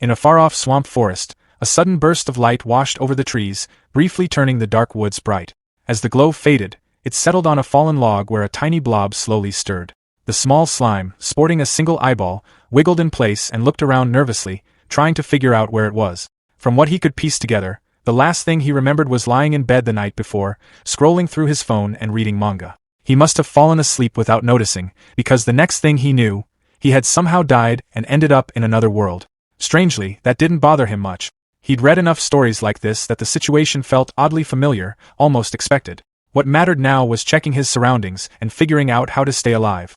In a far-off swamp forest, a sudden burst of light washed over the trees, briefly turning the dark woods bright. As the glow faded, it settled on a fallen log where a tiny blob slowly stirred. The small slime, sporting a single eyeball, wiggled in place and looked around nervously, trying to figure out where it was. From what he could piece together, the last thing he remembered was lying in bed the night before, scrolling through his phone and reading manga. He must have fallen asleep without noticing, because the next thing he knew, he had somehow died and ended up in another world. Strangely, that didn't bother him much. He'd read enough stories like this that the situation felt oddly familiar, almost expected. What mattered now was checking his surroundings and figuring out how to stay alive.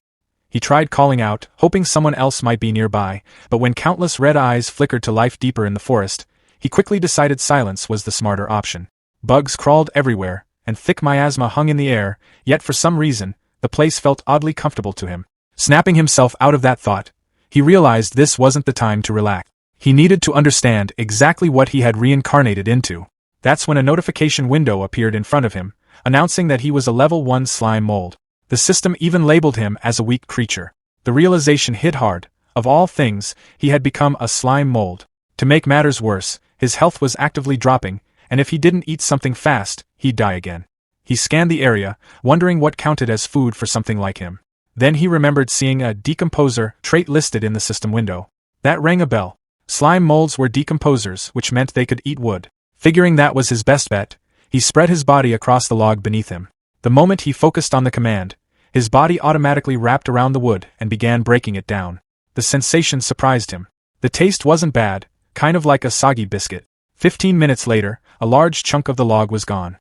He tried calling out, hoping someone else might be nearby, but when countless red eyes flickered to life deeper in the forest, he quickly decided silence was the smarter option. Bugs crawled everywhere, and thick miasma hung in the air, yet for some reason, the place felt oddly comfortable to him. Snapping himself out of that thought, he realized this wasn't the time to relax. He needed to understand exactly what he had reincarnated into. That's when a notification window appeared in front of him, announcing that he was a level 1 slime mold. The system even labeled him as a weak creature. The realization hit hard. Of all things, he had become a slime mold. To make matters worse, his health was actively dropping, and if he didn't eat something fast, he'd die again. He scanned the area, wondering what counted as food for something like him. Then he remembered seeing a decomposer trait listed in the system window. That rang a bell. Slime molds were decomposers, which meant they could eat wood. Figuring that was his best bet, he spread his body across the log beneath him. The moment he focused on the command, his body automatically wrapped around the wood and began breaking it down. The sensation surprised him. The taste wasn't bad, kind of like a soggy biscuit. 15 minutes later, a large chunk of the log was gone.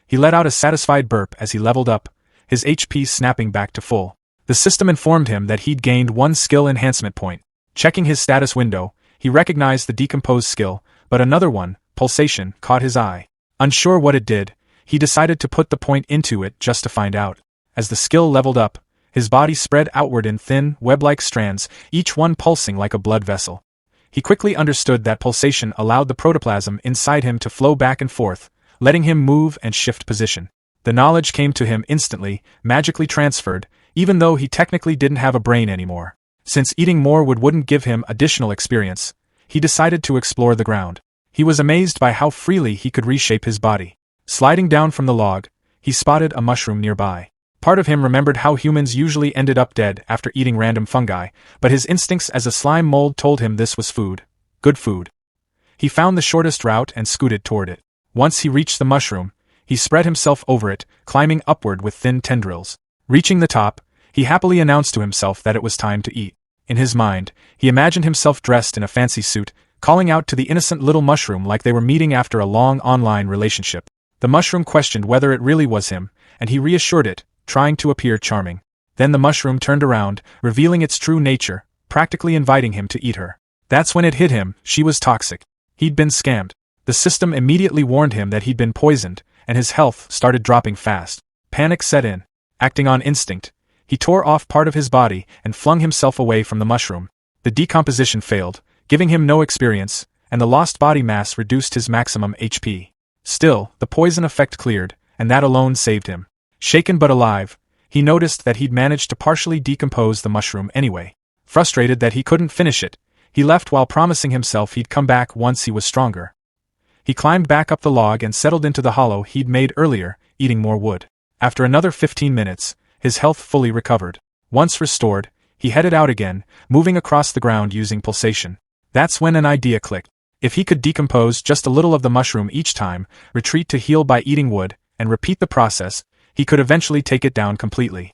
He let out a satisfied burp as he leveled up, his HP snapping back to full. The system informed him that he'd gained 1 skill enhancement point. Checking his status window, he recognized the decompose skill, but another one, pulsation, caught his eye. Unsure what it did, he decided to put the point into it just to find out. As the skill leveled up, his body spread outward in thin, web-like strands, each one pulsing like a blood vessel. He quickly understood that pulsation allowed the protoplasm inside him to flow back and forth, letting him move and shift position. The knowledge came to him instantly, magically transferred, even though he technically didn't have a brain anymore. Since eating more wood wouldn't give him additional experience, he decided to explore the ground. He was amazed by how freely he could reshape his body. Sliding down from the log, he spotted a mushroom nearby. Part of him remembered how humans usually ended up dead after eating random fungi, but his instincts as a slime mold told him this was food. Good food. He found the shortest route and scooted toward it. Once he reached the mushroom, he spread himself over it, climbing upward with thin tendrils. Reaching the top, he happily announced to himself that it was time to eat. In his mind, he imagined himself dressed in a fancy suit, calling out to the innocent little mushroom like they were meeting after a long online relationship. The mushroom questioned whether it really was him, and he reassured it, trying to appear charming. Then the mushroom turned around, revealing its true nature, practically inviting him to eat her. That's when it hit him, she was toxic. He'd been scammed. The system immediately warned him that he'd been poisoned, and his health started dropping fast. Panic set in. Acting on instinct, he tore off part of his body and flung himself away from the mushroom. The decomposition failed, giving him no experience, and the lost body mass reduced his maximum HP. Still, the poison effect cleared, and that alone saved him. Shaken but alive, he noticed that he'd managed to partially decompose the mushroom anyway. Frustrated that he couldn't finish it, he left while promising himself he'd come back once he was stronger. He climbed back up the log and settled into the hollow he'd made earlier, eating more wood. After another 15 minutes, his health fully recovered. Once restored, he headed out again, moving across the ground using pulsation. That's when an idea clicked. If he could decompose just a little of the mushroom each time, retreat to heal by eating wood, and repeat the process, he could eventually take it down completely.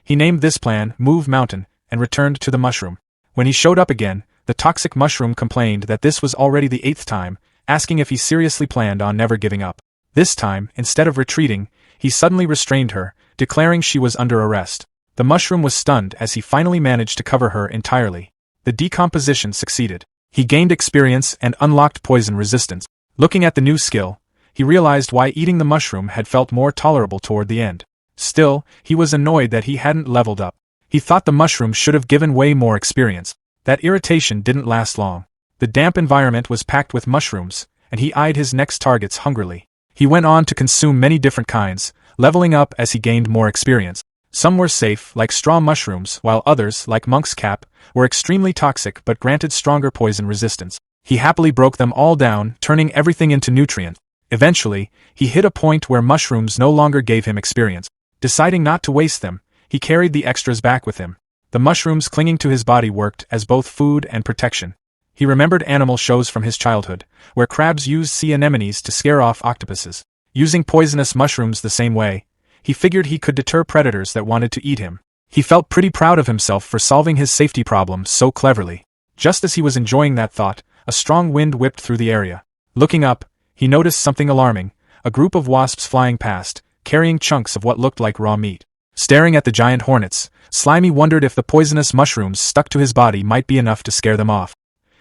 He named this plan Move Mountain, and returned to the mushroom. When he showed up again, the toxic mushroom complained that this was already the 8th time, asking if he seriously planned on never giving up. This time, instead of retreating, he suddenly restrained her, declaring she was under arrest. The mushroom was stunned as he finally managed to cover her entirely. The decomposition succeeded. He gained experience and unlocked poison resistance. Looking at the new skill, he realized why eating the mushroom had felt more tolerable toward the end. Still, he was annoyed that he hadn't leveled up. He thought the mushroom should have given way more experience. That irritation didn't last long. The damp environment was packed with mushrooms, and he eyed his next targets hungrily. He went on to consume many different kinds, leveling up as he gained more experience. Some were safe, like straw mushrooms, while others, like monk's cap, were extremely toxic but granted stronger poison resistance. He happily broke them all down, turning everything into nutrient. Eventually, he hit a point where mushrooms no longer gave him experience. Deciding not to waste them, he carried the extras back with him. The mushrooms clinging to his body worked as both food and protection. He remembered animal shows from his childhood, where crabs used sea anemones to scare off octopuses. Using poisonous mushrooms the same way, he figured he could deter predators that wanted to eat him. He felt pretty proud of himself for solving his safety problem so cleverly. Just as he was enjoying that thought, a strong wind whipped through the area. Looking up, he noticed something alarming: a group of wasps flying past, carrying chunks of what looked like raw meat. Staring at the giant hornets, Slimy wondered if the poisonous mushrooms stuck to his body might be enough to scare them off.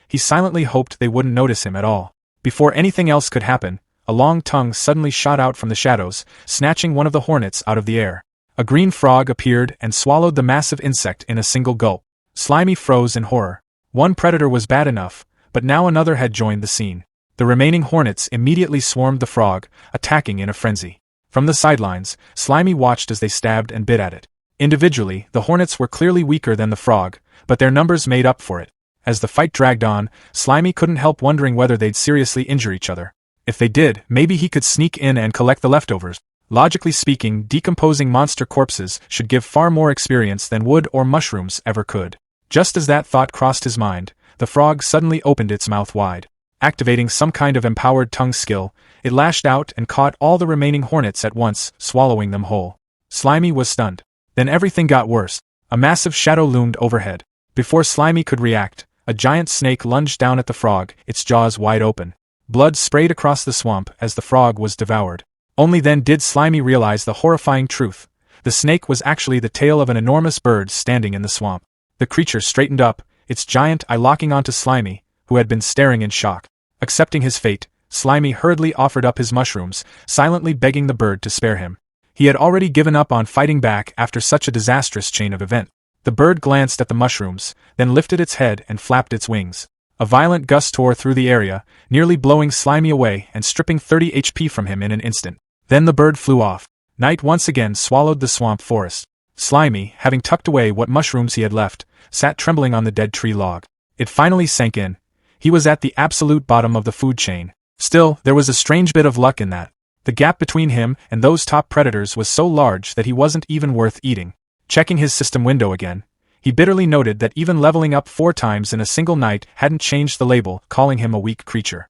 He silently hoped they wouldn't notice him at all. Before anything else could happen, a long tongue suddenly shot out from the shadows, snatching one of the hornets out of the air. A green frog appeared and swallowed the massive insect in a single gulp. Slimy froze in horror. One predator was bad enough, but now another had joined the scene. The remaining hornets immediately swarmed the frog, attacking in a frenzy. From the sidelines, Slimy watched as they stabbed and bit at it. Individually, the hornets were clearly weaker than the frog, but their numbers made up for it. As the fight dragged on, Slimy couldn't help wondering whether they'd seriously injure each other. If they did, maybe he could sneak in and collect the leftovers. Logically speaking, decomposing monster corpses should give far more experience than wood or mushrooms ever could. Just as that thought crossed his mind, the frog suddenly opened its mouth wide. Activating some kind of empowered tongue skill, it lashed out and caught all the remaining hornets at once, swallowing them whole. Slimy was stunned. Then everything got worse. A massive shadow loomed overhead. Before Slimy could react, a giant snake lunged down at the frog, its jaws wide open. Blood sprayed across the swamp as the frog was devoured. Only then did Slimy realize the horrifying truth. The snake was actually the tail of an enormous bird standing in the swamp. The creature straightened up, its giant eye locking onto Slimy, who had been staring in shock. Accepting his fate, Slimy hurriedly offered up his mushrooms, silently begging the bird to spare him. He had already given up on fighting back after such a disastrous chain of events. The bird glanced at the mushrooms, then lifted its head and flapped its wings. A violent gust tore through the area, nearly blowing Slimy away and stripping 30 HP from him in an instant. Then the bird flew off. Night once again swallowed the swamp forest. Slimy, having tucked away what mushrooms he had left, sat trembling on the dead tree log. It finally sank in. He was at the absolute bottom of the food chain. Still, there was a strange bit of luck in that. The gap between him and those top predators was so large that he wasn't even worth eating. Checking his system window again, he bitterly noted that even leveling up 4 times in a single night hadn't changed the label, calling him a weak creature.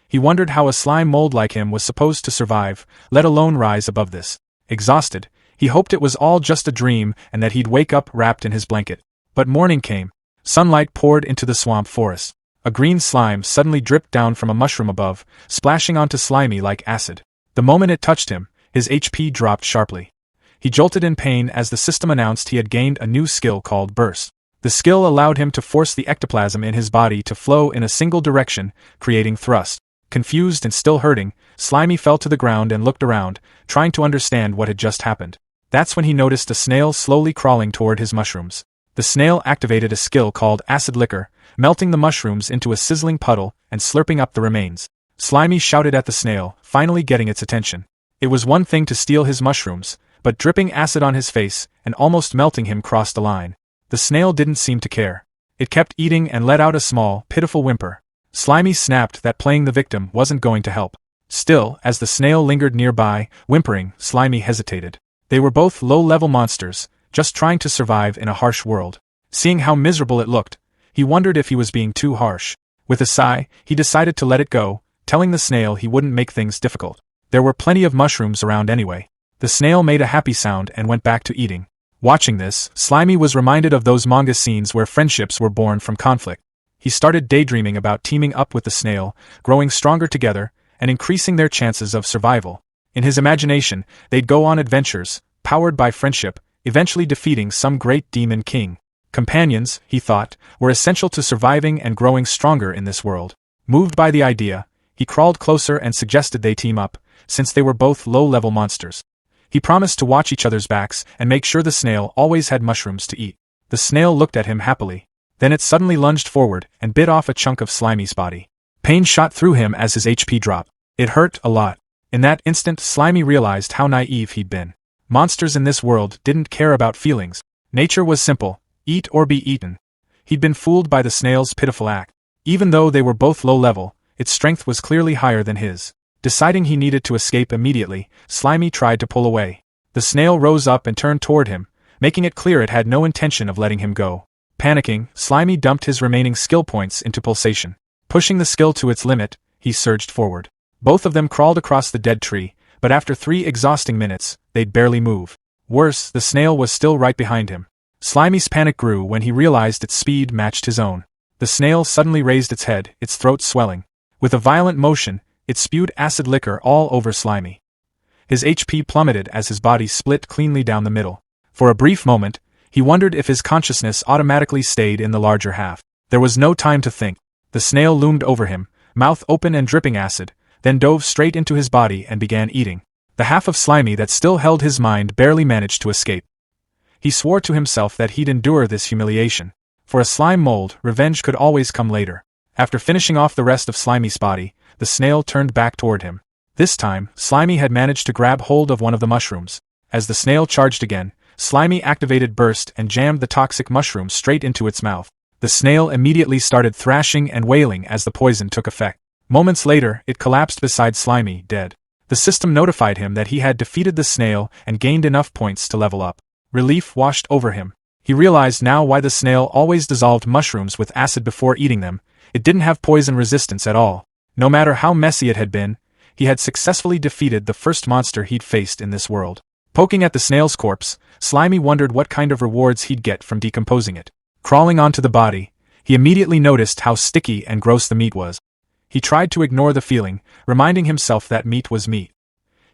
He wondered how a slime mold like him was supposed to survive, let alone rise above this. Exhausted, he hoped it was all just a dream and that he'd wake up wrapped in his blanket. But morning came. Sunlight poured into the swamp forest. A green slime suddenly dripped down from a mushroom above, splashing onto Slimy like acid. The moment it touched him, his HP dropped sharply. He jolted in pain as the system announced he had gained a new skill called Burst. The skill allowed him to force the ectoplasm in his body to flow in a single direction, creating thrust. Confused and still hurting, Slimy fell to the ground and looked around, trying to understand what had just happened. That's when he noticed a snail slowly crawling toward his mushrooms. The snail activated a skill called Acid Liquor, melting the mushrooms into a sizzling puddle and slurping up the remains. Slimy shouted at the snail, finally getting its attention. It was one thing to steal his mushrooms, but dripping acid on his face and almost melting him crossed the line. The snail didn't seem to care. It kept eating and let out a small, pitiful whimper. Slimy snapped that playing the victim wasn't going to help. Still, as the snail lingered nearby, whimpering, Slimy hesitated. They were both low-level monsters, just trying to survive in a harsh world. Seeing how miserable it looked, he wondered if he was being too harsh. With a sigh, he decided to let it go, telling the snail he wouldn't make things difficult. There were plenty of mushrooms around anyway. The snail made a happy sound and went back to eating. Watching this, Slimy was reminded of those manga scenes where friendships were born from conflict. He started daydreaming about teaming up with the snail, growing stronger together, and increasing their chances of survival. In his imagination, they'd go on adventures, powered by friendship, eventually defeating some great demon king. Companions, he thought, were essential to surviving and growing stronger in this world. Moved by the idea, he crawled closer and suggested they team up, since they were both low-level monsters. He promised to watch each other's backs and make sure the snail always had mushrooms to eat. The snail looked at him happily. Then it suddenly lunged forward and bit off a chunk of Slimy's body. Pain shot through him as his HP dropped. It hurt a lot. In that instant, Slimy realized how naive he'd been. Monsters in this world didn't care about feelings. Nature was simple: eat or be eaten. He'd been fooled by the snail's pitiful act. Even though they were both low level, its strength was clearly higher than his. Deciding he needed to escape immediately, Slimy tried to pull away. The snail rose up and turned toward him, making it clear it had no intention of letting him go. Panicking, Slimy dumped his remaining skill points into pulsation. Pushing the skill to its limit, he surged forward. Both of them crawled across the dead tree, but after 3 exhausting minutes, they'd barely move. Worse, the snail was still right behind him. Slimy's panic grew when he realized its speed matched his own. The snail suddenly raised its head, its throat swelling. With a violent motion, it spewed acid liquor all over Slimy. His HP plummeted as his body split cleanly down the middle. For a brief moment, he wondered if his consciousness automatically stayed in the larger half. There was no time to think. The snail loomed over him, mouth open and dripping acid, then dove straight into his body and began eating. The half of Slimy that still held his mind barely managed to escape. He swore to himself that he'd endure this humiliation. For a slime mold, revenge could always come later. After finishing off the rest of Slimy's body, the snail turned back toward him. This time, Slimy had managed to grab hold of one of the mushrooms. As the snail charged again, Slimy activated Burst and jammed the toxic mushroom straight into its mouth. The snail immediately started thrashing and wailing as the poison took effect. Moments later, it collapsed beside Slimy, dead. The system notified him that he had defeated the snail and gained enough points to level up. Relief washed over him. He realized now why the snail always dissolved mushrooms with acid before eating them. It didn't have poison resistance at all. No matter how messy it had been, he had successfully defeated the first monster he'd faced in this world. Poking at the snail's corpse, Slimy wondered what kind of rewards he'd get from decomposing it. Crawling onto the body, he immediately noticed how sticky and gross the meat was. He tried to ignore the feeling, reminding himself that meat was meat.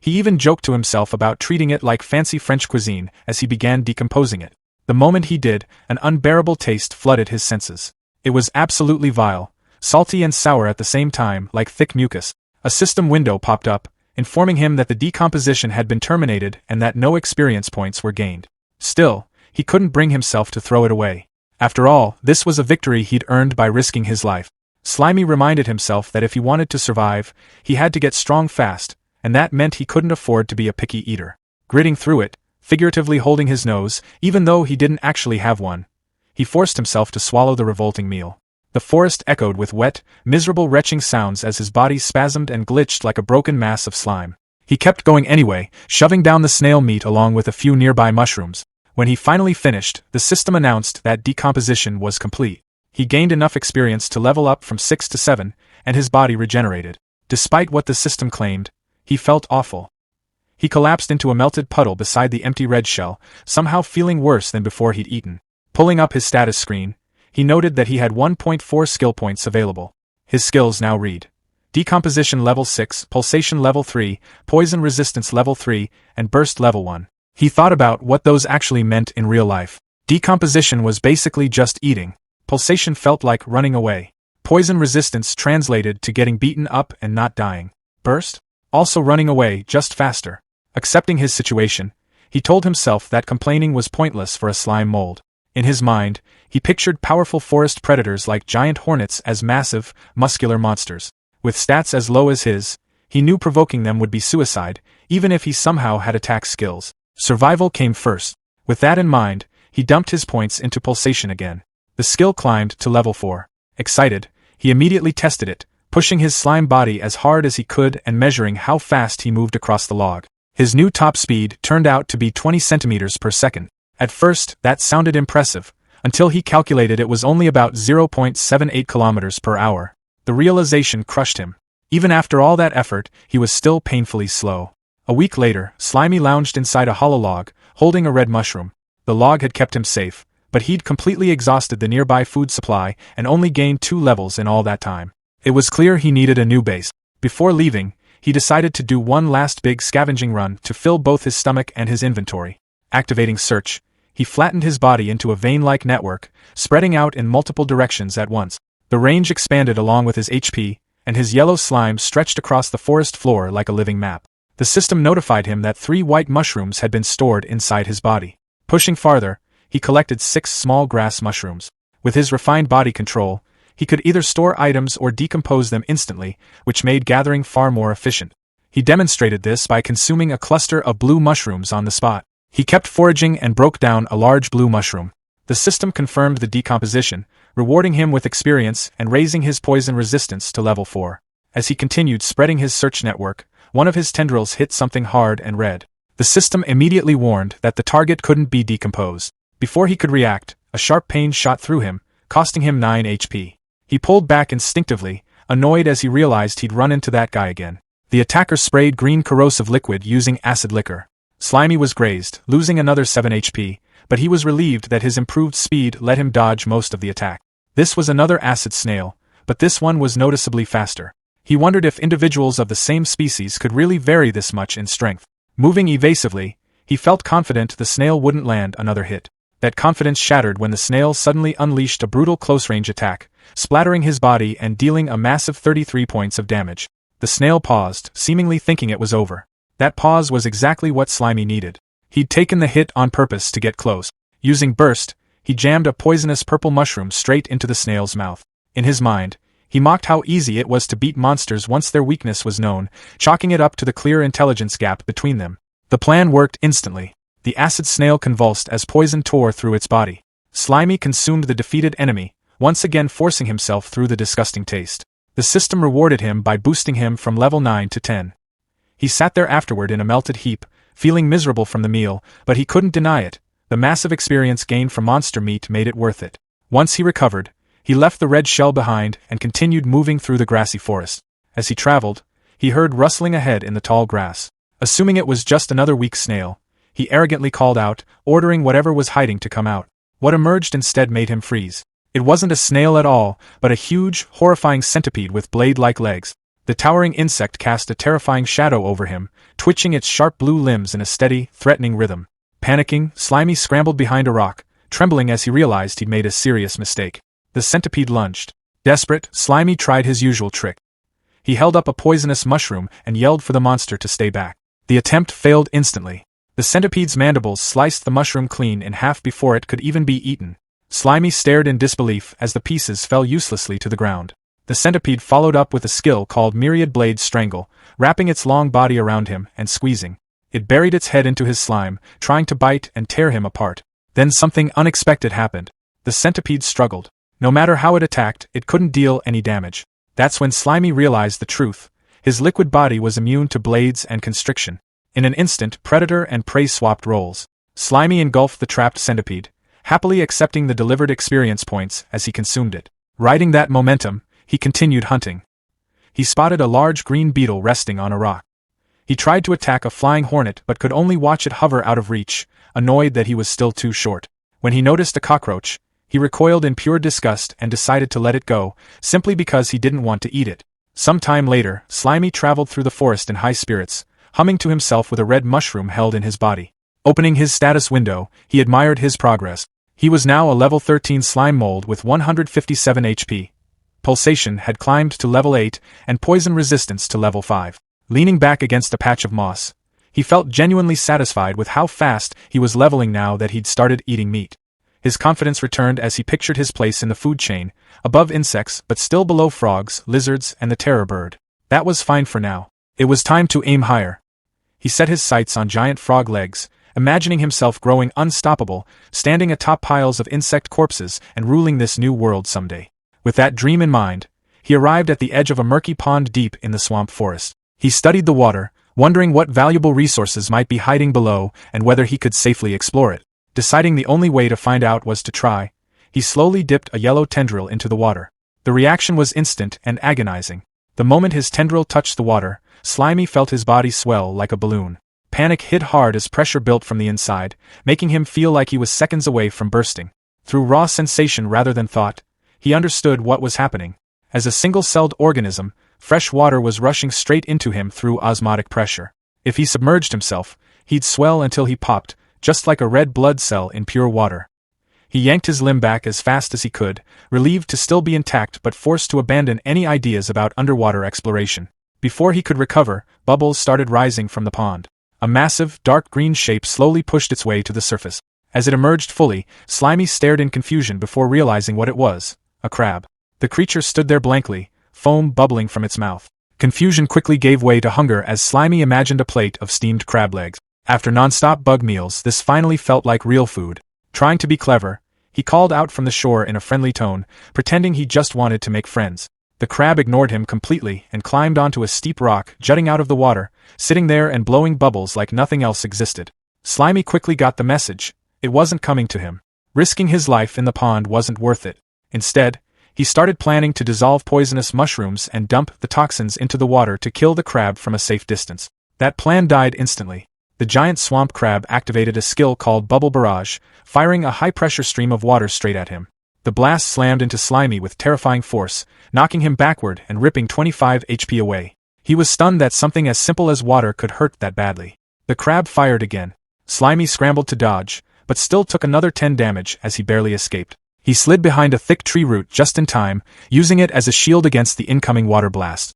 He even joked to himself about treating it like fancy French cuisine as he began decomposing it. The moment he did, an unbearable taste flooded his senses. It was absolutely vile, salty and sour at the same time, like thick mucus. A system window popped up, informing him that the decomposition had been terminated and that no experience points were gained. Still, he couldn't bring himself to throw it away. After all, this was a victory he'd earned by risking his life. Slimy reminded himself that if he wanted to survive, he had to get strong fast, and that meant he couldn't afford to be a picky eater. Gritting through it, figuratively holding his nose, even though he didn't actually have one, he forced himself to swallow the revolting meal. The forest echoed with wet, miserable retching sounds as his body spasmed and glitched like a broken mass of slime. He kept going anyway, shoving down the snail meat along with a few nearby mushrooms. When he finally finished, the system announced that decomposition was complete. He gained enough experience to level up from 6 to 7, and his body regenerated. Despite what the system claimed, he felt awful. He collapsed into a melted puddle beside the empty red shell, somehow feeling worse than before he'd eaten. Pulling up his status screen, he noted that he had 1.4 skill points available. His skills now read: Decomposition level 6, Pulsation level 3, Poison resistance level 3, and Burst level 1. He thought about what those actually meant in real life. Decomposition was basically just eating. Pulsation felt like running away. Poison resistance translated to getting beaten up and not dying. Burst? Also running away, just faster. Accepting his situation, he told himself that complaining was pointless for a slime mold. In his mind, he pictured powerful forest predators like giant hornets as massive, muscular monsters. With stats as low as his, he knew provoking them would be suicide, even if he somehow had attack skills. Survival came first. With that in mind, he dumped his points into pulsation again. The skill climbed to level 4. Excited, he immediately tested it, pushing his slime body as hard as he could and measuring how fast he moved across the log. His new top speed turned out to be 20 centimeters per second. At first, that sounded impressive, until he calculated it was only about 0.78 kilometers per hour. The realization crushed him. Even after all that effort, he was still painfully slow. A week later, Slimy lounged inside a hollow log, holding a red mushroom. The log had kept him safe, but he'd completely exhausted the nearby food supply and only gained 2 levels in all that time. It was clear he needed a new base. Before leaving, he decided to do one last big scavenging run to fill both his stomach and his inventory. Activating search, he flattened his body into a vein-like network, spreading out in multiple directions at once. The range expanded along with his HP, and his yellow slime stretched across the forest floor like a living map. The system notified him that 3 white mushrooms had been stored inside his body. Pushing farther, he collected 6 small grass mushrooms. With his refined body control, he could either store items or decompose them instantly, which made gathering far more efficient. He demonstrated this by consuming a cluster of blue mushrooms on the spot. He kept foraging and broke down a large blue mushroom. The system confirmed the decomposition, rewarding him with experience and raising his poison resistance to level 4. As he continued spreading his search network, one of his tendrils hit something hard and red. The system immediately warned that the target couldn't be decomposed. Before he could react, a sharp pain shot through him, costing him 9 HP. He pulled back instinctively, annoyed as he realized he'd run into that guy again. The attacker sprayed green corrosive liquid using acid liquor. Slimy was grazed, losing another 7 HP, but he was relieved that his improved speed let him dodge most of the attack. This was another acid snail, but this one was noticeably faster. He wondered if individuals of the same species could really vary this much in strength. Moving evasively, he felt confident the snail wouldn't land another hit. That confidence shattered when the snail suddenly unleashed a brutal close-range attack, splattering his body and dealing a massive 33 points of damage. The snail paused, seemingly thinking it was over. That pause was exactly what Slimy needed. He'd taken the hit on purpose to get close. Using Burst, he jammed a poisonous purple mushroom straight into the snail's mouth. In his mind, he mocked how easy it was to beat monsters once their weakness was known, chalking it up to the clear intelligence gap between them. The plan worked instantly. The acid snail convulsed as poison tore through its body. Slimy consumed the defeated enemy, once again forcing himself through the disgusting taste. The system rewarded him by boosting him from level 9 to 10. He sat there afterward in a melted heap, feeling miserable from the meal, but he couldn't deny it. The massive experience gained from monster meat made it worth it. Once he recovered, he left the red shell behind and continued moving through the grassy forest. As he traveled, he heard rustling ahead in the tall grass. Assuming it was just another weak snail, he arrogantly called out, ordering whatever was hiding to come out. What emerged instead made him freeze. It wasn't a snail at all, but a huge, horrifying centipede with blade-like legs. The towering insect cast a terrifying shadow over him, twitching its sharp blue limbs in a steady, threatening rhythm. Panicking, Slimy scrambled behind a rock, trembling as he realized he'd made a serious mistake. The centipede lunged. Desperate, Slimy tried his usual trick. He held up a poisonous mushroom and yelled for the monster to stay back. The attempt failed instantly. The centipede's mandibles sliced the mushroom clean in half before it could even be eaten. Slimy stared in disbelief as the pieces fell uselessly to the ground. The centipede followed up with a skill called Myriad Blade Strangle, wrapping its long body around him and squeezing. It buried its head into his slime, trying to bite and tear him apart. Then something unexpected happened. The centipede struggled. No matter how it attacked, it couldn't deal any damage. That's when Slimy realized the truth. His liquid body was immune to blades and constriction. In an instant, predator and prey swapped roles. Slimy engulfed the trapped centipede, happily accepting the delivered experience points as he consumed it. Riding that momentum, he continued hunting. He spotted a large green beetle resting on a rock. He tried to attack a flying hornet but could only watch it hover out of reach, annoyed that he was still too short. When he noticed a cockroach, he recoiled in pure disgust and decided to let it go, simply because he didn't want to eat it. Some time later, Slimy traveled through the forest in high spirits, humming to himself with a red mushroom held in his body. Opening his status window, he admired his progress. He was now a level 13 slime mold with 157 HP. Pulsation had climbed to level 8, and poison resistance to level 5. Leaning back against a patch of moss, he felt genuinely satisfied with how fast he was leveling now that he'd started eating meat. His confidence returned as he pictured his place in the food chain, above insects but still below frogs, lizards, and the terror bird. That was fine for now. It was time to aim higher. He set his sights on giant frog legs, imagining himself growing unstoppable, standing atop piles of insect corpses and ruling this new world someday. With that dream in mind, he arrived at the edge of a murky pond deep in the swamp forest. He studied the water, wondering what valuable resources might be hiding below and whether he could safely explore it. Deciding the only way to find out was to try, he slowly dipped a yellow tendril into the water. The reaction was instant and agonizing. The moment his tendril touched the water, Slimy felt his body swell like a balloon. Panic hit hard as pressure built from the inside, making him feel like he was seconds away from bursting. Through raw sensation rather than thought, he understood what was happening. As a single-celled organism, fresh water was rushing straight into him through osmotic pressure. If he submerged himself, he'd swell until he popped, just like a red blood cell in pure water. He yanked his limb back as fast as he could, relieved to still be intact but forced to abandon any ideas about underwater exploration. Before he could recover, bubbles started rising from the pond. A massive, dark green shape slowly pushed its way to the surface. As it emerged fully, Slimy stared in confusion before realizing what it was: a crab. The creature stood there blankly, foam bubbling from its mouth. Confusion quickly gave way to hunger as Slimy imagined a plate of steamed crab legs. After non-stop bug meals, this finally felt like real food. Trying to be clever, He called out from the shore in a friendly tone, pretending he just wanted to make friends. The crab ignored him completely and climbed onto a steep rock jutting out of the water, sitting there and blowing bubbles like nothing else existed. Slimy quickly got the message. It wasn't coming to him. Risking his life in the pond wasn't worth it. Instead, he started planning to dissolve poisonous mushrooms and dump the toxins into the water to kill the crab from a safe distance. That plan died instantly. The giant swamp crab activated a skill called Bubble Barrage, firing a high-pressure stream of water straight at him. The blast slammed into Slimy with terrifying force, knocking him backward and ripping 25 HP away. He was stunned that something as simple as water could hurt that badly. The crab fired again. Slimy scrambled to dodge, but still took another 10 damage as he barely escaped. He slid behind a thick tree root just in time, using it as a shield against the incoming water blast.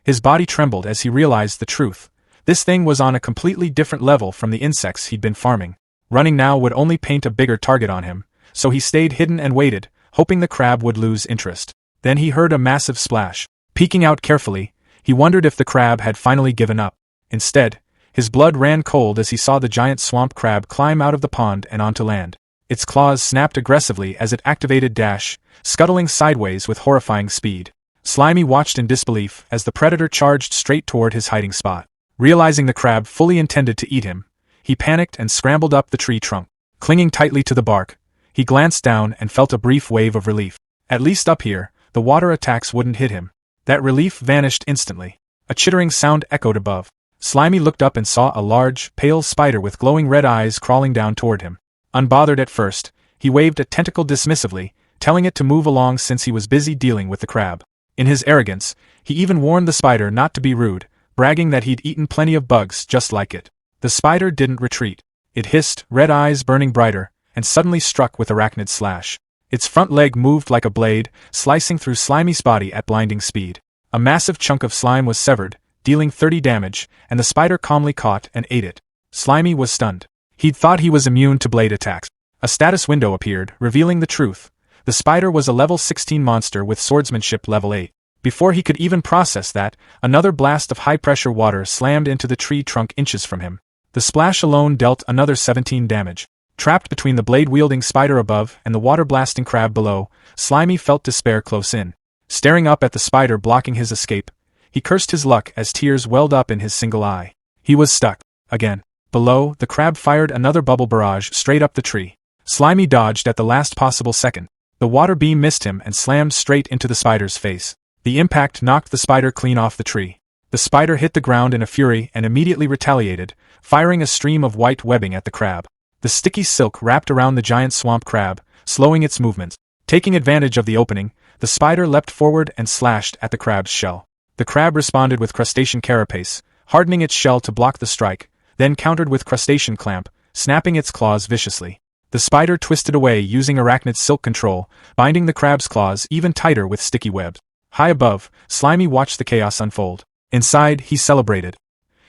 His body trembled as he realized the truth. This thing was on a completely different level from the insects he'd been farming. Running now would only paint a bigger target on him, so he stayed hidden and waited, hoping the crab would lose interest. Then he heard a massive splash. Peeking out carefully, he wondered if the crab had finally given up. Instead, his blood ran cold as he saw the giant swamp crab climb out of the pond and onto land. Its claws snapped aggressively as it activated Dash, scuttling sideways with horrifying speed. Slimy watched in disbelief as the predator charged straight toward his hiding spot. Realizing the crab fully intended to eat him, he panicked and scrambled up the tree trunk. Clinging tightly to the bark, he glanced down and felt a brief wave of relief. At least up here, the water attacks wouldn't hit him. That relief vanished instantly. A chittering sound echoed above. Slimy looked up and saw a large, pale spider with glowing red eyes crawling down toward him. Unbothered at first, he waved a tentacle dismissively, telling it to move along since he was busy dealing with the crab. In his arrogance, he even warned the spider not to be rude, bragging that he'd eaten plenty of bugs just like it. The spider didn't retreat. It hissed, red eyes burning brighter, and suddenly struck with arachnid slash. Its front leg moved like a blade, slicing through Slimy's body at blinding speed. A massive chunk of slime was severed, dealing 30 damage, and the spider calmly caught and ate it. Slimy was stunned. He'd thought he was immune to blade attacks. A status window appeared, revealing the truth. The spider was a level 16 monster with swordsmanship level 8. Before he could even process that, another blast of high-pressure water slammed into the tree trunk inches from him. The splash alone dealt another 17 damage. Trapped between the blade-wielding spider above and the water-blasting crab below, Slimy felt despair close in. Staring up at the spider blocking his escape, he cursed his luck as tears welled up in his single eye. He was stuck. Again. Below, the crab fired another bubble barrage straight up the tree. Slimy dodged at the last possible second. The water beam missed him and slammed straight into the spider's face. The impact knocked the spider clean off the tree. The spider hit the ground in a fury and immediately retaliated, firing a stream of white webbing at the crab. The sticky silk wrapped around the giant swamp crab, slowing its movements. Taking advantage of the opening, the spider leapt forward and slashed at the crab's shell. The crab responded with crustacean carapace, hardening its shell to block the strike, then countered with crustacean clamp, snapping its claws viciously. The spider twisted away using arachnid silk control, binding the crab's claws even tighter with sticky webs. High above, Slimy watched the chaos unfold. Inside, he celebrated.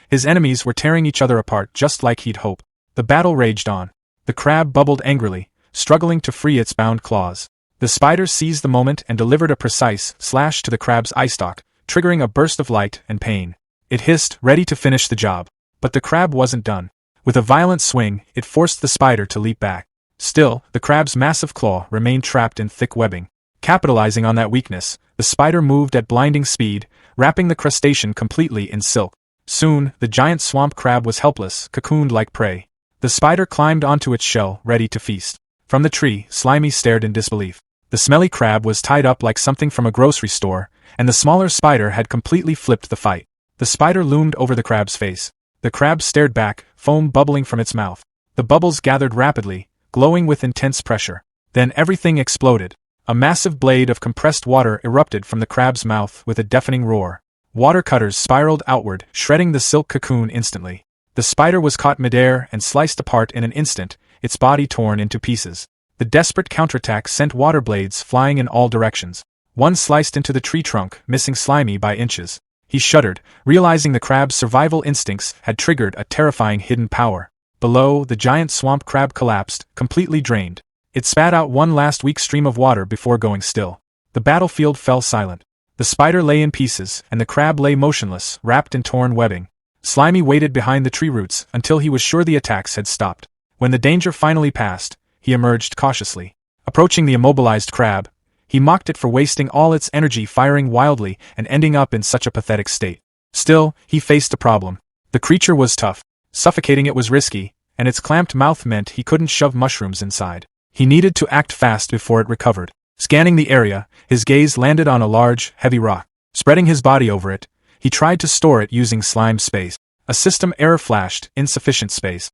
His enemies were tearing each other apart just like he'd hoped. The battle raged on. The crab bubbled angrily, struggling to free its bound claws. The spider seized the moment and delivered a precise slash to the crab's eye stalk, triggering a burst of light and pain. It hissed, ready to finish the job. But the crab wasn't done. With a violent swing, it forced the spider to leap back. Still, the crab's massive claw remained trapped in thick webbing. Capitalizing on that weakness, the spider moved at blinding speed, wrapping the crustacean completely in silk. Soon, the giant swamp crab was helpless, cocooned like prey. The spider climbed onto its shell, ready to feast. From the tree, Slimy stared in disbelief. The smelly crab was tied up like something from a grocery store, and the smaller spider had completely flipped the fight. The spider loomed over the crab's face. The crab stared back, foam bubbling from its mouth. The bubbles gathered rapidly, glowing with intense pressure. Then everything exploded. A massive blade of compressed water erupted from the crab's mouth with a deafening roar. Water cutters spiraled outward, shredding the silk cocoon instantly. The spider was caught midair and sliced apart in an instant, its body torn into pieces. The desperate counterattack sent water blades flying in all directions. One sliced into the tree trunk, missing Slimy by inches. He shuddered, realizing the crab's survival instincts had triggered a terrifying hidden power. Below, the giant swamp crab collapsed, completely drained. It spat out one last weak stream of water before going still. The battlefield fell silent. The spider lay in pieces, and the crab lay motionless, wrapped in torn webbing. Slimy waited behind the tree roots until he was sure the attacks had stopped. When the danger finally passed, he emerged cautiously. Approaching the immobilized crab, he mocked it for wasting all its energy firing wildly and ending up in such a pathetic state. Still, he faced a problem. The creature was tough. Suffocating it was risky, and its clamped mouth meant he couldn't shove mushrooms inside. He needed to act fast before it recovered. Scanning the area, his gaze landed on a large, heavy rock. Spreading his body over it, he tried to store it using slime space. A system error flashed, insufficient space.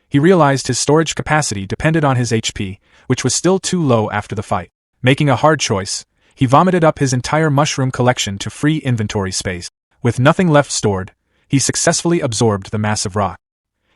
He realized his storage capacity depended on his HP, which was still too low after the fight. Making a hard choice, he vomited up his entire mushroom collection to free inventory space. With nothing left stored, he successfully absorbed the massive rock.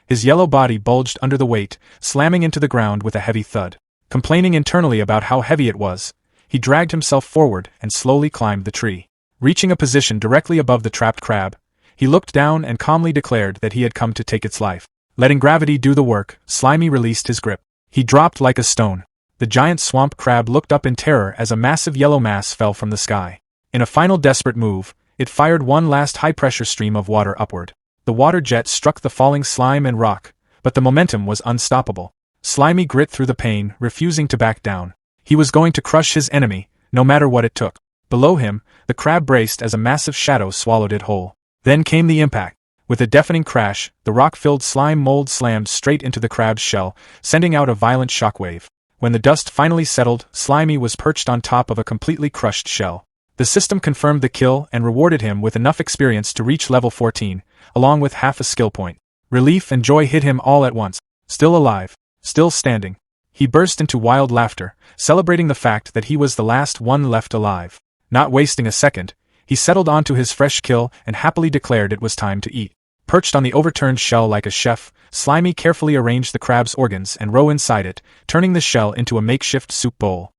His yellow body bulged under the weight, slamming into the ground with a heavy thud. Complaining internally about how heavy it was, he dragged himself forward and slowly climbed the tree. Reaching a position directly above the trapped crab, he looked down and calmly declared that he had come to take its life. Letting gravity do the work, Slimy released his grip. He dropped like a stone. The giant swamp crab looked up in terror as a massive yellow mass fell from the sky. In a final desperate move, it fired one last high-pressure stream of water upward. The water jet struck the falling slime and rock, but the momentum was unstoppable. Slimy grit through the pain, refusing to back down. He was going to crush his enemy, no matter what it took. Below him, the crab braced as a massive shadow swallowed it whole. Then came the impact. With a deafening crash, the rock-filled slime mold slammed straight into the crab's shell, sending out a violent shockwave. When the dust finally settled, Slimy was perched on top of a completely crushed shell. The system confirmed the kill and rewarded him with enough experience to reach level 14, along with half a skill point. Relief and joy hit him all at once. Still alive. Still standing. He burst into wild laughter, celebrating the fact that he was the last one left alive. Not wasting a second, he settled onto his fresh kill and happily declared it was time to eat. Perched on the overturned shell like a chef, Slimy carefully arranged the crab's organs and roe inside it, turning the shell into a makeshift soup bowl.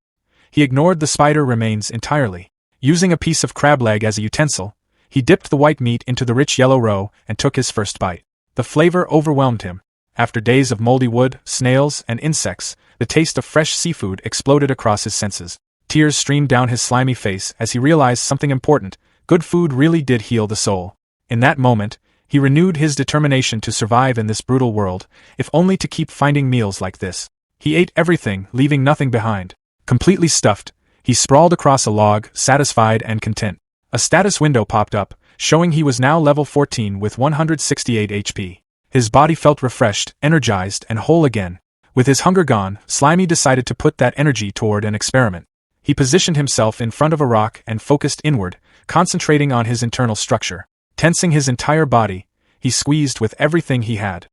He ignored the spider remains entirely. Using a piece of crab leg as a utensil, he dipped the white meat into the rich yellow roe and took his first bite. The flavor overwhelmed him. After days of moldy wood, snails, and insects, the taste of fresh seafood exploded across his senses. Tears streamed down his slimy face as he realized something important. Good food really did heal the soul. In that moment, he renewed his determination to survive in this brutal world, if only to keep finding meals like this. He ate everything, leaving nothing behind. Completely stuffed, he sprawled across a log, satisfied and content. A status window popped up, showing he was now level 14 with 168 HP. His body felt refreshed, energized, and whole again. With his hunger gone, Slimy decided to put that energy toward an experiment. He positioned himself in front of a rock and focused inward, concentrating on his internal structure. Tensing his entire body, he squeezed with everything he had.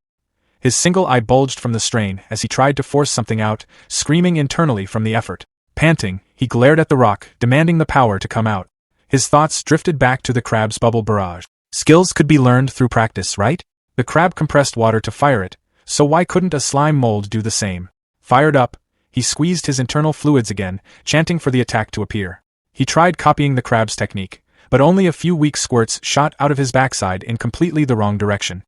His single eye bulged from the strain as he tried to force something out, screaming internally from the effort. Panting, he glared at the rock, demanding the power to come out. His thoughts drifted back to the crab's bubble barrage. Skills could be learned through practice, right? The crab compressed water to fire it, so why couldn't a slime mold do the same? Fired up, he squeezed his internal fluids again, chanting for the attack to appear. He tried copying the crab's technique, but only a few weak squirts shot out of his backside in completely the wrong direction.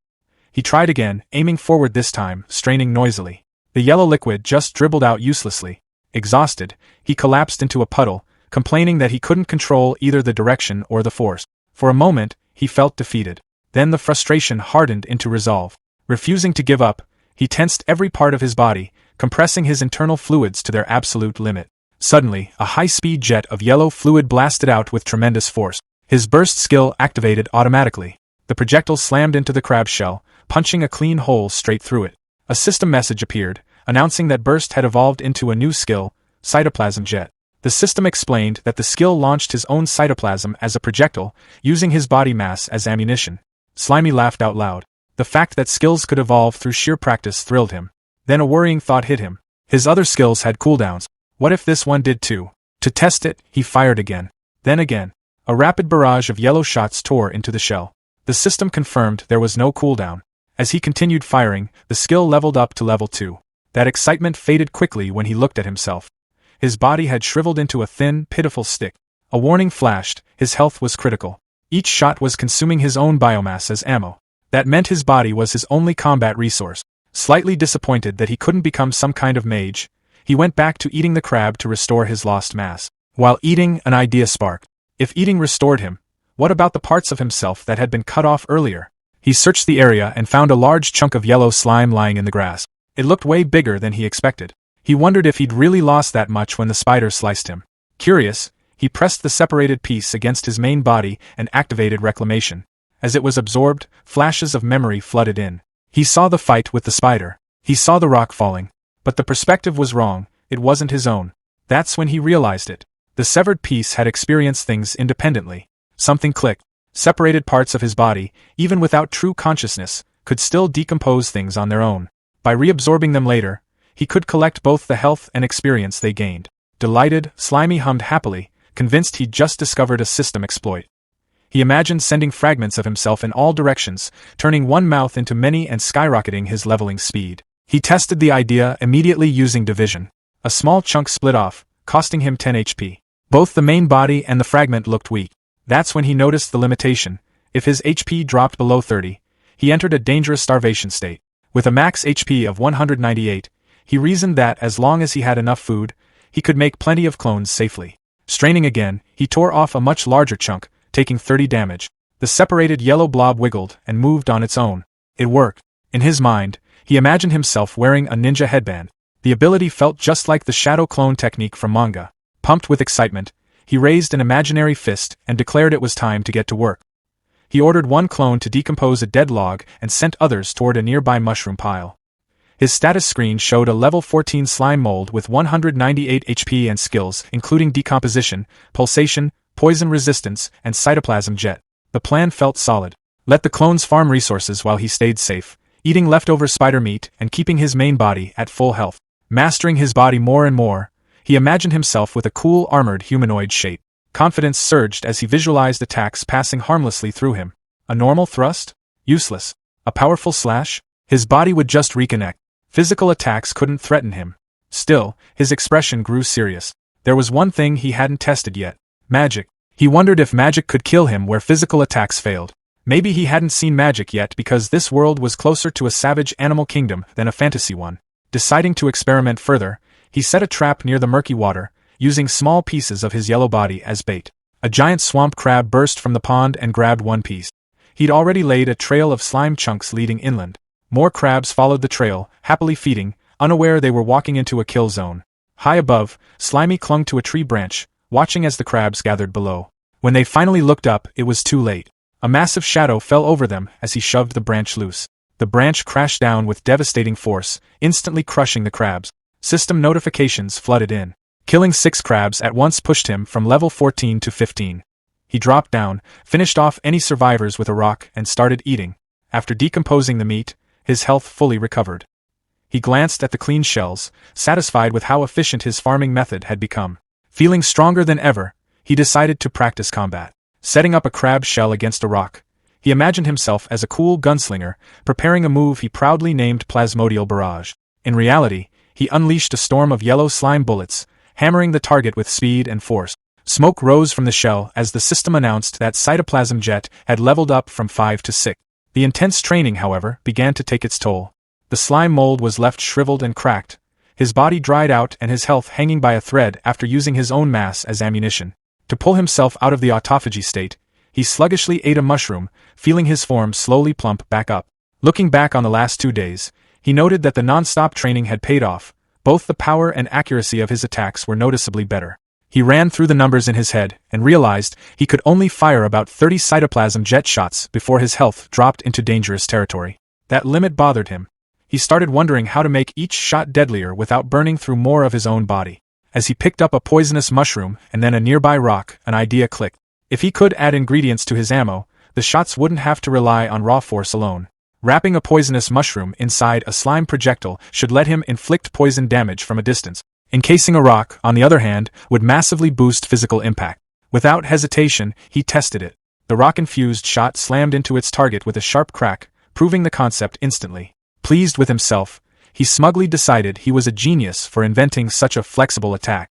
He tried again, aiming forward this time, straining noisily. The yellow liquid just dribbled out uselessly. Exhausted, he collapsed into a puddle, complaining that he couldn't control either the direction or the force. For a moment, he felt defeated. Then the frustration hardened into resolve. Refusing to give up, he tensed every part of his body, compressing his internal fluids to their absolute limit. Suddenly, a high-speed jet of yellow fluid blasted out with tremendous force. His burst skill activated automatically. The projectile slammed into the crab shell, punching a clean hole straight through it. A system message appeared, announcing that burst had evolved into a new skill, cytoplasm jet. The system explained that the skill launched his own cytoplasm as a projectile, using his body mass as ammunition. Slimy laughed out loud. The fact that skills could evolve through sheer practice thrilled him. Then a worrying thought hit him. His other skills had cooldowns. What if this one did too? To test it, he fired again. Then again. A rapid barrage of yellow shots tore into the shell. The system confirmed there was no cooldown. As he continued firing, the skill leveled up to level 2. That excitement faded quickly when he looked at himself. His body had shriveled into a thin, pitiful stick. A warning flashed, his health was critical. Each shot was consuming his own biomass as ammo. That meant his body was his only combat resource. Slightly disappointed that he couldn't become some kind of mage, he went back to eating the crab to restore his lost mass. While eating, an idea sparked. If eating restored him, what about the parts of himself that had been cut off earlier? He searched the area and found a large chunk of yellow slime lying in the grass. It looked way bigger than he expected. He wondered if he'd really lost that much when the spider sliced him. Curious, he pressed the separated piece against his main body and activated reclamation. As it was absorbed, flashes of memory flooded in. He saw the fight with the spider. He saw the rock falling. But the perspective was wrong, it wasn't his own. That's when he realized it. The severed piece had experienced things independently. Something clicked. Separated parts of his body, even without true consciousness, could still decompose things on their own. By reabsorbing them later, he could collect both the health and experience they gained. Delighted, Slimy hummed happily, convinced he'd just discovered a system exploit. He imagined sending fragments of himself in all directions, turning one mouth into many and skyrocketing his leveling speed. He tested the idea immediately using division. A small chunk split off, costing him 10 HP. Both the main body and the fragment looked weak. That's when he noticed the limitation. If his HP dropped below 30, he entered a dangerous starvation state. With a max HP of 198, he reasoned that as long as he had enough food, he could make plenty of clones safely. Straining again, he tore off a much larger chunk, taking 30 damage. The separated yellow blob wiggled and moved on its own. It worked. In his mind, he imagined himself wearing a ninja headband. The ability felt just like the shadow clone technique from Manga. Pumped with excitement, he raised an imaginary fist and declared it was time to get to work. He ordered one clone to decompose a dead log and sent others toward a nearby mushroom pile. His status screen showed a level 14 slime mold with 198 HP and skills including decomposition, pulsation, poison resistance, and cytoplasm jet. The plan felt solid. Let the clones farm resources while he stayed safe, eating leftover spider meat and keeping his main body at full health. Mastering his body more and more, he imagined himself with a cool armored humanoid shape. Confidence surged as he visualized attacks passing harmlessly through him. A normal thrust? Useless. A powerful slash? His body would just reconnect. Physical attacks couldn't threaten him. Still, his expression grew serious. There was one thing he hadn't tested yet. Magic. He wondered if magic could kill him where physical attacks failed. Maybe he hadn't seen magic yet because this world was closer to a savage animal kingdom than a fantasy one. Deciding to experiment further, he set a trap near the murky water, using small pieces of his yellow body as bait. A giant swamp crab burst from the pond and grabbed one piece. He'd already laid a trail of slime chunks leading inland. More crabs followed the trail, happily feeding, unaware they were walking into a kill zone. High above, Slimy clung to a tree branch, watching as the crabs gathered below. When they finally looked up, it was too late. A massive shadow fell over them as he shoved the branch loose. The branch crashed down with devastating force, instantly crushing the crabs. System notifications flooded in. Killing 6 crabs at once pushed him from level 14 to 15. He dropped down, finished off any survivors with a rock, and started eating. After decomposing the meat, his health fully recovered. He glanced at the clean shells, satisfied with how efficient his farming method had become. Feeling stronger than ever, he decided to practice combat. Setting up a crab shell against a rock, he imagined himself as a cool gunslinger, preparing a move he proudly named Plasmodial Barrage. In reality, he unleashed a storm of yellow slime bullets, hammering the target with speed and force. Smoke rose from the shell as the system announced that cytoplasm jet had leveled up from 5 to 6. The intense training, however, began to take its toll. The slime mold was left shriveled and cracked, his body dried out and his health hanging by a thread after using his own mass as ammunition. To pull himself out of the autophagy state, he sluggishly ate a mushroom, feeling his form slowly plump back up. Looking back on the last 2 days, he noted that the non-stop training had paid off. Both the power and accuracy of his attacks were noticeably better. He ran through the numbers in his head and realized he could only fire about 30 cytoplasm jet shots before his health dropped into dangerous territory. That limit bothered him. He started wondering how to make each shot deadlier without burning through more of his own body. As he picked up a poisonous mushroom and then a nearby rock, an idea clicked. If he could add ingredients to his ammo, the shots wouldn't have to rely on raw force alone. Wrapping a poisonous mushroom inside a slime projectile should let him inflict poison damage from a distance. Encasing a rock, on the other hand, would massively boost physical impact. Without hesitation, he tested it. The rock-infused shot slammed into its target with a sharp crack, proving the concept instantly. Pleased with himself, he smugly decided he was a genius for inventing such a flexible attack.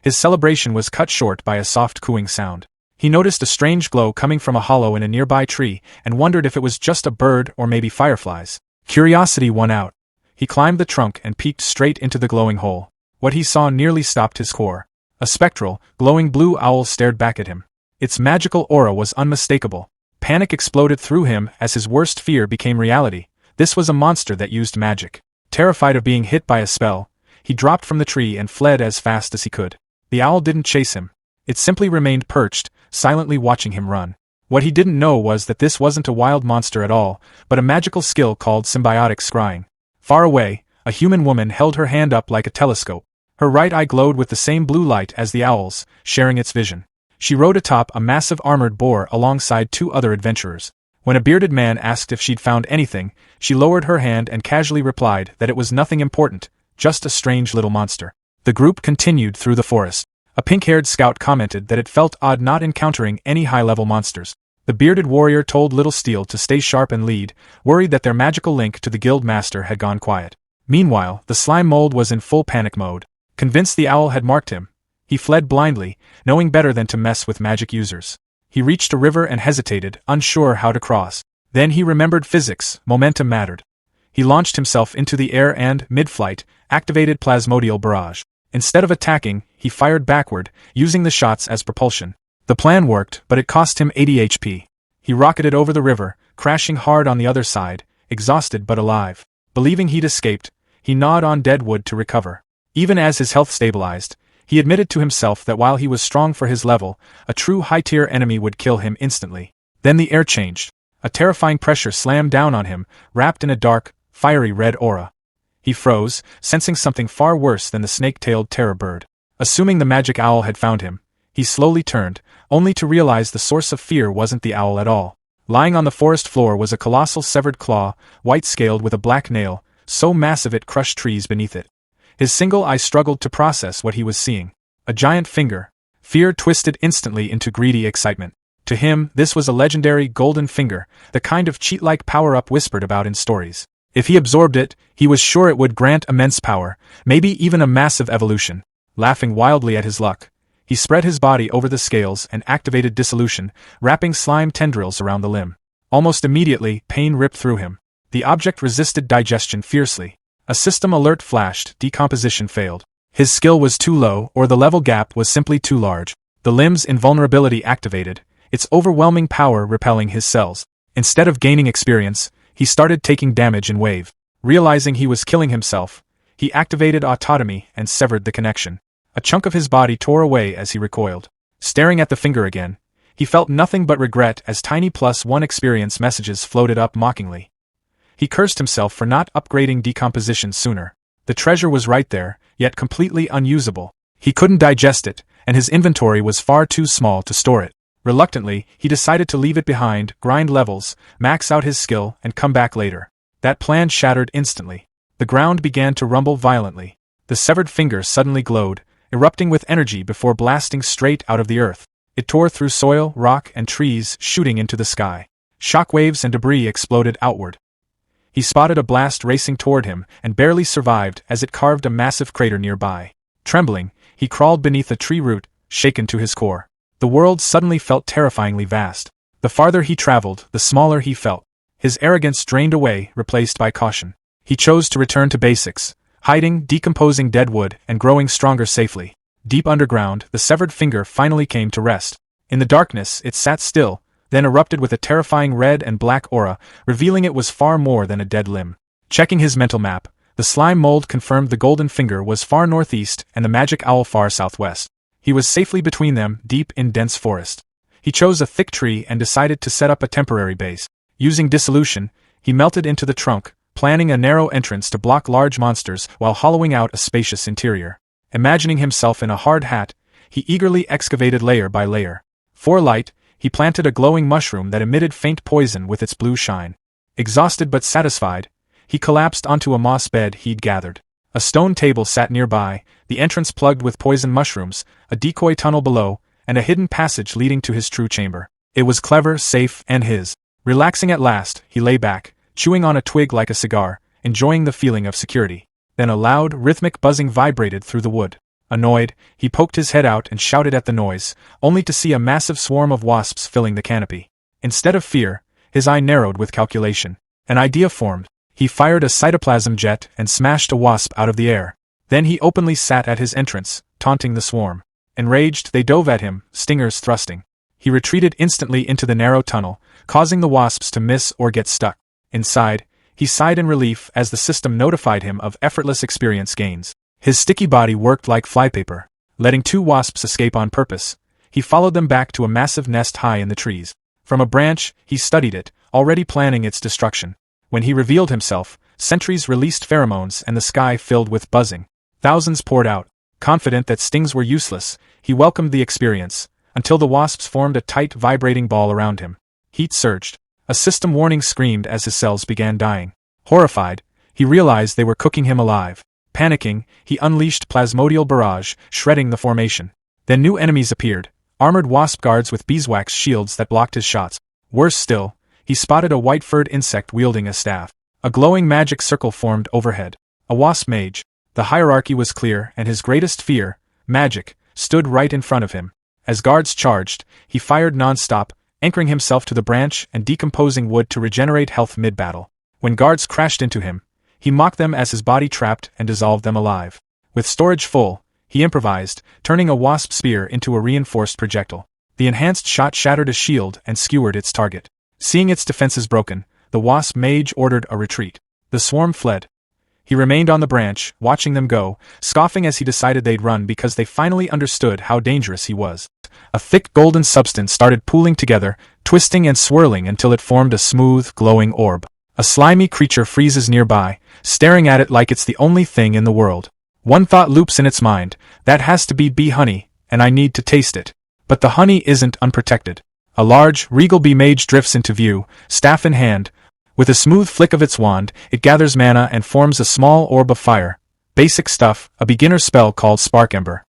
His celebration was cut short by a soft cooing sound. He noticed a strange glow coming from a hollow in a nearby tree and wondered if it was just a bird or maybe fireflies. Curiosity won out. He climbed the trunk and peeked straight into the glowing hole. What he saw nearly stopped his core. A spectral, glowing blue owl stared back at him. Its magical aura was unmistakable. Panic exploded through him as his worst fear became reality. This was a monster that used magic. Terrified of being hit by a spell, he dropped from the tree and fled as fast as he could. The owl didn't chase him. It simply remained perched, silently watching him run. What he didn't know was that this wasn't a wild monster at all, but a magical skill called symbiotic scrying. Far away, a human woman held her hand up like a telescope. Her right eye glowed with the same blue light as the owl's, sharing its vision. She rode atop a massive armored boar alongside 2 other adventurers. When a bearded man asked if she'd found anything, she lowered her hand and casually replied that it was nothing important, just a strange little monster. The group continued through the forest. A pink-haired scout commented that it felt odd not encountering any high-level monsters. The bearded warrior told Little Steel to stay sharp and lead, worried that their magical link to the guild master had gone quiet. Meanwhile, the slime mold was in full panic mode. Convinced the owl had marked him, he fled blindly, knowing better than to mess with magic users. He reached a river and hesitated, unsure how to cross. Then he remembered physics, momentum mattered. He launched himself into the air and, mid-flight, activated Plasmodial Barrage. Instead of attacking, he fired backward, using the shots as propulsion. The plan worked, but it cost him 80 HP. He rocketed over the river, crashing hard on the other side, exhausted but alive. Believing he'd escaped, he gnawed on dead wood to recover. Even as his health stabilized, he admitted to himself that while he was strong for his level, a true high-tier enemy would kill him instantly. Then the air changed. A terrifying pressure slammed down on him, wrapped in a dark, fiery red aura. He froze, sensing something far worse than the snake-tailed terror bird. Assuming the magic owl had found him, he slowly turned, only to realize the source of fear wasn't the owl at all. Lying on the forest floor was a colossal severed claw, white-scaled with a black nail, so massive it crushed trees beneath it. His single eye struggled to process what he was seeing. A giant finger. Fear twisted instantly into greedy excitement. To him, this was a legendary golden finger, the kind of cheat-like power-up whispered about in stories. If he absorbed it, he was sure it would grant immense power, maybe even a massive evolution. Laughing wildly at his luck, he spread his body over the scales and activated dissolution, wrapping slime tendrils around the limb. Almost immediately, pain ripped through him. The object resisted digestion fiercely. A system alert flashed, decomposition failed. His skill was too low, or the level gap was simply too large. The limb's invulnerability activated, its overwhelming power repelling his cells. Instead of gaining experience, he started taking damage in wave. Realizing he was killing himself, he activated autotomy and severed the connection. A chunk of his body tore away as he recoiled. Staring at the finger again, he felt nothing but regret as tiny +1 experience messages floated up mockingly. He cursed himself for not upgrading decomposition sooner. The treasure was right there, yet completely unusable. He couldn't digest it, and his inventory was far too small to store it. Reluctantly, he decided to leave it behind, grind levels, max out his skill, and come back later. That plan shattered instantly. The ground began to rumble violently. The severed finger suddenly glowed, erupting with energy before blasting straight out of the earth. It tore through soil, rock, and trees, shooting into the sky. Shockwaves and debris exploded outward. He spotted a blast racing toward him, and barely survived as it carved a massive crater nearby. Trembling, he crawled beneath a tree root, shaken to his core. The world suddenly felt terrifyingly vast. The farther he traveled, the smaller he felt. His arrogance drained away, replaced by caution. He chose to return to basics, hiding, decomposing dead wood, and growing stronger safely. Deep underground, the severed finger finally came to rest. In the darkness, it sat still, then erupted with a terrifying red and black aura, revealing it was far more than a dead limb. Checking his mental map, the slime mold confirmed the golden finger was far northeast and the magic owl far southwest. He was safely between them, deep in dense forest. He chose a thick tree and decided to set up a temporary base. Using dissolution, he melted into the trunk, planning a narrow entrance to block large monsters while hollowing out a spacious interior. Imagining himself in a hard hat, he eagerly excavated layer by layer. For light, he planted a glowing mushroom that emitted faint poison with its blue shine. Exhausted but satisfied, he collapsed onto a moss bed he'd gathered. A stone table sat nearby, the entrance plugged with poison mushrooms, a decoy tunnel below, and a hidden passage leading to his true chamber. It was clever, safe, and his. Relaxing at last, he lay back, chewing on a twig like a cigar, enjoying the feeling of security. Then a loud, rhythmic buzzing vibrated through the wood. Annoyed, he poked his head out and shouted at the noise, only to see a massive swarm of wasps filling the canopy. Instead of fear, his eye narrowed with calculation. An idea formed. He fired a cytoplasm jet and smashed a wasp out of the air. Then he openly sat at his entrance, taunting the swarm. Enraged, they dove at him, stingers thrusting. He retreated instantly into the narrow tunnel, causing the wasps to miss or get stuck. Inside, he sighed in relief as the system notified him of effortless experience gains. His sticky body worked like flypaper. Letting 2 wasps escape on purpose, he followed them back to a massive nest high in the trees. From a branch, he studied it, already planning its destruction. When he revealed himself, sentries released pheromones and the sky filled with buzzing. Thousands poured out. Confident that stings were useless, he welcomed the experience, until the wasps formed a tight, vibrating ball around him. Heat surged. A system warning screamed as his cells began dying. Horrified, he realized they were cooking him alive. Panicking, he unleashed plasmodial barrage, shredding the formation. Then new enemies appeared, armored wasp guards with beeswax shields that blocked his shots. Worse still, he spotted a white-furred insect wielding a staff. A glowing magic circle formed overhead. A wasp mage. The hierarchy was clear, and his greatest fear, magic, stood right in front of him. As guards charged, he fired non-stop, anchoring himself to the branch and decomposing wood to regenerate health mid-battle. When guards crashed into him, he mocked them as his body trapped and dissolved them alive. With storage full, he improvised, turning a wasp spear into a reinforced projectile. The enhanced shot shattered a shield and skewered its target. Seeing its defenses broken, the wasp mage ordered a retreat. The swarm fled. He remained on the branch, watching them go, scoffing as he decided they'd run because they finally understood how dangerous he was. A thick golden substance started pooling together, twisting and swirling until it formed a smooth, glowing orb. A slimy creature freezes nearby, staring at it like it's the only thing in the world. One thought loops in its mind: that has to be bee honey, and I need to taste it. But the honey isn't unprotected. A large, regal bee mage drifts into view, staff in hand. With a smooth flick of its wand, it gathers mana and forms a small orb of fire. Basic stuff, a beginner spell called Spark Ember.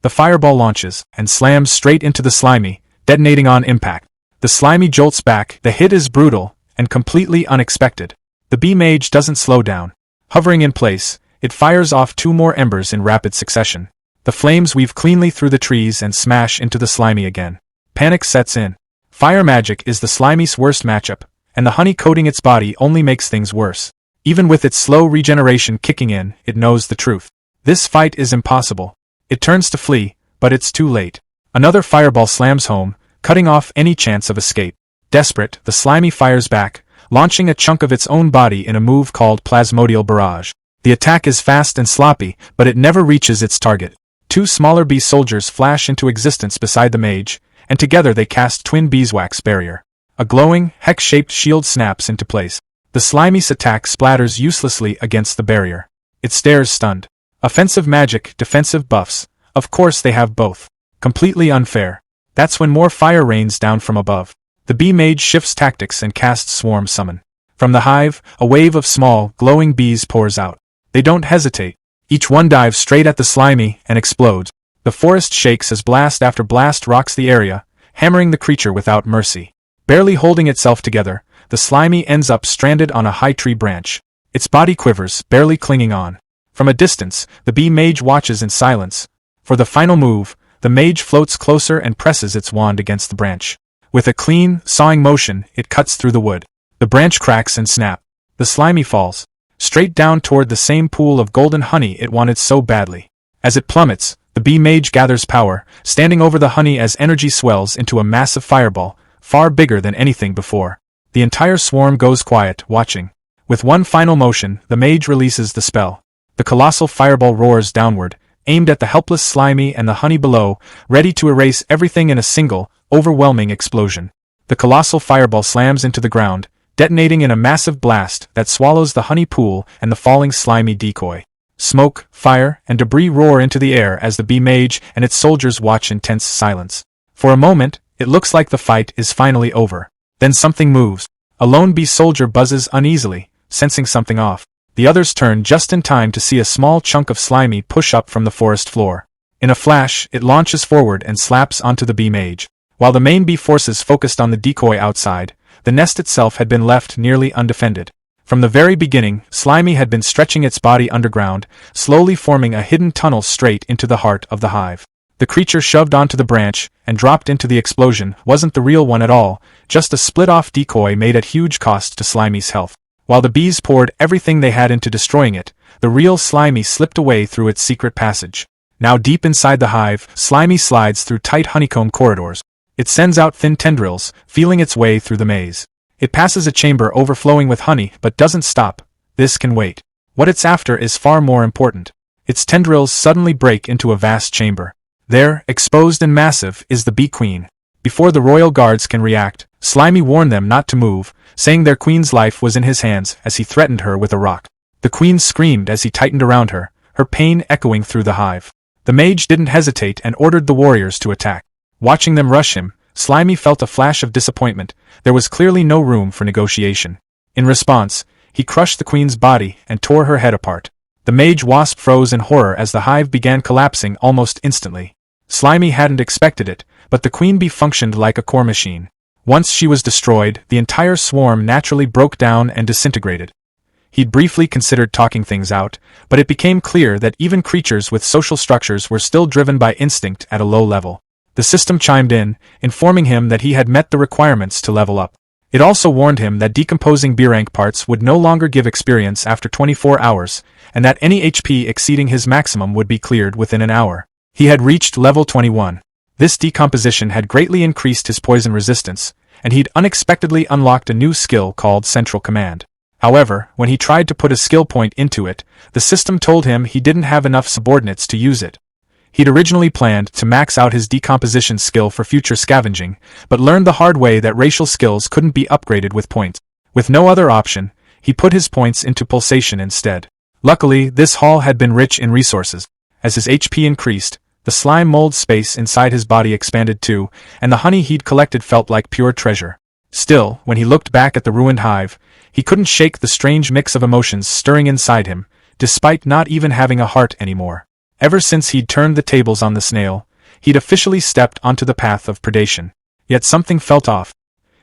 The fireball launches, and slams straight into the slimy, detonating on impact. The slimy jolts back. The hit is brutal, and completely unexpected. The bee mage doesn't slow down. Hovering in place, it fires off 2 more embers in rapid succession. The flames weave cleanly through the trees and smash into the slimy again. Panic sets in. Fire magic is the slimy's worst matchup, and the honey coating its body only makes things worse. Even with its slow regeneration kicking in, it knows the truth. This fight is impossible. It turns to flee, but it's too late. Another fireball slams home, cutting off any chance of escape. Desperate, the slimy fires back, launching a chunk of its own body in a move called Plasmodial Barrage. The attack is fast and sloppy, but it never reaches its target. 2 smaller bee soldiers flash into existence beside the mage, and together they cast twin beeswax barrier. A glowing, hex-shaped shield snaps into place. The slimy's attack splatters uselessly against the barrier. It stares stunned. Offensive magic, defensive buffs. Of course they have both. Completely unfair. That's when more fire rains down from above. The bee mage shifts tactics and casts Swarm Summon. From the hive, a wave of small, glowing bees pours out. They don't hesitate. Each one dives straight at the slimy and explodes. The forest shakes as blast after blast rocks the area, hammering the creature without mercy. Barely holding itself together, the slimy ends up stranded on a high tree branch. Its body quivers, barely clinging on. From a distance, the bee mage watches in silence. For the final move, the mage floats closer and presses its wand against the branch. With a clean, sawing motion, it cuts through the wood. The branch cracks and snaps. The slimy falls straight down toward the same pool of golden honey it wanted so badly. As it plummets, the bee mage gathers power, standing over the honey as energy swells into a massive fireball, far bigger than anything before. The entire swarm goes quiet, watching. With one final motion, the mage releases the spell. The colossal fireball roars downward, aimed at the helpless slimy and the honey below, ready to erase everything in a single, overwhelming explosion. The colossal fireball slams into the ground, detonating in a massive blast that swallows the honey pool and the falling slimy decoy. Smoke, fire, and debris roar into the air as the bee mage and its soldiers watch in tense silence. For a moment, it looks like the fight is finally over. Then something moves. A lone bee soldier buzzes uneasily, sensing something off. The others turn just in time to see a small chunk of slimy push up from the forest floor. In a flash, it launches forward and slaps onto the bee mage. While the main bee forces focused on the decoy outside, the nest itself had been left nearly undefended. From the very beginning, Slimy had been stretching its body underground, slowly forming a hidden tunnel straight into the heart of the hive. The creature shoved onto the branch and dropped into the explosion wasn't the real one at all, just a split-off decoy made at huge cost to Slimy's health. While the bees poured everything they had into destroying it, the real Slimy slipped away through its secret passage. Now deep inside the hive, Slimy slides through tight honeycomb corridors. It sends out thin tendrils, feeling its way through the maze. It passes a chamber overflowing with honey but doesn't stop. This can wait. What it's after is far more important. its tendrils suddenly break into a vast chamber. There, exposed and massive, is the Bee Queen. Before the royal guards can react, Slimy warned them not to move, saying their queen's life was in his hands as he threatened her with a rock. The queen screamed as he tightened around her, her pain echoing through the hive. The mage didn't hesitate and ordered the warriors to attack. Watching them rush him, Slimy felt a flash of disappointment. There was clearly no room for negotiation. In response, he crushed the queen's body and tore her head apart. The mage wasp froze in horror as the hive began collapsing almost instantly. Slimy hadn't expected it, but the queen bee functioned like a core machine. Once she was destroyed, the entire swarm naturally broke down and disintegrated. He'd briefly considered talking things out, but it became clear that even creatures with social structures were still driven by instinct at a low level. The system chimed in, informing him that he had met the requirements to level up. It also warned him that decomposing B-rank parts would no longer give experience after 24 hours, and that any HP exceeding his maximum would be cleared within an hour. He had reached level 21. This decomposition had greatly increased his poison resistance, and he'd unexpectedly unlocked a new skill called Central Command. However, when he tried to put a skill point into it, the system told him he didn't have enough subordinates to use it. He'd originally planned to max out his decomposition skill for future scavenging, but learned the hard way that racial skills couldn't be upgraded with points. With no other option, he put his points into pulsation instead. Luckily, this haul had been rich in resources. As his HP increased, the slime mold space inside his body expanded too, and the honey he'd collected felt like pure treasure. Still, when he looked back at the ruined hive, he couldn't shake the strange mix of emotions stirring inside him, despite not even having a heart anymore. Ever since he'd turned the tables on the snail, he'd officially stepped onto the path of predation. Yet something felt off.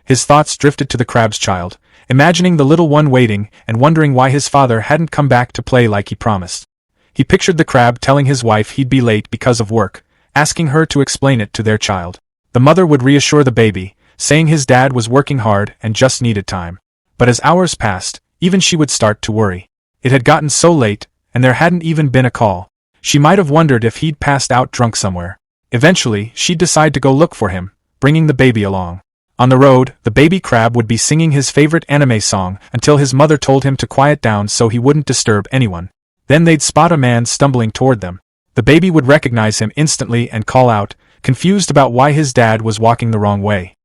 His thoughts drifted to the crab's child, imagining the little one waiting and wondering why his father hadn't come back to play like he promised. He pictured the crab telling his wife he'd be late because of work, asking her to explain it to their child. The mother would reassure the baby, saying his dad was working hard and just needed time. But as hours passed, even she would start to worry. It had gotten so late, and there hadn't even been a call. She might have wondered if he'd passed out drunk somewhere. Eventually, she'd decide to go look for him, bringing the baby along. On the road, the baby crab would be singing his favorite anime song until his mother told him to quiet down so he wouldn't disturb anyone. Then they'd spot a man stumbling toward them. The baby would recognize him instantly and call out, confused about why his dad was walking the wrong way.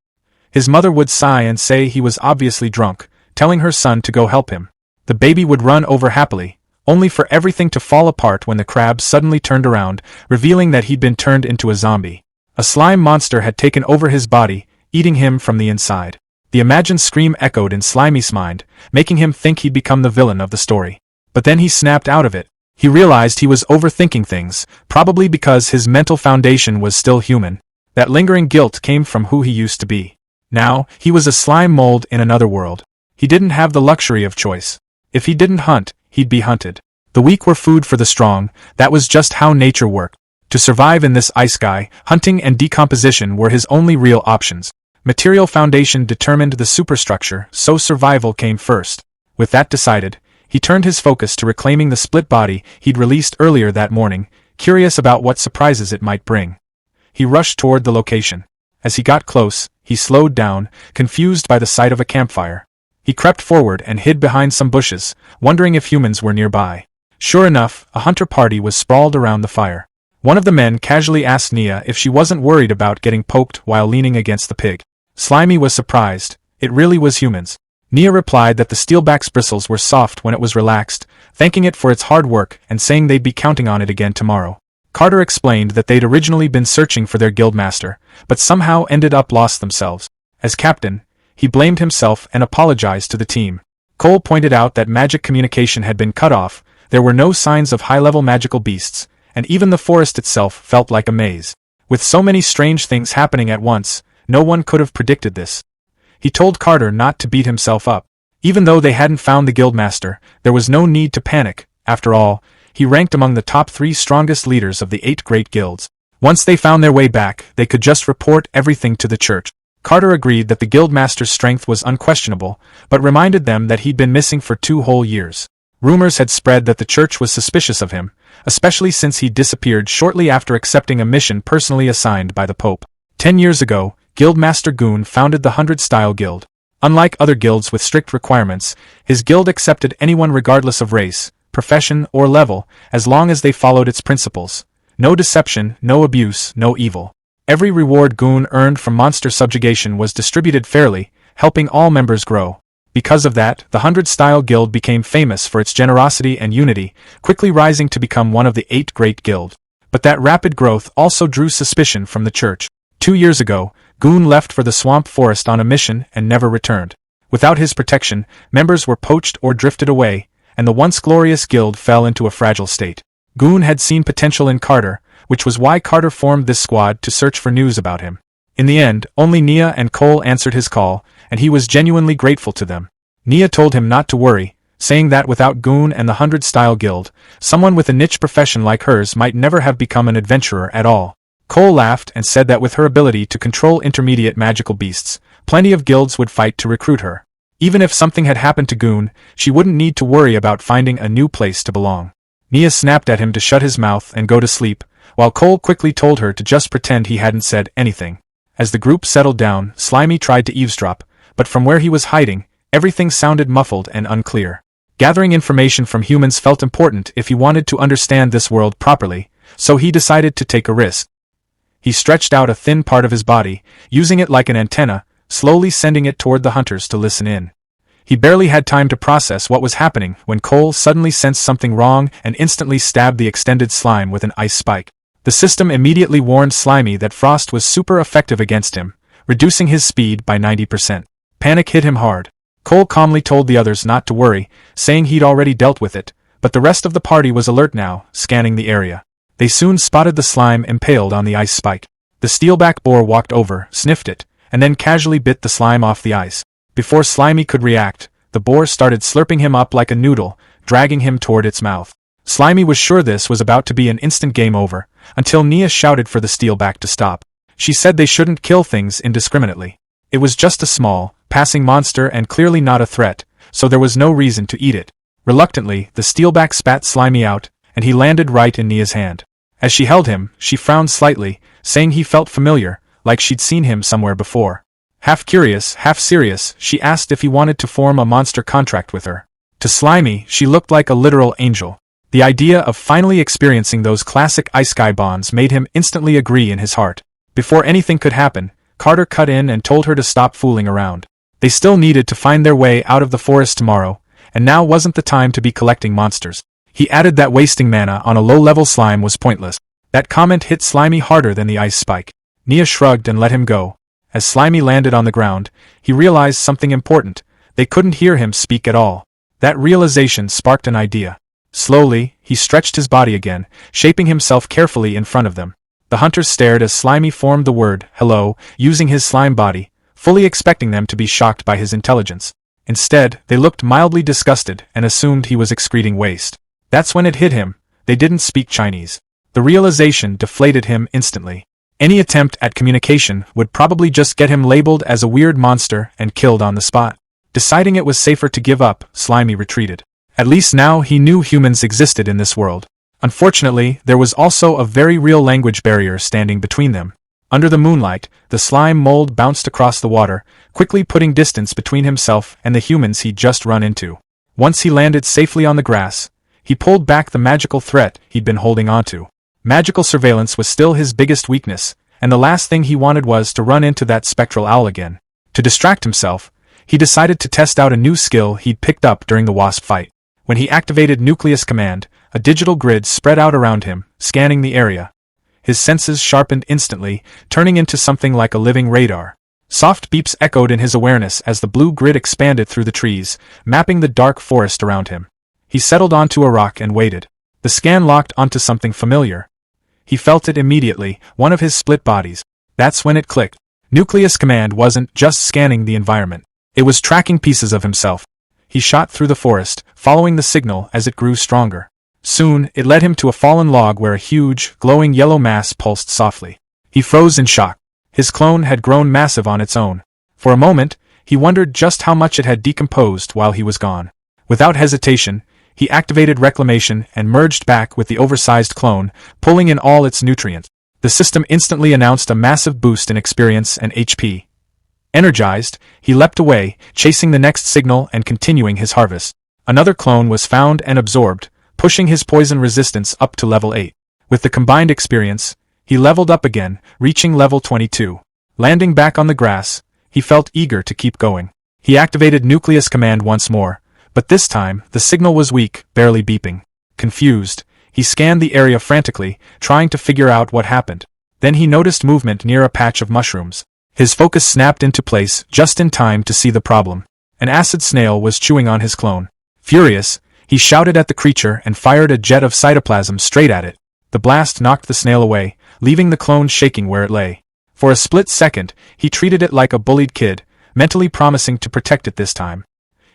His mother would sigh and say he was obviously drunk, telling her son to go help him. The baby would run over happily, only for everything to fall apart when the crab suddenly turned around, revealing that he'd been turned into a zombie. A slime monster had taken over his body, eating him from the inside. The imagined scream echoed in Slimy's mind, making him think he'd become the villain of the story. But then he snapped out of it. He realized he was overthinking things, probably because his mental foundation was still human. That lingering guilt came from who he used to be. Now, he was a slime mold in another world. He didn't have the luxury of choice. If he didn't hunt, he'd be hunted. The weak were food for the strong. That was just how nature worked. To survive in this ice sky, hunting and decomposition were his only real options. Material foundation determined the superstructure, so survival came first. With that decided, he turned his focus to reclaiming the split body he'd released earlier that morning, curious about what surprises it might bring. He rushed toward the location. As he got close, he slowed down, confused by the sight of a campfire. He crept forward and hid behind some bushes, wondering if humans were nearby. Sure enough, a hunter party was sprawled around the fire. One of the men casually asked Nia if she wasn't worried about getting poked while leaning against the pig. Slimy was surprised. It really was humans. Nia replied that the steelback's bristles were soft when it was relaxed, thanking it for its hard work and saying they'd be counting on it again tomorrow. Carter explained that they'd originally been searching for their guildmaster, but somehow ended up lost themselves. As captain, he blamed himself and apologized to the team. Cole pointed out that magic communication had been cut off, there were no signs of high-level magical beasts, and even the forest itself felt like a maze. With so many strange things happening at once, no one could have predicted this. He told Carter not to beat himself up. Even though they hadn't found the guildmaster, there was no need to panic. After all, he ranked among the top 3 strongest leaders of the 8 great guilds. Once they found their way back, they could just report everything to the church. Carter agreed that the guildmaster's strength was unquestionable, but reminded them that he'd been missing for 2 whole years. Rumors had spread that the church was suspicious of him, especially since he disappeared shortly after accepting a mission personally assigned by the Pope. 10 years ago, Guildmaster Goon founded the 100-Style Guild. Unlike other guilds with strict requirements, his guild accepted anyone regardless of race, profession, or level, as long as they followed its principles. No deception, no abuse, no evil. Every reward Goon earned from monster subjugation was distributed fairly, helping all members grow. Because of that, the 100-Style Guild became famous for its generosity and unity, quickly rising to become one of the 8 great guilds. But that rapid growth also drew suspicion from the church. 2 years ago, Goon left for the swamp forest on a mission and never returned. Without his protection, members were poached or drifted away, and the once glorious guild fell into a fragile state. Goon had seen potential in Carter, which was why Carter formed this squad to search for news about him. In the end, only Nia and Cole answered his call, and he was genuinely grateful to them. Nia told him not to worry, saying that without Goon and the 100-Style Guild, someone with a niche profession like hers might never have become an adventurer at all. Cole laughed and said that with her ability to control intermediate magical beasts, plenty of guilds would fight to recruit her. Even if something had happened to Goon, she wouldn't need to worry about finding a new place to belong. Nia snapped at him to shut his mouth and go to sleep, while Cole quickly told her to just pretend he hadn't said anything. As the group settled down, Slimy tried to eavesdrop, but from where he was hiding, everything sounded muffled and unclear. Gathering information from humans felt important if he wanted to understand this world properly, so he decided to take a risk. He stretched out a thin part of his body, using it like an antenna, slowly sending it toward the hunters to listen in. He barely had time to process what was happening when Cole suddenly sensed something wrong and instantly stabbed the extended slime with an ice spike. The system immediately warned Slimy that frost was super effective against him, reducing his speed by 90%. Panic hit him hard. Cole calmly told the others not to worry, saying he'd already dealt with it, but the rest of the party was alert now, scanning the area. They soon spotted the slime impaled on the ice spike. The steelback boar walked over, sniffed it, and then casually bit the slime off the ice. Before Slimy could react, the boar started slurping him up like a noodle, dragging him toward its mouth. Slimy was sure this was about to be an instant game over, until Nia shouted for the steelback to stop. She said they shouldn't kill things indiscriminately. It was just a small, passing monster and clearly not a threat, so there was no reason to eat it. Reluctantly, the steelback spat Slimy out, and he landed right in Nia's hand. As she held him, she frowned slightly, saying he felt familiar, like she'd seen him somewhere before. Half curious, half serious, she asked if he wanted to form a monster contract with her. To Slimy, she looked like a literal angel. The idea of finally experiencing those classic ice-sky bonds made him instantly agree in his heart. Before anything could happen, Carter cut in and told her to stop fooling around. They still needed to find their way out of the forest tomorrow, and now wasn't the time to be collecting monsters. He added that wasting mana on a low-level slime was pointless. That comment hit Slimy harder than the ice spike. Nia shrugged and let him go. As Slimy landed on the ground, he realized something important. They couldn't hear him speak at all. That realization sparked an idea. Slowly, he stretched his body again, shaping himself carefully in front of them. The hunters stared as Slimy formed the word, hello, using his slime body, fully expecting them to be shocked by his intelligence. Instead, they looked mildly disgusted and assumed he was excreting waste. That's when it hit him. They didn't speak Chinese. The realization deflated him instantly. Any attempt at communication would probably just get him labeled as a weird monster and killed on the spot. Deciding it was safer to give up, Slimy retreated. At least now he knew humans existed in this world. Unfortunately, there was also a very real language barrier standing between them. Under the moonlight, the slime mold bounced across the water, quickly putting distance between himself and the humans he'd just run into. Once he landed safely on the grass, he pulled back the magical threat he'd been holding onto. Magical surveillance was still his biggest weakness, and the last thing he wanted was to run into that spectral owl again. To distract himself, he decided to test out a new skill he'd picked up during the wasp fight. When he activated Nucleus Command, a digital grid spread out around him, scanning the area. His senses sharpened instantly, turning into something like a living radar. Soft beeps echoed in his awareness as the blue grid expanded through the trees, mapping the dark forest around him. He settled onto a rock and waited. The scan locked onto something familiar. He felt it immediately, one of his split bodies. That's when it clicked. Nucleus Command wasn't just scanning the environment. It was tracking pieces of himself. He shot through the forest, following the signal as it grew stronger. Soon, it led him to a fallen log where a huge, glowing yellow mass pulsed softly. He froze in shock. His clone had grown massive on its own. For a moment, he wondered just how much it had decomposed while he was gone. Without hesitation, he activated Reclamation and merged back with the oversized clone, pulling in all its nutrients. The system instantly announced a massive boost in experience and HP. Energized, he leapt away, chasing the next signal and continuing his harvest. Another clone was found and absorbed, pushing his poison resistance up to level 8. With the combined experience, he leveled up again, reaching level 22. Landing back on the grass, he felt eager to keep going. He activated Nucleus Command once more, but this time, the signal was weak, barely beeping. Confused, he scanned the area frantically, trying to figure out what happened. Then he noticed movement near a patch of mushrooms. His focus snapped into place just in time to see the problem. An acid snail was chewing on his clone. Furious, he shouted at the creature and fired a jet of cytoplasm straight at it. The blast knocked the snail away, leaving the clone shaking where it lay. For a split second, he treated it like a bullied kid, mentally promising to protect it this time.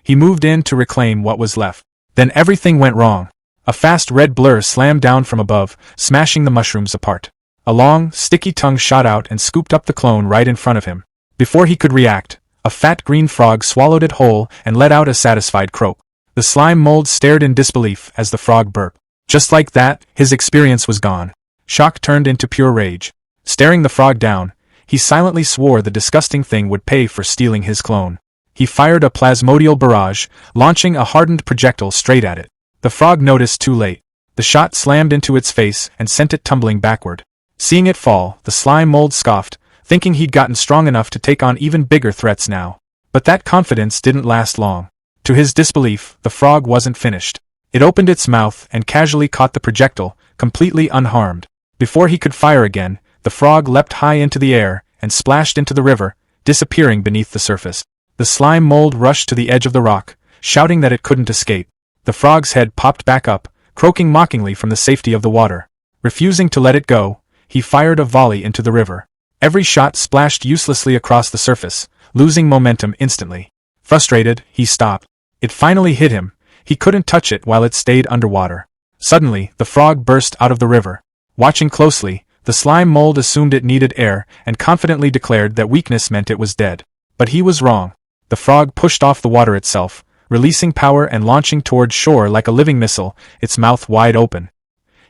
He moved in to reclaim what was left. Then everything went wrong. A fast red blur slammed down from above, smashing the mushrooms apart. A long, sticky tongue shot out and scooped up the clone right in front of him. Before he could react, a fat green frog swallowed it whole and let out a satisfied croak. The slime mold stared in disbelief as the frog burped. Just like that, his experience was gone. Shock turned into pure rage. Staring the frog down, he silently swore the disgusting thing would pay for stealing his clone. He fired a plasmodial barrage, launching a hardened projectile straight at it. The frog noticed too late. The shot slammed into its face and sent it tumbling backward. Seeing it fall, the slime mold scoffed, thinking he'd gotten strong enough to take on even bigger threats now. But that confidence didn't last long. To his disbelief, the frog wasn't finished. It opened its mouth and casually caught the projectile, completely unharmed. Before he could fire again, the frog leapt high into the air and splashed into the river, disappearing beneath the surface. The slime mold rushed to the edge of the rock, shouting that it couldn't escape. The frog's head popped back up, croaking mockingly from the safety of the water. Refusing to let it go, he fired a volley into the river. Every shot splashed uselessly across the surface, losing momentum instantly. Frustrated, he stopped. It finally hit him. He couldn't touch it while it stayed underwater. Suddenly, the frog burst out of the river. Watching closely, the slime mold assumed it needed air and confidently declared that weakness meant it was dead. But he was wrong. The frog pushed off the water itself, releasing power and launching toward shore like a living missile, its mouth wide open.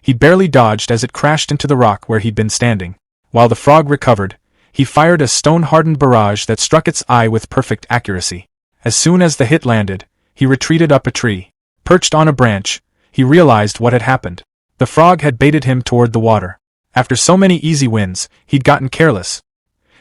He barely dodged as it crashed into the rock where he'd been standing. While the frog recovered, he fired a stone-hardened barrage that struck its eye with perfect accuracy. As soon as the hit landed, he retreated up a tree. Perched on a branch, he realized what had happened. The frog had baited him toward the water. After so many easy wins, he'd gotten careless.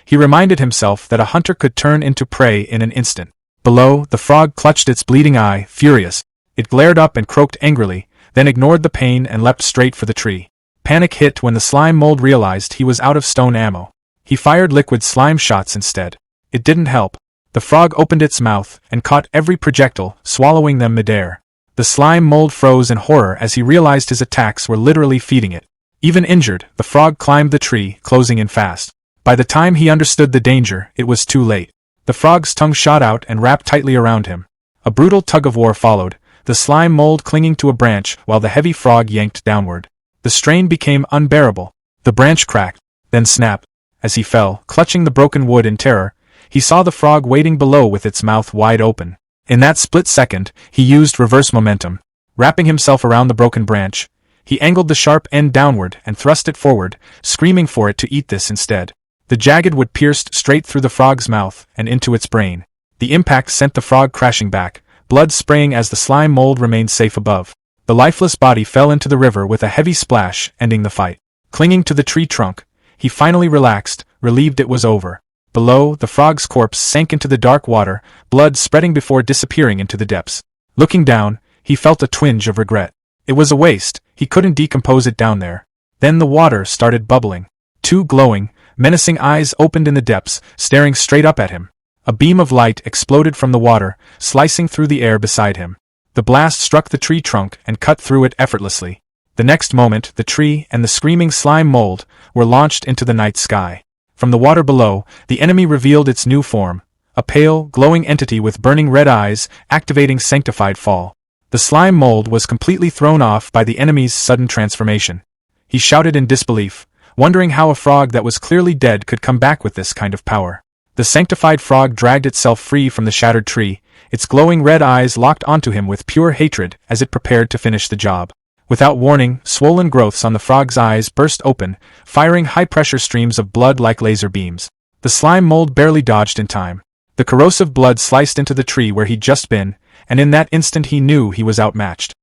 He reminded himself that a hunter could turn into prey in an instant. Below, the frog clutched its bleeding eye, furious. It glared up and croaked angrily, then ignored the pain and leapt straight for the tree. Panic hit when the slime mold realized he was out of stone ammo. He fired liquid slime shots instead. It didn't help. The frog opened its mouth and caught every projectile, swallowing them midair. The slime mold froze in horror as he realized his attacks were literally feeding it. Even injured, the frog climbed the tree, closing in fast. By the time he understood the danger, it was too late. The frog's tongue shot out and wrapped tightly around him. A brutal tug-of-war followed, the slime mold clinging to a branch while the heavy frog yanked downward. The strain became unbearable. The branch cracked, then snapped. As he fell, clutching the broken wood in terror, he saw the frog waiting below with its mouth wide open. In that split second, he used reverse momentum. Wrapping himself around the broken branch, he angled the sharp end downward and thrust it forward, screaming for it to eat this instead. The jagged wood pierced straight through the frog's mouth and into its brain. The impact sent the frog crashing back, blood spraying as the slime mold remained safe above. The lifeless body fell into the river with a heavy splash, ending the fight. Clinging to the tree trunk, he finally relaxed, relieved it was over. Below, the frog's corpse sank into the dark water, blood spreading before disappearing into the depths. Looking down, he felt a twinge of regret. It was a waste, he couldn't decompose it down there. Then the water started bubbling. Two glowing, menacing eyes opened in the depths, staring straight up at him. A beam of light exploded from the water, slicing through the air beside him. The blast struck the tree trunk and cut through it effortlessly. The next moment, the tree and the screaming slime mold were launched into the night sky. From the water below, the enemy revealed its new form, a pale, glowing entity with burning red eyes, activating sanctified fall. The slime mold was completely thrown off by the enemy's sudden transformation. He shouted in disbelief, wondering how a frog that was clearly dead could come back with this kind of power. The sanctified frog dragged itself free from the shattered tree, its glowing red eyes locked onto him with pure hatred as it prepared to finish the job. Without warning, swollen growths on the frog's eyes burst open, firing high-pressure streams of blood like laser beams. The slime mold barely dodged in time. The corrosive blood sliced into the tree where he'd just been, and in that instant he knew he was outmatched.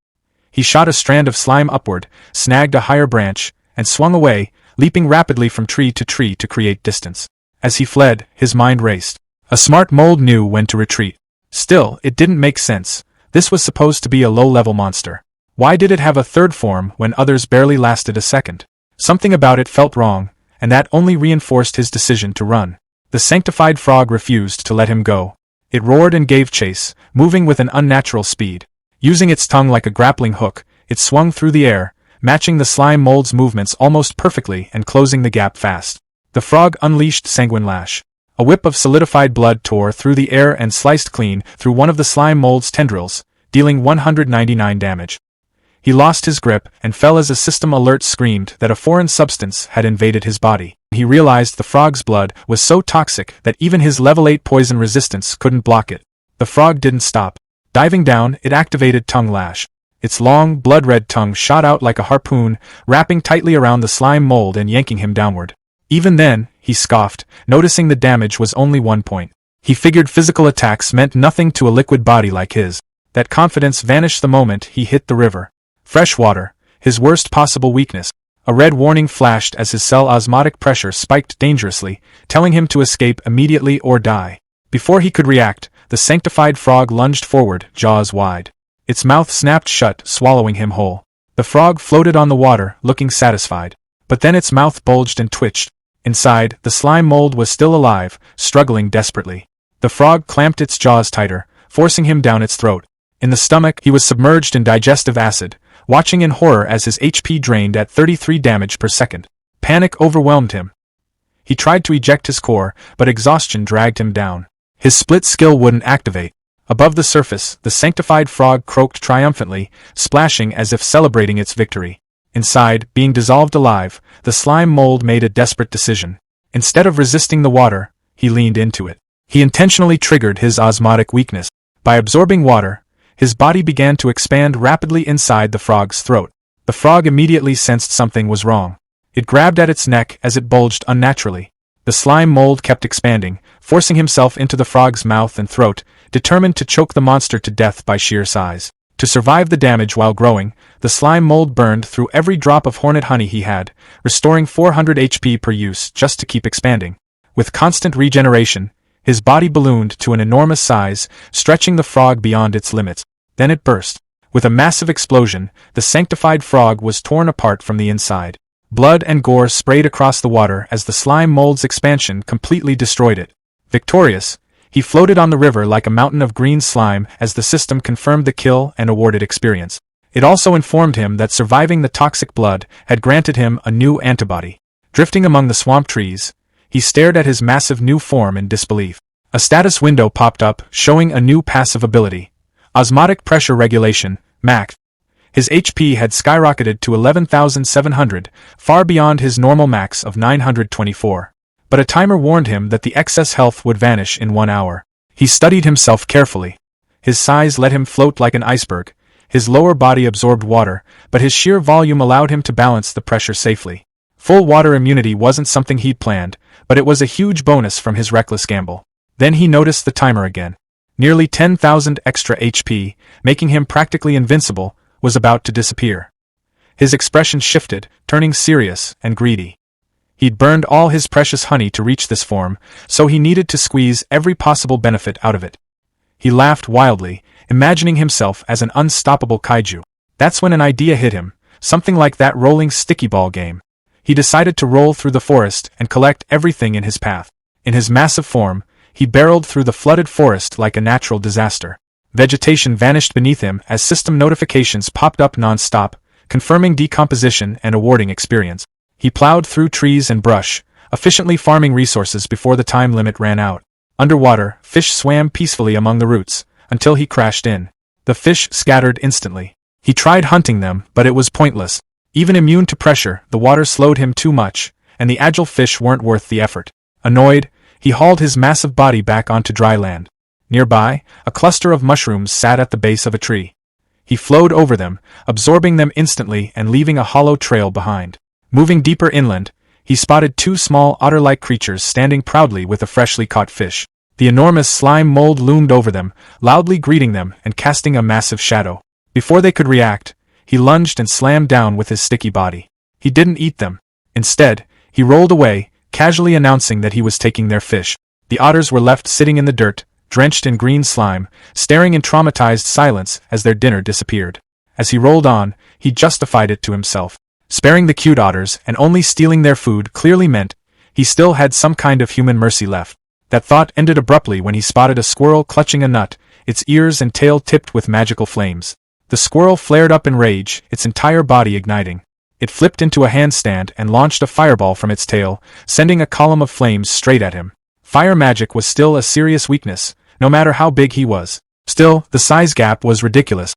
He shot a strand of slime upward, snagged a higher branch, and swung away, leaping rapidly from tree to create distance. As he fled, his mind raced. A smart mold knew when to retreat. Still, it didn't make sense. This was supposed to be a low-level monster. Why did it have a third form when others barely lasted a second? Something about it felt wrong, and that only reinforced his decision to run. The sanctified frog refused to let him go. It roared and gave chase, moving with an unnatural speed. Using its tongue like a grappling hook, it swung through the air, matching the slime mold's movements almost perfectly and closing the gap fast. The frog unleashed sanguine lash. A whip of solidified blood tore through the air and sliced clean through one of the slime mold's tendrils, dealing 199 damage. He lost his grip and fell as a system alert screamed that a foreign substance had invaded his body. He realized the frog's blood was so toxic that even his level 8 poison resistance couldn't block it. The frog didn't stop. Diving down, it activated tongue lash. Its long, blood-red tongue shot out like a harpoon, wrapping tightly around the slime mold and yanking him downward. Even then, he scoffed, noticing the damage was only 1 point. He figured physical attacks meant nothing to a liquid body like his. That confidence vanished the moment he hit the river. Fresh water, his worst possible weakness. A red warning flashed as his cell osmotic pressure spiked dangerously, telling him to escape immediately or die. Before he could react, the sanctified frog lunged forward, jaws wide. Its mouth snapped shut, swallowing him whole. The frog floated on the water, looking satisfied. But then its mouth bulged and twitched. Inside, the slime mold was still alive, struggling desperately. The frog clamped its jaws tighter, forcing him down its throat. In the stomach, he was submerged in digestive acid, watching in horror as his HP drained at 33 damage per second. Panic overwhelmed him. He tried to eject his core, but exhaustion dragged him down. His split skill wouldn't activate. Above the surface, the sanctified frog croaked triumphantly, splashing as if celebrating its victory. Inside, being dissolved alive, the slime mold made a desperate decision. Instead of resisting the water, he leaned into it. He intentionally triggered his osmotic weakness. By absorbing water, his body began to expand rapidly inside the frog's throat. The frog immediately sensed something was wrong. It grabbed at its neck as it bulged unnaturally. The slime mold kept expanding, forcing himself into the frog's mouth and throat, determined to choke the monster to death by sheer size. To survive the damage while growing, the slime mold burned through every drop of hornet honey he had, restoring 400 HP per use just to keep expanding. With constant regeneration, his body ballooned to an enormous size, stretching the frog beyond its limits. Then it burst. With a massive explosion, the sanctified frog was torn apart from the inside. Blood and gore sprayed across the water as the slime mold's expansion completely destroyed it. Victorious, he floated on the river like a mountain of green slime as the system confirmed the kill and awarded experience. It also informed him that surviving the toxic blood had granted him a new antibody. Drifting among the swamp trees, he stared at his massive new form in disbelief. A status window popped up, showing a new passive ability. Osmotic Pressure Regulation, MAC. His HP had skyrocketed to 11,700, far beyond his normal max of 924. But a timer warned him that the excess health would vanish in 1 hour. He studied himself carefully. His size let him float like an iceberg. His lower body absorbed water, but his sheer volume allowed him to balance the pressure safely. Full water immunity wasn't something he'd planned, but it was a huge bonus from his reckless gamble. Then he noticed the timer again. Nearly 10,000 extra HP, making him practically invincible, was about to disappear. His expression shifted, turning serious and greedy. He'd burned all his precious honey to reach this form, so he needed to squeeze every possible benefit out of it. He laughed wildly, imagining himself as an unstoppable kaiju. That's when an idea hit him, something like that rolling sticky ball game. He decided to roll through the forest and collect everything in his path. In his massive form, he barreled through the flooded forest like a natural disaster. Vegetation vanished beneath him as system notifications popped up non-stop, confirming decomposition and awarding experience. He plowed through trees and brush, efficiently farming resources before the time limit ran out. Underwater, fish swam peacefully among the roots, until he crashed in. The fish scattered instantly. He tried hunting them, but it was pointless. Even immune to pressure, the water slowed him too much, and the agile fish weren't worth the effort. Annoyed, he hauled his massive body back onto dry land. Nearby, a cluster of mushrooms sat at the base of a tree. He flowed over them, absorbing them instantly and leaving a hollow trail behind. Moving deeper inland, he spotted 2 small otter-like creatures standing proudly with a freshly caught fish. The enormous slime mold loomed over them, loudly greeting them and casting a massive shadow. Before they could react, He lunged and slammed down with his sticky body. He didn't eat them. Instead, he rolled away, casually announcing that he was taking their fish. The otters were left sitting in the dirt, drenched in green slime, staring in traumatized silence as their dinner disappeared. As he rolled on, he justified it to himself. Sparing the cute otters and only stealing their food clearly meant he still had some kind of human mercy left. That thought ended abruptly when he spotted a squirrel clutching a nut, its ears and tail tipped with magical flames. The squirrel flared up in rage, its entire body igniting. It flipped into a handstand and launched a fireball from its tail, sending a column of flames straight at him. Fire magic was still a serious weakness, no matter how big he was. Still, the size gap was ridiculous.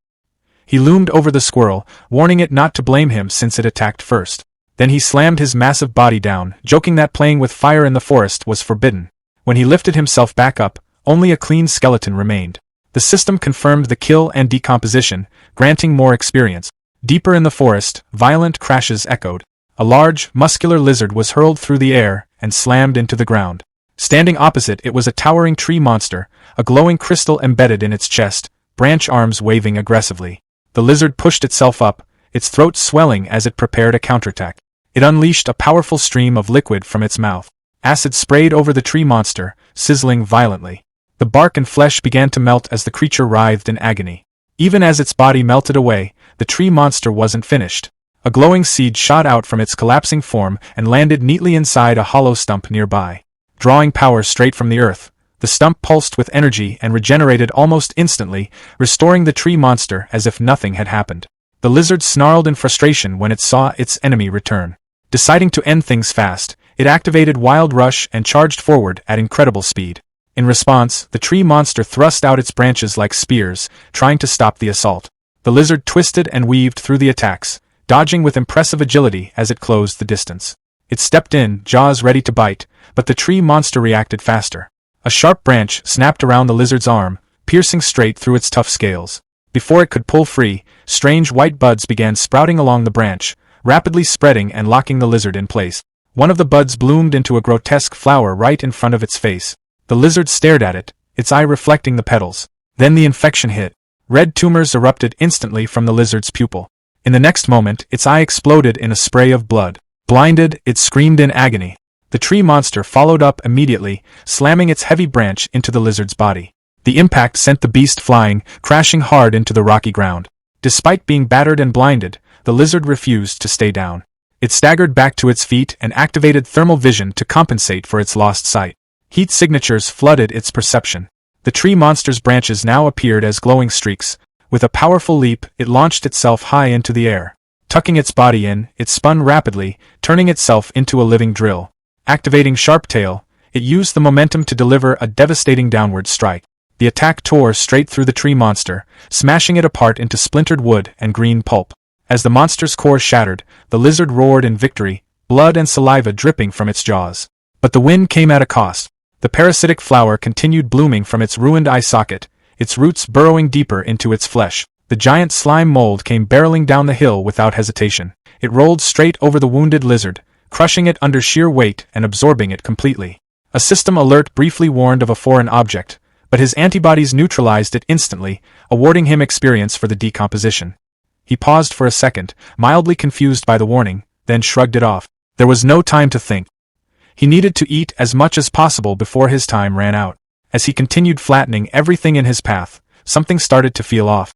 He loomed over the squirrel, warning it not to blame him since it attacked first. Then he slammed his massive body down, joking that playing with fire in the forest was forbidden. When he lifted himself back up, only a clean skeleton remained. The system confirmed the kill and decomposition, granting more experience. Deeper in the forest, violent crashes echoed. A large, muscular lizard was hurled through the air and slammed into the ground. Standing opposite it was a towering tree monster, a glowing crystal embedded in its chest, branch arms waving aggressively. The lizard pushed itself up, its throat swelling as it prepared a counterattack. It unleashed a powerful stream of liquid from its mouth. Acid sprayed over the tree monster, sizzling violently. The bark and flesh began to melt as the creature writhed in agony. Even as its body melted away, the tree monster wasn't finished. A glowing seed shot out from its collapsing form and landed neatly inside a hollow stump nearby. Drawing power straight from the earth, the stump pulsed with energy and regenerated almost instantly, restoring the tree monster as if nothing had happened. The lizard snarled in frustration when it saw its enemy return. Deciding to end things fast, it activated Wild Rush and charged forward at incredible speed. In response, the tree monster thrust out its branches like spears, trying to stop the assault. The lizard twisted and weaved through the attacks, dodging with impressive agility as it closed the distance. It stepped in, jaws ready to bite, but the tree monster reacted faster. A sharp branch snapped around the lizard's arm, piercing straight through its tough scales. Before it could pull free, strange white buds began sprouting along the branch, rapidly spreading and locking the lizard in place. One of the buds bloomed into a grotesque flower right in front of its face. The lizard stared at it, its eye reflecting the petals. Then the infection hit. Red tumors erupted instantly from the lizard's pupil. In the next moment, its eye exploded in a spray of blood. Blinded, it screamed in agony. The tree monster followed up immediately, slamming its heavy branch into the lizard's body. The impact sent the beast flying, crashing hard into the rocky ground. Despite being battered and blinded, the lizard refused to stay down. It staggered back to its feet and activated thermal vision to compensate for its lost sight. Heat signatures flooded its perception. The tree monster's branches now appeared as glowing streaks. With a powerful leap, it launched itself high into the air. Tucking its body in, it spun rapidly, turning itself into a living drill. Activating Sharp Tail, it used the momentum to deliver a devastating downward strike. The attack tore straight through the tree monster, smashing it apart into splintered wood and green pulp. As the monster's core shattered, the lizard roared in victory, blood and saliva dripping from its jaws. But the win came at a cost. The parasitic flower continued blooming from its ruined eye socket, its roots burrowing deeper into its flesh. The giant slime mold came barreling down the hill without hesitation. It rolled straight over the wounded lizard, crushing it under sheer weight and absorbing it completely. A system alert briefly warned of a foreign object, but his antibodies neutralized it instantly, awarding him experience for the decomposition. He paused for a second, mildly confused by the warning, then shrugged it off. There was no time to think. He needed to eat as much as possible before his time ran out. As he continued flattening everything in his path, something started to feel off.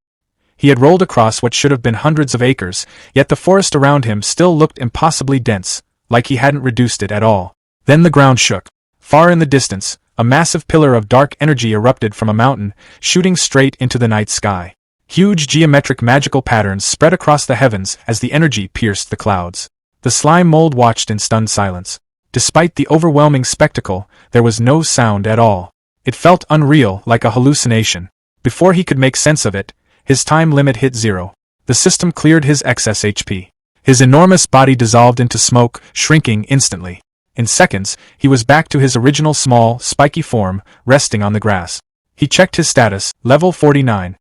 He had rolled across what should have been hundreds of acres, yet the forest around him still looked impossibly dense, like he hadn't reduced it at all. Then the ground shook. Far in the distance, a massive pillar of dark energy erupted from a mountain, shooting straight into the night sky. Huge geometric magical patterns spread across the heavens as the energy pierced the clouds. The slime mold watched in stunned silence. Despite the overwhelming spectacle, there was no sound at all. It felt unreal, like a hallucination. Before he could make sense of it, his time limit hit 0. The system cleared his excess HP. His enormous body dissolved into smoke, shrinking instantly. In seconds, he was back to his original small, spiky form, resting on the grass. He checked his status, level 49.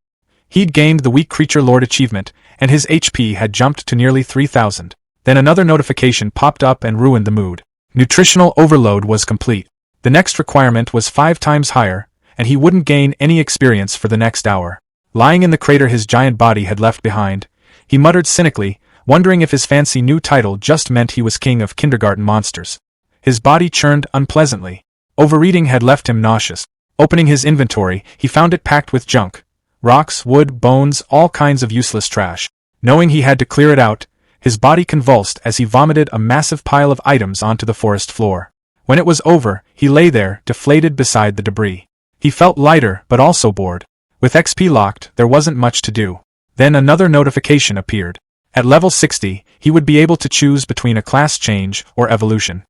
He'd gained the Weak Creature Lord achievement, and his HP had jumped to nearly 3,000. Then another notification popped up and ruined the mood. Nutritional overload was complete. The next requirement was 5 times higher, and he wouldn't gain any experience for the next hour. Lying in the crater his giant body had left behind, he muttered cynically, wondering if his fancy new title just meant he was king of kindergarten monsters. His body churned unpleasantly. Overeating had left him nauseous. Opening his inventory, he found it packed with junk. Rocks, wood, bones, all kinds of useless trash. Knowing he had to clear it out, his body convulsed as he vomited a massive pile of items onto the forest floor. When it was over, he lay there, deflated beside the debris. He felt lighter, but also bored. With XP locked, there wasn't much to do. Then another notification appeared. At level 60, he would be able to choose between a class change or evolution.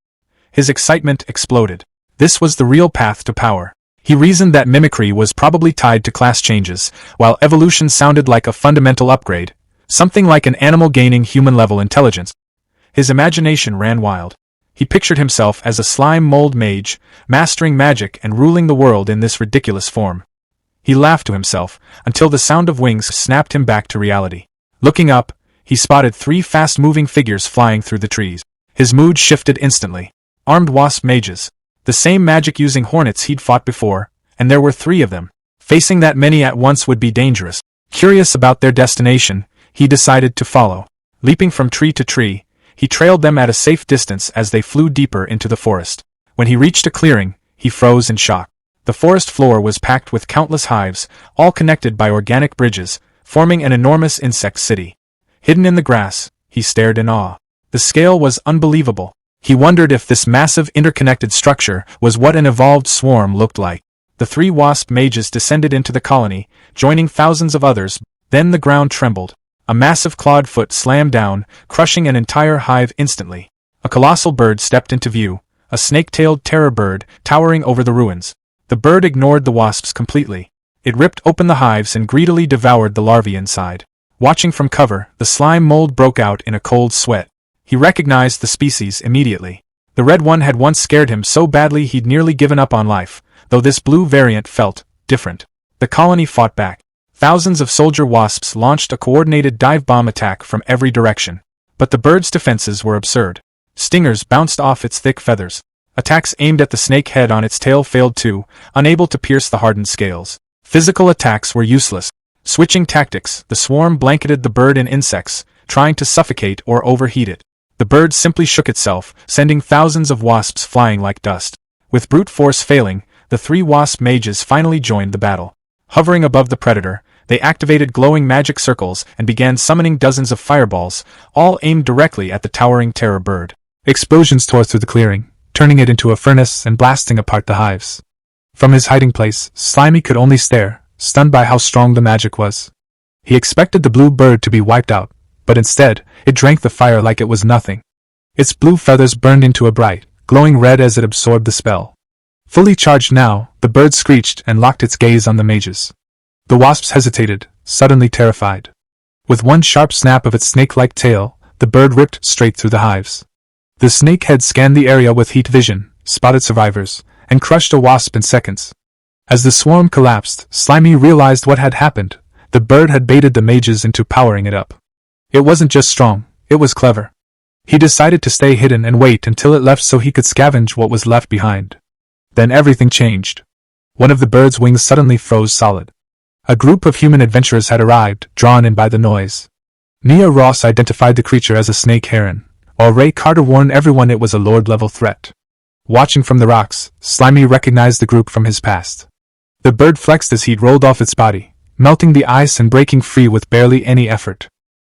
His excitement exploded. This was the real path to power. He reasoned that mimicry was probably tied to class changes, while evolution sounded like a fundamental upgrade, something like an animal gaining human-level intelligence. His imagination ran wild. He pictured himself as a slime mold mage, mastering magic and ruling the world in this ridiculous form. He laughed to himself, until the sound of wings snapped him back to reality. Looking up, he spotted 3 fast-moving figures flying through the trees. His mood shifted instantly. Armed wasp mages. The same magic-using hornets he'd fought before, and there were 3 of them. Facing that many at once would be dangerous. Curious about their destination, he decided to follow. Leaping from tree to tree, he trailed them at a safe distance as they flew deeper into the forest. When he reached a clearing, he froze in shock. The forest floor was packed with countless hives, all connected by organic bridges, forming an enormous insect city. Hidden in the grass, he stared in awe. The scale was unbelievable. He wondered if this massive interconnected structure was what an evolved swarm looked like. The 3 wasp mages descended into the colony, joining thousands of others. Then the ground trembled. A massive clawed foot slammed down, crushing an entire hive instantly. A colossal bird stepped into view, a snake-tailed terror bird, towering over the ruins. The bird ignored the wasps completely. It ripped open the hives and greedily devoured the larvae inside. Watching from cover, the slime mold broke out in a cold sweat. He recognized the species immediately. The red one had once scared him so badly he'd nearly given up on life, though this blue variant felt different. The colony fought back. Thousands of soldier wasps launched a coordinated dive bomb attack from every direction. But the bird's defenses were absurd. Stingers bounced off its thick feathers. Attacks aimed at the snake head on its tail failed too, unable to pierce the hardened scales. Physical attacks were useless. Switching tactics, the swarm blanketed the bird in insects, trying to suffocate or overheat it. The bird simply shook itself, sending thousands of wasps flying like dust. With brute force failing, the 3 wasp mages finally joined the battle. Hovering above the predator, they activated glowing magic circles and began summoning dozens of fireballs, all aimed directly at the towering terror bird. Explosions tore through the clearing, turning it into a furnace and blasting apart the hives. From his hiding place, Slimy could only stare, stunned by how strong the magic was. He expected the blue bird to be wiped out, but instead, it drank the fire like it was nothing. Its blue feathers burned into a bright, glowing red as it absorbed the spell. Fully charged now, the bird screeched and locked its gaze on the mages. The wasps hesitated, suddenly terrified. With one sharp snap of its snake-like tail, the bird ripped straight through the hives. The snake head scanned the area with heat vision, spotted survivors, and crushed a wasp in seconds. As the swarm collapsed, Slimy realized what had happened. The bird had baited the mages into powering it up. It wasn't just strong, it was clever. He decided to stay hidden and wait until it left so he could scavenge what was left behind. Then everything changed. One of the bird's wings suddenly froze solid. A group of human adventurers had arrived, drawn in by the noise. Nia Ross identified the creature as a snake heron, while Ray Carter warned everyone it was a Lord-level threat. Watching from the rocks, Slimy recognized the group from his past. The bird flexed as heat rolled off its body, melting the ice and breaking free with barely any effort.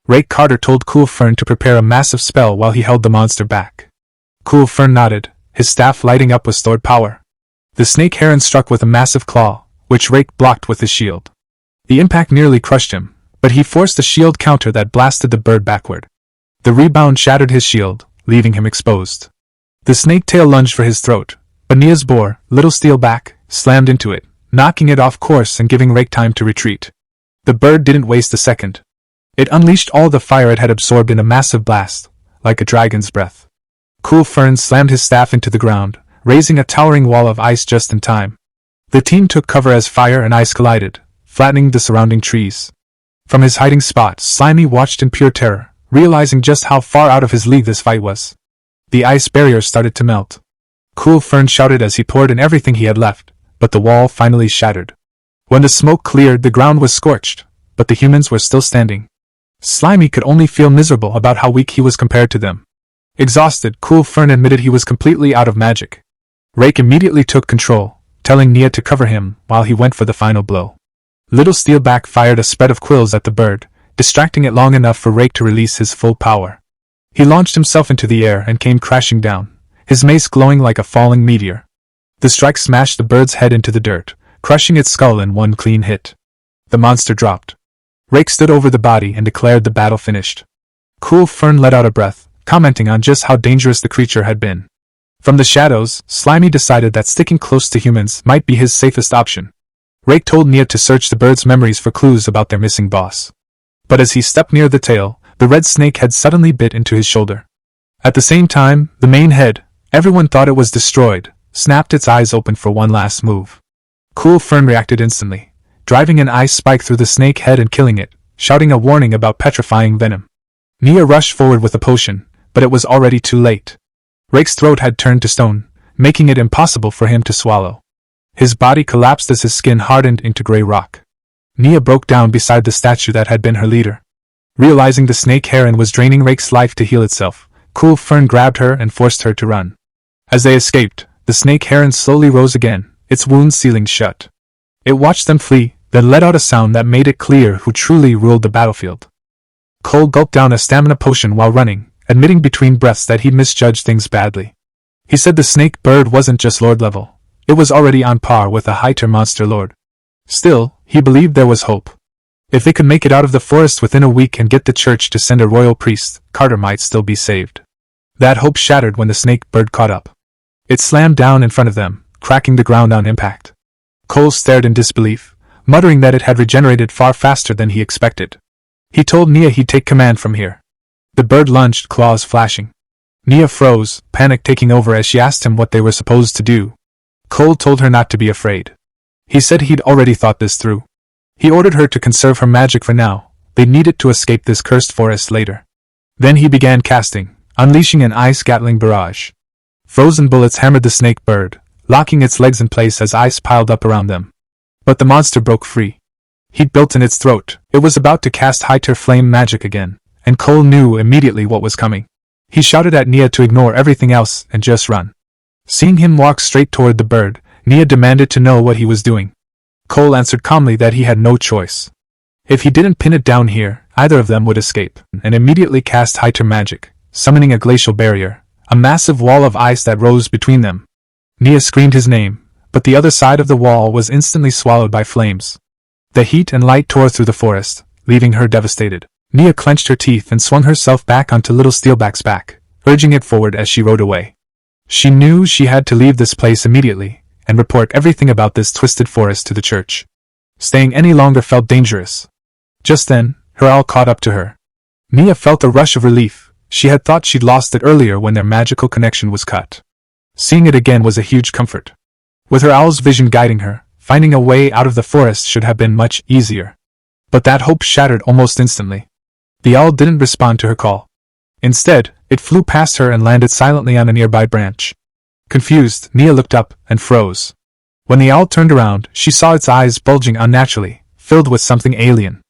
Ray Carter told Cool Fern to prepare a massive spell while he held the monster back. Cool Fern nodded, his staff lighting up with stored power. The snake heron struck with a massive claw, which Rake blocked with his shield. The impact nearly crushed him, but he forced a shield counter that blasted the bird backward. The rebound shattered his shield, leaving him exposed. The snake tail lunged for his throat, but Nia's boar, little steel back, slammed into it, knocking it off course and giving Rake time to retreat. The bird didn't waste a second. It unleashed all the fire it had absorbed in a massive blast, like a dragon's breath. Cool Fern slammed his staff into the ground, raising a towering wall of ice just in time. The team took cover as fire and ice collided, flattening the surrounding trees. From his hiding spot, Slimy watched in pure terror, realizing just how far out of his league this fight was. The ice barrier started to melt. Cool Fern shouted as he poured in everything he had left, but the wall finally shattered. When the smoke cleared, the ground was scorched, but the humans were still standing. Slimy could only feel miserable about how weak he was compared to them. Exhausted, Cool Fern admitted he was completely out of magic. Rake immediately took control, telling Nia to cover him while he went for the final blow. Little Steelback fired a spread of quills at the bird, distracting it long enough for Rake to release his full power. He launched himself into the air and came crashing down, his mace glowing like a falling meteor. The strike smashed the bird's head into the dirt, crushing its skull in one clean hit. The monster dropped. Rake stood over the body and declared the battle finished. Cool Fern let out a breath, commenting on just how dangerous the creature had been. From the shadows, Slimy decided that sticking close to humans might be his safest option. Rake told Nia to search the bird's memories for clues about their missing boss. But as he stepped near the tail, the red snake head suddenly bit into his shoulder. At the same time, the main head, everyone thought it was destroyed, snapped its eyes open for one last move. Cool Fern reacted instantly, driving an ice spike through the snake head and killing it, shouting a warning about petrifying venom. Nia rushed forward with a potion, but it was already too late. Rake's throat had turned to stone, making it impossible for him to swallow. His body collapsed as his skin hardened into gray rock. Nia broke down beside the statue that had been her leader. Realizing the snake heron was draining Rake's life to heal itself, Cool Fern grabbed her and forced her to run. As they escaped, the snake heron slowly rose again, its wounds sealing shut. It watched them flee, then let out a sound that made it clear who truly ruled the battlefield. Cole gulped down a stamina potion while running, admitting between breaths that he'd misjudged things badly. He said the snake bird wasn't just lord level. It was already on par with a high-tier monster lord. Still, he believed there was hope. If they could make it out of the forest within a week and get the church to send a royal priest, Carter might still be saved. That hope shattered when the snake bird caught up. It slammed down in front of them, cracking the ground on impact. Cole stared in disbelief, muttering that it had regenerated far faster than he expected. He told Nia he'd take command from here. The bird lunged, claws flashing. Nia froze, panic taking over as she asked him what they were supposed to do. Cole told her not to be afraid. He said he'd already thought this through. He ordered her to conserve her magic for now. They needed to escape this cursed forest later. Then he began casting, unleashing an ice Gatling barrage. Frozen bullets hammered the snake bird, locking its legs in place as ice piled up around them. But the monster broke free. Heat built in its throat. It was about to cast high-tier flame magic again, and Cole knew immediately what was coming. He shouted at Nia to ignore everything else and just run. Seeing him walk straight toward the bird, Nia demanded to know what he was doing. Cole answered calmly that he had no choice. If he didn't pin it down here, either of them would escape, and immediately cast high-tier magic, summoning a glacial barrier, a massive wall of ice that rose between them. Nia screamed his name, but the other side of the wall was instantly swallowed by flames. The heat and light tore through the forest, leaving her devastated. Nia clenched her teeth and swung herself back onto Little Steelback's back, urging it forward as she rode away. She knew she had to leave this place immediately, and report everything about this twisted forest to the church. Staying any longer felt dangerous. Just then, her owl caught up to her. Nia felt a rush of relief. She had thought she'd lost it earlier when their magical connection was cut. Seeing it again was a huge comfort. With her owl's vision guiding her, finding a way out of the forest should have been much easier. But that hope shattered almost instantly. The owl didn't respond to her call. Instead, it flew past her and landed silently on a nearby branch. Confused, Nia looked up and froze. When the owl turned around, she saw its eyes bulging unnaturally, filled with something alien.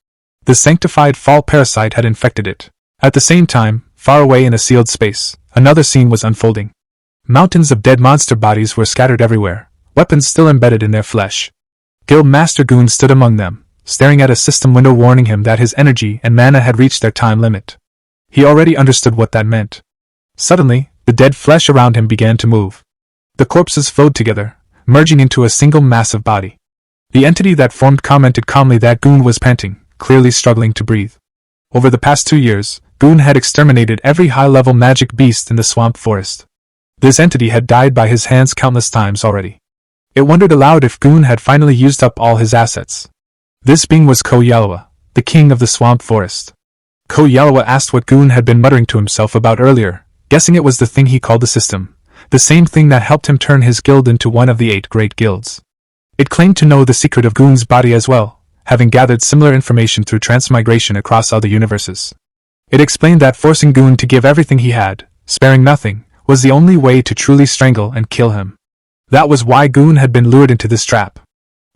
The sanctified fall parasite had infected it. At the same time, far away in a sealed space, another scene was unfolding. Mountains of dead monster bodies were scattered everywhere, weapons still embedded in their flesh. Guild Master Goon stood among them, staring at a system window warning him that his energy and mana had reached their time limit. He already understood what that meant. Suddenly, the dead flesh around him began to move. The corpses flowed together, merging into a single massive body. The entity that formed commented calmly that Goon was panting, clearly struggling to breathe. Over the past 2 years, Goon had exterminated every high-level magic beast in the swamp forest. This entity had died by his hands countless times already. It wondered aloud if Goon had finally used up all his assets. This being was Ko Yalawa, the king of the swamp forest. Ko Yalawa asked what Goon had been muttering to himself about earlier, guessing it was the thing he called the system, the same thing that helped him turn his guild into one of the 8 great guilds. It claimed to know the secret of Goon's body as well, having gathered similar information through transmigration across other universes. It explained that forcing Goon to give everything he had, sparing nothing, was the only way to truly strangle and kill him. That was why Goon had been lured into this trap.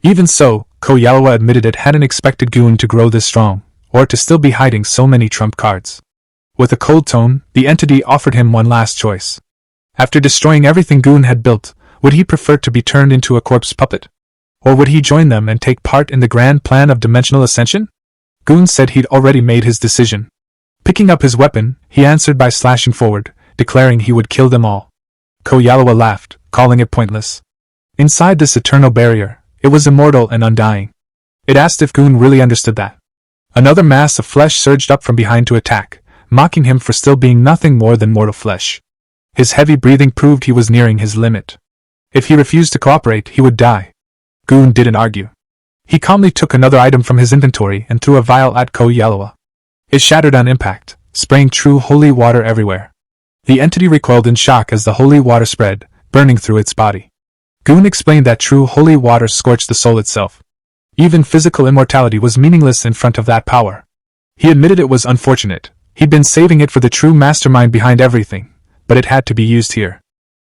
Even so, Ko Yalawa admitted it hadn't expected Goon to grow this strong, or to still be hiding so many trump cards. With a cold tone, the entity offered him one last choice. After destroying everything Goon had built, would he prefer to be turned into a corpse puppet? Or would he join them and take part in the grand plan of dimensional ascension? Goon said he'd already made his decision. Picking up his weapon, he answered by slashing forward, declaring he would kill them all. Ko Yalawa laughed, calling it pointless. Inside this eternal barrier, it was immortal and undying. It asked if Goon really understood that. Another mass of flesh surged up from behind to attack, mocking him for still being nothing more than mortal flesh. His heavy breathing proved he was nearing his limit. If he refused to cooperate, he would die. Goon didn't argue. He calmly took another item from his inventory and threw a vial at Ko Yalawa. It shattered on impact, spraying true holy water everywhere. The entity recoiled in shock as the holy water spread, burning through its body. Goon explained that true holy water scorched the soul itself. Even physical immortality was meaningless in front of that power. He admitted it was unfortunate. He'd been saving it for the true mastermind behind everything, but it had to be used here.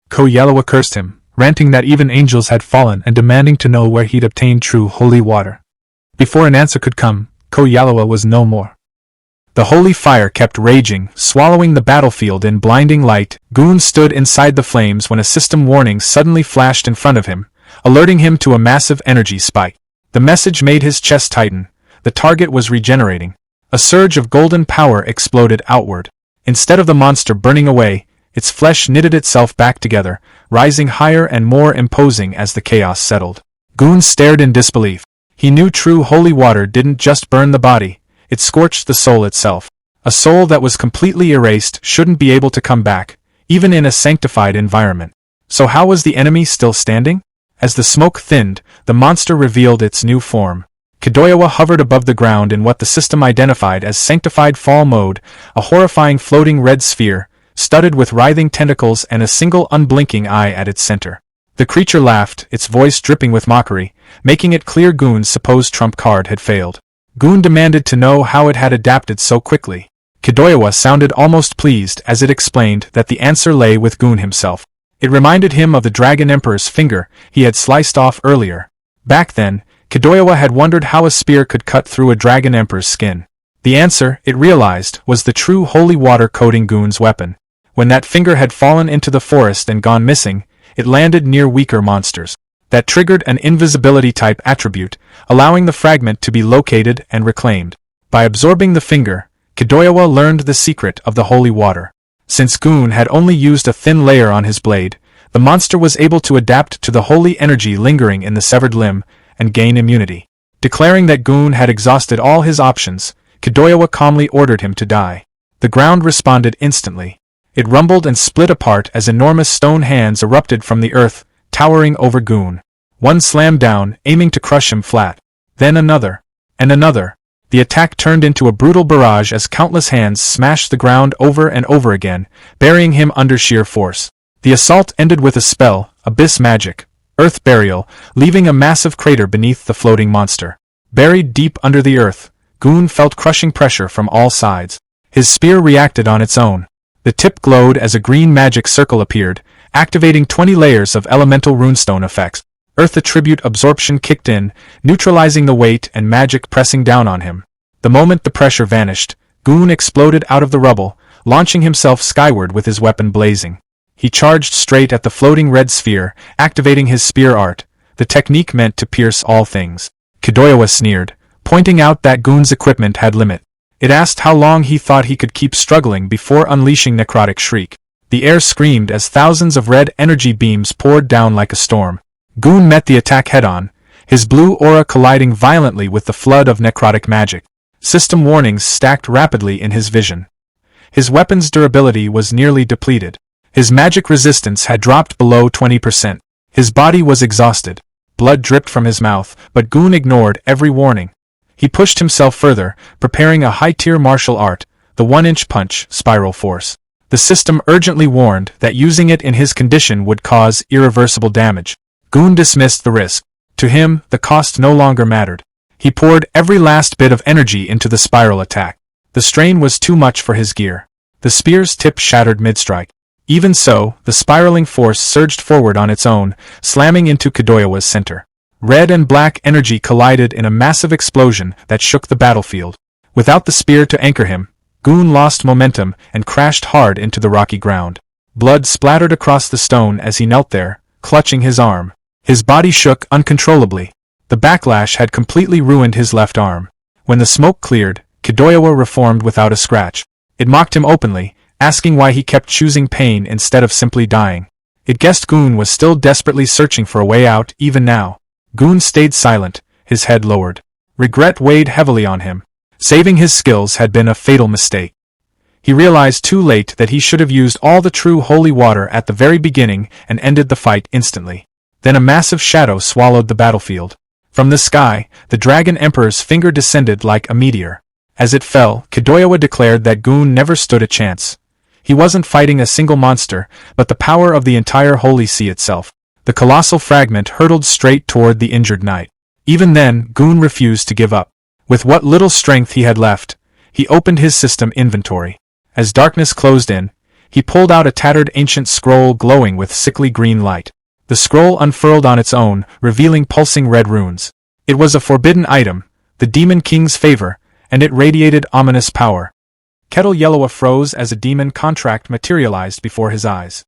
Ko Yalawa cursed him, ranting that even angels had fallen and demanding to know where he'd obtained true holy water. Before an answer could come, Ko Yalawa was no more. The holy fire kept raging, swallowing the battlefield in blinding light. Goon stood inside the flames when a system warning suddenly flashed in front of him, alerting him to a massive energy spike. The message made his chest tighten. The target was regenerating. A surge of golden power exploded outward. Instead of the monster burning away, its flesh knitted itself back together, rising higher and more imposing as the chaos settled. Goon stared in disbelief. He knew true holy water didn't just burn the body, it scorched the soul itself. A soul that was completely erased shouldn't be able to come back, even in a sanctified environment. So how was the enemy still standing? As the smoke thinned, the monster revealed its new form. Kidoyawa hovered above the ground in what the system identified as sanctified fall mode, a horrifying floating red sphere, studded with writhing tentacles and a single unblinking eye at its center. The creature laughed, its voice dripping with mockery, making it clear Goon's supposed trump card had failed. Goon demanded to know how it had adapted so quickly. Kidoyawa sounded almost pleased as it explained that the answer lay with Goon himself. It reminded him of the Dragon Emperor's finger he had sliced off earlier. Back then, Kidoyawa had wondered how a spear could cut through a Dragon Emperor's skin. The answer, it realized, was the true holy water coating Goon's weapon. When that finger had fallen into the forest and gone missing, it landed near weaker monsters. That triggered an invisibility-type attribute, allowing the fragment to be located and reclaimed. By absorbing the finger, Kidoyawa learned the secret of the holy water. Since Goon had only used a thin layer on his blade, the monster was able to adapt to the holy energy lingering in the severed limb and gain immunity. Declaring that Goon had exhausted all his options, Kidoyawa calmly ordered him to die. The ground responded instantly. It rumbled and split apart as enormous stone hands erupted from the earth, towering over Goon. One slammed down, aiming to crush him flat. Then another. And another. The attack turned into a brutal barrage as countless hands smashed the ground over and over again, burying him under sheer force. The assault ended with a spell, abyss magic, earth burial, leaving a massive crater beneath the floating monster. Buried deep under the earth, Goon felt crushing pressure from all sides. His spear reacted on its own. The tip glowed as a green magic circle appeared, activating 20 layers of elemental runestone effects. Earth attribute absorption kicked in, neutralizing the weight and magic pressing down on him. The moment the pressure vanished, Goon exploded out of the rubble, launching himself skyward with his weapon blazing. He charged straight at the floating red sphere, activating his spear art, the technique meant to pierce all things. Kidoyawa sneered, pointing out that Goon's equipment had limit. It asked how long he thought he could keep struggling before unleashing necrotic shriek. The air screamed as thousands of red energy beams poured down like a storm. Goon met the attack head-on, his blue aura colliding violently with the flood of necrotic magic. System warnings stacked rapidly in his vision. His weapon's durability was nearly depleted. His magic resistance had dropped below 20%. His body was exhausted. Blood dripped from his mouth, but Goon ignored every warning. He pushed himself further, preparing a high-tier martial art, the 1-inch punch, spiral force. The system urgently warned that using it in his condition would cause irreversible damage. Goon dismissed the risk. To him, the cost no longer mattered. He poured every last bit of energy into the spiral attack. The strain was too much for his gear. The spear's tip shattered mid-strike. Even so, the spiraling force surged forward on its own, slamming into Kidoyawa's center. Red and black energy collided in a massive explosion that shook the battlefield. Without the spear to anchor him, Goon lost momentum and crashed hard into the rocky ground. Blood splattered across the stone as he knelt there, clutching his arm. His body shook uncontrollably. The backlash had completely ruined his left arm. When the smoke cleared, Kidoyawa reformed without a scratch. It mocked him openly, asking why he kept choosing pain instead of simply dying. It guessed Goon was still desperately searching for a way out even now. Goon stayed silent, his head lowered. Regret weighed heavily on him. Saving his skills had been a fatal mistake. He realized too late that he should have used all the true holy water at the very beginning and ended the fight instantly. Then a massive shadow swallowed the battlefield. From the sky, the Dragon Emperor's finger descended like a meteor. As it fell, Kidoyawa declared that Goon never stood a chance. He wasn't fighting a single monster, but the power of the entire Holy Sea itself. The colossal fragment hurtled straight toward the injured knight. Even then, Goon refused to give up. With what little strength he had left, he opened his system inventory. As darkness closed in, he pulled out a tattered ancient scroll glowing with sickly green light. The scroll unfurled on its own, revealing pulsing red runes. It was a forbidden item, the Demon King's favor, and it radiated ominous power. Kettle Yellowa froze as a demon contract materialized before his eyes.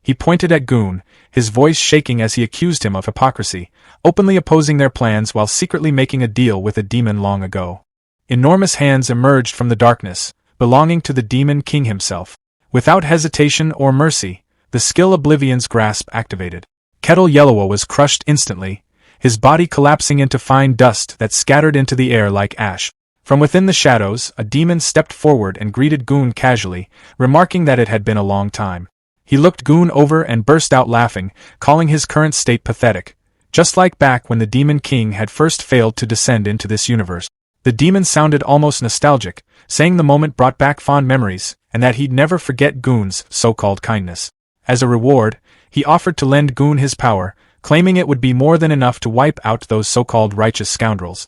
He pointed at Goon, his voice shaking as he accused him of hypocrisy, openly opposing their plans while secretly making a deal with a demon long ago. Enormous hands emerged from the darkness, belonging to the Demon King himself. Without hesitation or mercy, the skill Oblivion's grasp activated. Kettle Yellowa was crushed instantly, his body collapsing into fine dust that scattered into the air like ash. From within the shadows, a demon stepped forward and greeted Goon casually, remarking that it had been a long time. He looked Goon over and burst out laughing, calling his current state pathetic, just like back when the Demon King had first failed to descend into this universe. The demon sounded almost nostalgic, saying the moment brought back fond memories, and that he'd never forget Goon's so-called kindness. As a reward, he offered to lend Goon his power, claiming it would be more than enough to wipe out those so-called righteous scoundrels.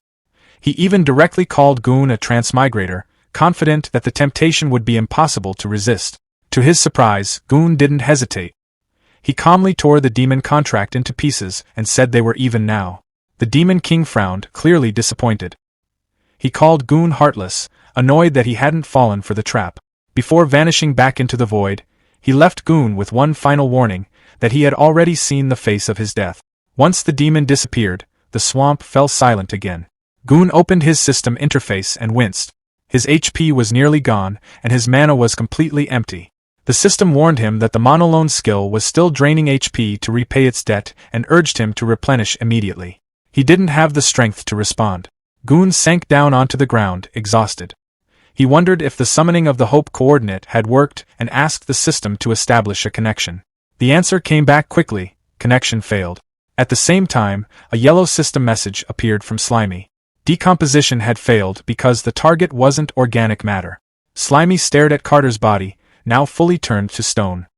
He even directly called Goon a transmigrator, confident that the temptation would be impossible to resist. To his surprise, Goon didn't hesitate. He calmly tore the demon contract into pieces and said they were even now. The Demon King frowned, clearly disappointed. He called Goon heartless, annoyed that he hadn't fallen for the trap. Before vanishing back into the void, he left Goon with one final warning, that he had already seen the face of his death. Once the demon disappeared, the swamp fell silent again. Goon opened his system interface and winced. His HP was nearly gone, and his mana was completely empty. The system warned him that the monolone skill was still draining HP to repay its debt and urged him to replenish immediately. He didn't have the strength to respond. Goon sank down onto the ground, exhausted. He wondered if the summoning of the Hope coordinate had worked and asked the system to establish a connection. The answer came back quickly: connection failed. At the same time, a yellow system message appeared from Slimy. Decomposition had failed because the target wasn't organic matter. Slimy stared at Carter's body, now fully turned to stone.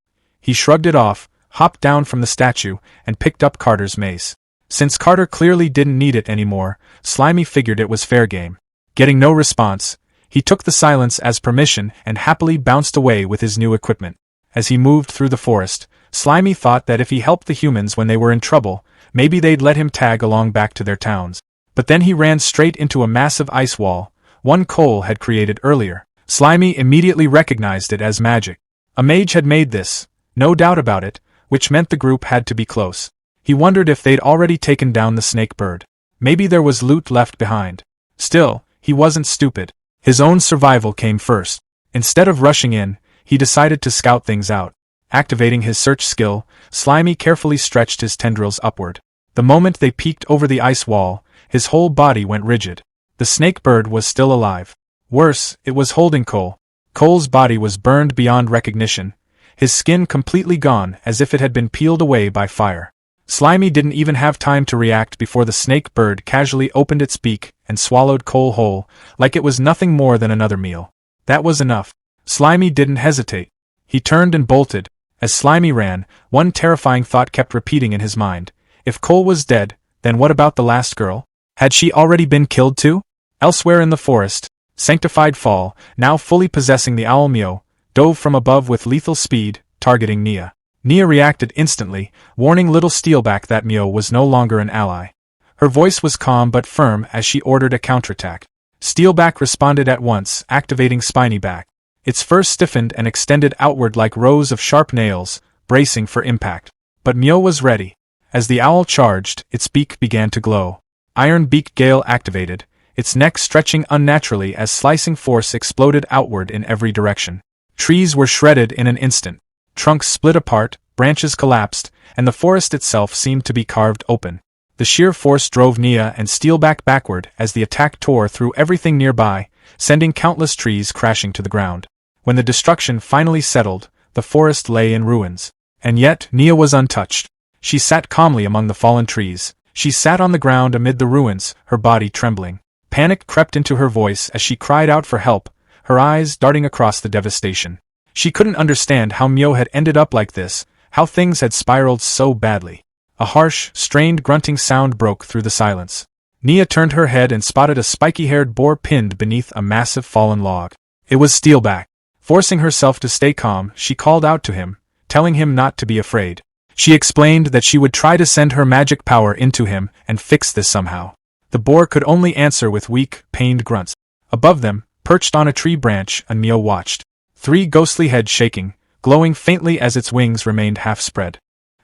He shrugged it off, hopped down from the statue, and picked up Carter's mace. Since Carter clearly didn't need it anymore, Slimy figured it was fair game. Getting no response, he took the silence as permission and happily bounced away with his new equipment. As he moved through the forest, Slimy thought that if he helped the humans when they were in trouble, maybe they'd let him tag along back to their towns. But then he ran straight into a massive ice wall, one Cole had created earlier. Slimy immediately recognized it as magic. A mage had made this, no doubt about it, which meant the group had to be close. He wondered if they'd already taken down the snake bird. Maybe there was loot left behind. Still, he wasn't stupid. His own survival came first. Instead of rushing in, he decided to scout things out. Activating his search skill, Slimy carefully stretched his tendrils upward. The moment they peeked over the ice wall, his whole body went rigid. The snake bird was still alive. Worse, it was holding Cole. Cole's body was burned beyond recognition, his skin completely gone as if it had been peeled away by fire. Slimy didn't even have time to react before the snake bird casually opened its beak and swallowed Cole whole, like it was nothing more than another meal. That was enough. Slimy didn't hesitate. He turned and bolted. As Slimy ran, one terrifying thought kept repeating in his mind. If Cole was dead, then what about the last girl? Had she already been killed too? Elsewhere in the forest, Sanctified Fall, now fully possessing the owl Mio, dove from above with lethal speed, targeting Nia. Nia reacted instantly, warning little Steelback that Mio was no longer an ally. Her voice was calm but firm as she ordered a counterattack. Steelback responded at once, activating spiny back. Its fur stiffened and extended outward like rows of sharp nails, bracing for impact. But Myo was ready. As the owl charged, its beak began to glow. Iron Beak Gale activated, its neck stretching unnaturally as slicing force exploded outward in every direction. Trees were shredded in an instant. Trunks split apart, branches collapsed, and the forest itself seemed to be carved open. The sheer force drove Nia and Steelback backward as the attack tore through everything nearby, sending countless trees crashing to the ground. When the destruction finally settled, the forest lay in ruins. And yet, Nia was untouched. She sat calmly among the fallen trees. She sat on the ground amid the ruins, her body trembling. Panic crept into her voice as she cried out for help, her eyes darting across the devastation. She couldn't understand how Myo had ended up like this, how things had spiraled so badly. A harsh, strained grunting sound broke through the silence. Nia turned her head and spotted a spiky-haired boar pinned beneath a massive fallen log. It was Steelback. Forcing herself to stay calm, she called out to him, telling him not to be afraid. She explained that she would try to send her magic power into him and fix this somehow. The boar could only answer with weak, pained grunts. Above them, perched on a tree branch, Myo watched. 3 ghostly heads shaking, glowing faintly as its wings remained half spread.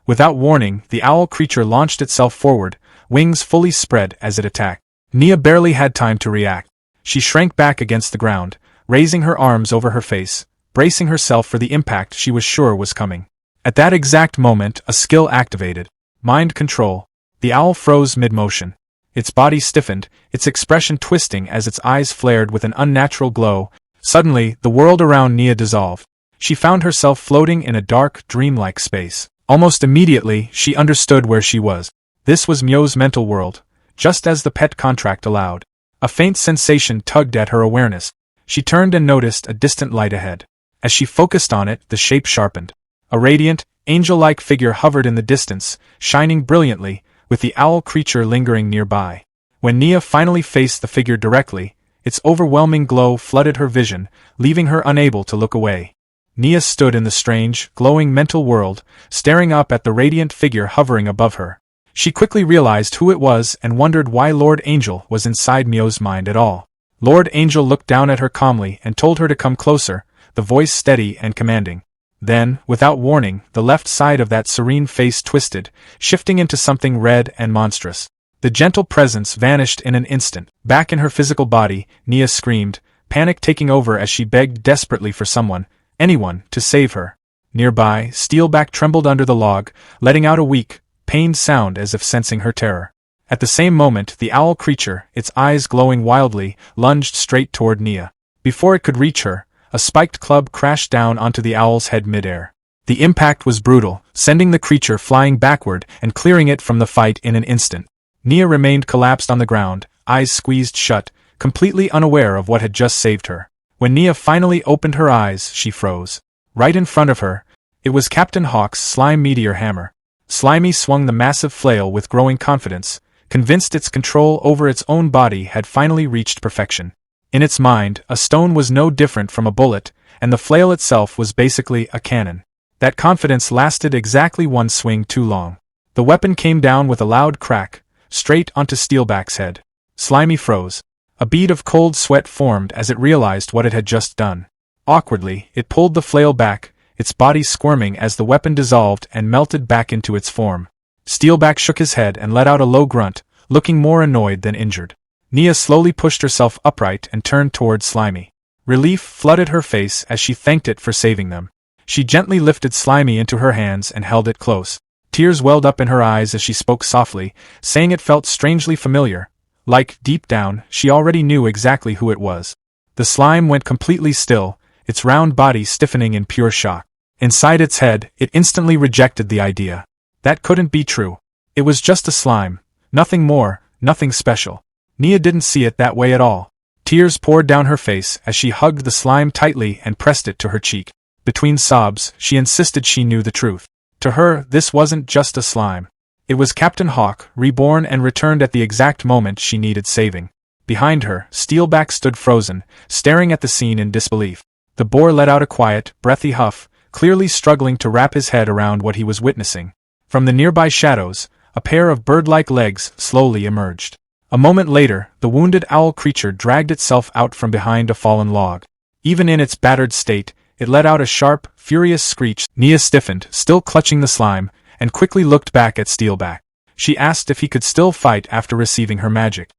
Without warning, the owl creature launched itself forward, wings fully spread as it attacked. Nia barely had time to react. She shrank back against the ground, raising her arms over her face, bracing herself for the impact she was sure was coming. At that exact moment, a skill activated. Mind control. The owl froze mid-motion. Its body stiffened, its expression twisting as its eyes flared with an unnatural glow. Suddenly, the world around Nia dissolved. She found herself floating in a dark, dreamlike space. Almost immediately, she understood where she was. This was Myo's mental world, just as the pet contract allowed. A faint sensation tugged at her awareness. She turned and noticed a distant light ahead. As she focused on it, the shape sharpened. A radiant, angel-like figure hovered in the distance, shining brilliantly, with the owl creature lingering nearby. When Nia finally faced the figure directly, its overwhelming glow flooded her vision, leaving her unable to look away. Nia stood in the strange, glowing mental world, staring up at the radiant figure hovering above her. She quickly realized who it was and wondered why Lord Angel was inside Myo's mind at all. Lord Angel looked down at her calmly and told her to come closer, the voice steady and commanding. Then, without warning, the left side of that serene face twisted, shifting into something red and monstrous. The gentle presence vanished in an instant. Back in her physical body, Nia screamed, panic taking over as she begged desperately for someone, anyone, to save her. Nearby, Steelback trembled under the log, letting out a weak, pained sound as if sensing her terror. At the same moment, the owl creature, its eyes glowing wildly, lunged straight toward Nia. Before it could reach her, a spiked club crashed down onto the owl's head midair. The impact was brutal, sending the creature flying backward and clearing it from the fight in an instant. Nia remained collapsed on the ground, eyes squeezed shut, completely unaware of what had just saved her. When Nia finally opened her eyes, she froze. Right in front of her, it was Captain Hawk's slime meteor hammer. Slimy swung the massive flail with growing confidence, convinced its control over its own body had finally reached perfection. In its mind, a stone was no different from a bullet, and the flail itself was basically a cannon. That confidence lasted exactly one swing too long. The weapon came down with a loud crack, straight onto Steelback's head. Slimy froze. A bead of cold sweat formed as it realized what it had just done. Awkwardly, it pulled the flail back, its body squirming as the weapon dissolved and melted back into its form. Steelback shook his head and let out a low grunt, looking more annoyed than injured. Nia slowly pushed herself upright and turned toward Slimy. Relief flooded her face as she thanked it for saving them. She gently lifted Slimy into her hands and held it close. Tears welled up in her eyes as she spoke softly, saying it felt strangely familiar. Like, deep down, she already knew exactly who it was. The slime went completely still, its round body stiffening in pure shock. Inside its head, it instantly rejected the idea. That couldn't be true. It was just a slime. Nothing more, nothing special. Nia didn't see it that way at all. Tears poured down her face as she hugged the slime tightly and pressed it to her cheek. Between sobs, she insisted she knew the truth. To her, this wasn't just a slime. It was Captain Hawk, reborn and returned at the exact moment she needed saving. Behind her, Steelback stood frozen, staring at the scene in disbelief. The boar let out a quiet, breathy huff, clearly struggling to wrap his head around what he was witnessing. From the nearby shadows, a pair of bird-like legs slowly emerged. A moment later, the wounded owl creature dragged itself out from behind a fallen log. Even in its battered state, it let out a sharp, furious screech. Nia stiffened, still clutching the slime, and quickly looked back at Steelback. She asked if he could still fight after receiving her magic.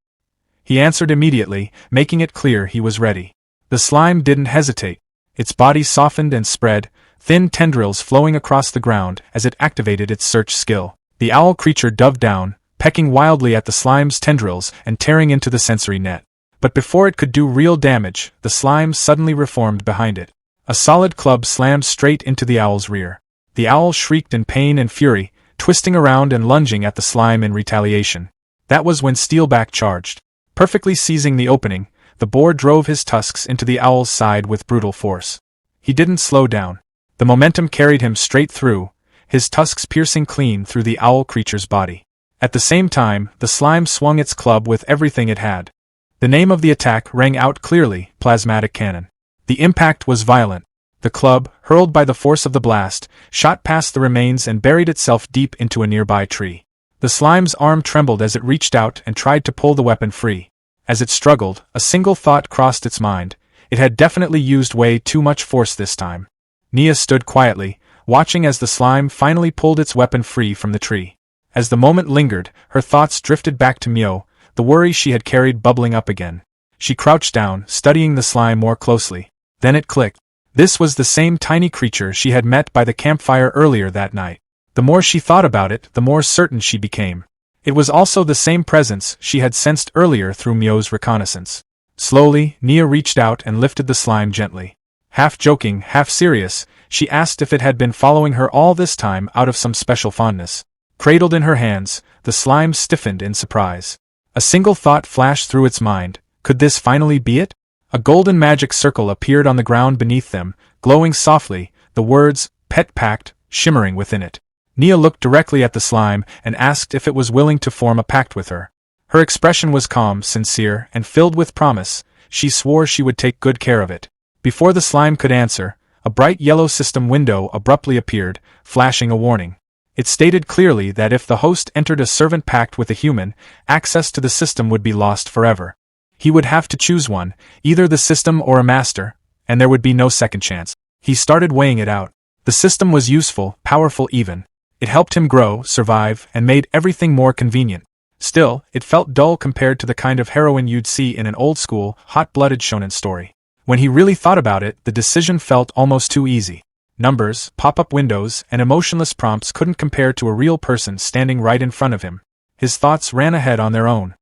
He answered immediately, making it clear he was ready. The slime didn't hesitate. Its body softened and spread, thin tendrils flowing across the ground as it activated its search skill. The owl creature dove down, pecking wildly at the slime's tendrils and tearing into the sensory net. But before it could do real damage, the slime suddenly reformed behind it. A solid club slammed straight into the owl's rear. The owl shrieked in pain and fury, twisting around and lunging at the slime in retaliation. That was when Steelback charged. Perfectly seizing the opening, the boar drove his tusks into the owl's side with brutal force. He didn't slow down. The momentum carried him straight through, his tusks piercing clean through the owl creature's body. At the same time, the slime swung its club with everything it had. The name of the attack rang out clearly: plasmatic cannon. The impact was violent. The club, hurled by the force of the blast, shot past the remains and buried itself deep into a nearby tree. The slime's arm trembled as it reached out and tried to pull the weapon free. As it struggled, a single thought crossed its mind: it had definitely used way too much force this time. Nia stood quietly, watching as the slime finally pulled its weapon free from the tree. As the moment lingered, her thoughts drifted back to Myo, the worry she had carried bubbling up again. She crouched down, studying the slime more closely. Then it clicked. This was the same tiny creature she had met by the campfire earlier that night. The more she thought about it, the more certain she became. It was also the same presence she had sensed earlier through Myo's reconnaissance. Slowly, Nia reached out and lifted the slime gently. Half joking, half serious, she asked if it had been following her all this time out of some special fondness. Cradled in her hands, the slime stiffened in surprise. A single thought flashed through its mind: could this finally be it? A golden magic circle appeared on the ground beneath them, glowing softly, the words, "Pet Pact," shimmering within it. Nia looked directly at the slime and asked if it was willing to form a pact with her. Her expression was calm, sincere, and filled with promise. She swore she would take good care of it. Before the slime could answer, a bright yellow system window abruptly appeared, flashing a warning. It stated clearly that if the host entered a servant pact with a human, access to the system would be lost forever. He would have to choose one, either the system or a master, and there would be no second chance. He started weighing it out. The system was useful, powerful even. It helped him grow, survive, and made everything more convenient. Still, it felt dull compared to the kind of heroine you'd see in an old-school, hot-blooded shonen story. When he really thought about it, the decision felt almost too easy. Numbers, pop-up windows, and emotionless prompts couldn't compare to a real person standing right in front of him. His thoughts ran ahead on their own.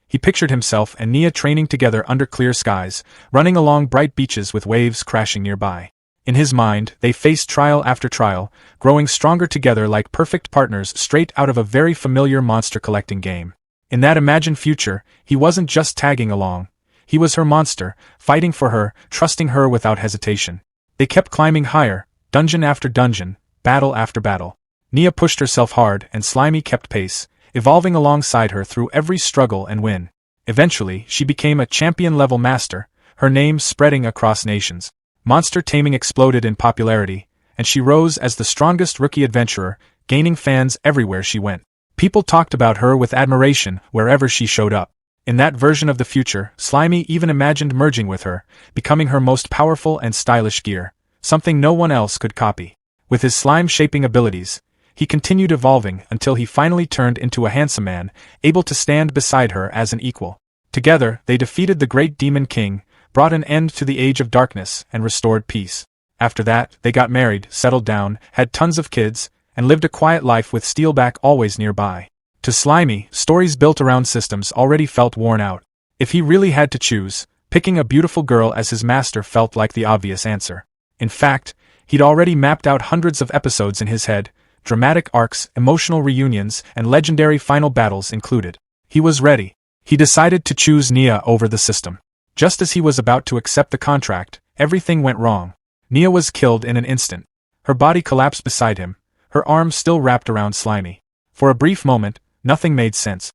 He pictured himself and Nia training together under clear skies, running along bright beaches with waves crashing nearby. In his mind, they faced trial after trial, growing stronger together like perfect partners straight out of a very familiar monster-collecting game. In that imagined future, he wasn't just tagging along. He was her monster, fighting for her, trusting her without hesitation. They kept climbing higher, dungeon after dungeon, battle after battle. Nia pushed herself hard and Slimy kept pace, evolving alongside her through every struggle and win. Eventually, she became a champion-level master, her name spreading across nations. Monster taming exploded in popularity, and she rose as the strongest rookie adventurer, gaining fans everywhere she went. People talked about her with admiration wherever she showed up. In that version of the future, Slimy even imagined merging with her, becoming her most powerful and stylish gear, something no one else could copy. With his slime-shaping abilities, he continued evolving until he finally turned into a handsome man, able to stand beside her as an equal. Together, they defeated the great demon king, brought an end to the age of darkness, and restored peace. After that, they got married, settled down, had tons of kids, and lived a quiet life with Steelback always nearby. To Slimy, stories built around systems already felt worn out. If he really had to choose, picking a beautiful girl as his master felt like the obvious answer. In fact, he'd already mapped out hundreds of episodes in his head, dramatic arcs, emotional reunions, and legendary final battles included. He was ready. He decided to choose Nia over the system. Just as he was about to accept the contract, everything went wrong. Nia was killed in an instant. Her body collapsed beside him, her arms still wrapped around Slimy. For a brief moment, nothing made sense.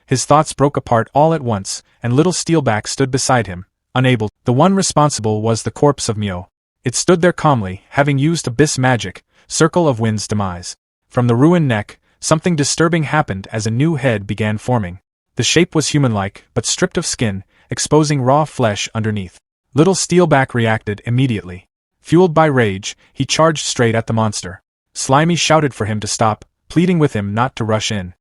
His thoughts broke apart all at once, and little Steelback stood beside him, unable. The one responsible was the corpse of Myo. It stood there calmly, having used abyss magic, Circle of Wind's demise. From the ruined neck, something disturbing happened as a new head began forming. The shape was human-like, but stripped of skin, exposing raw flesh underneath. Little Steelback reacted immediately. Fueled by rage, he charged straight at the monster. Slimy shouted for him to stop, pleading with him not to rush in.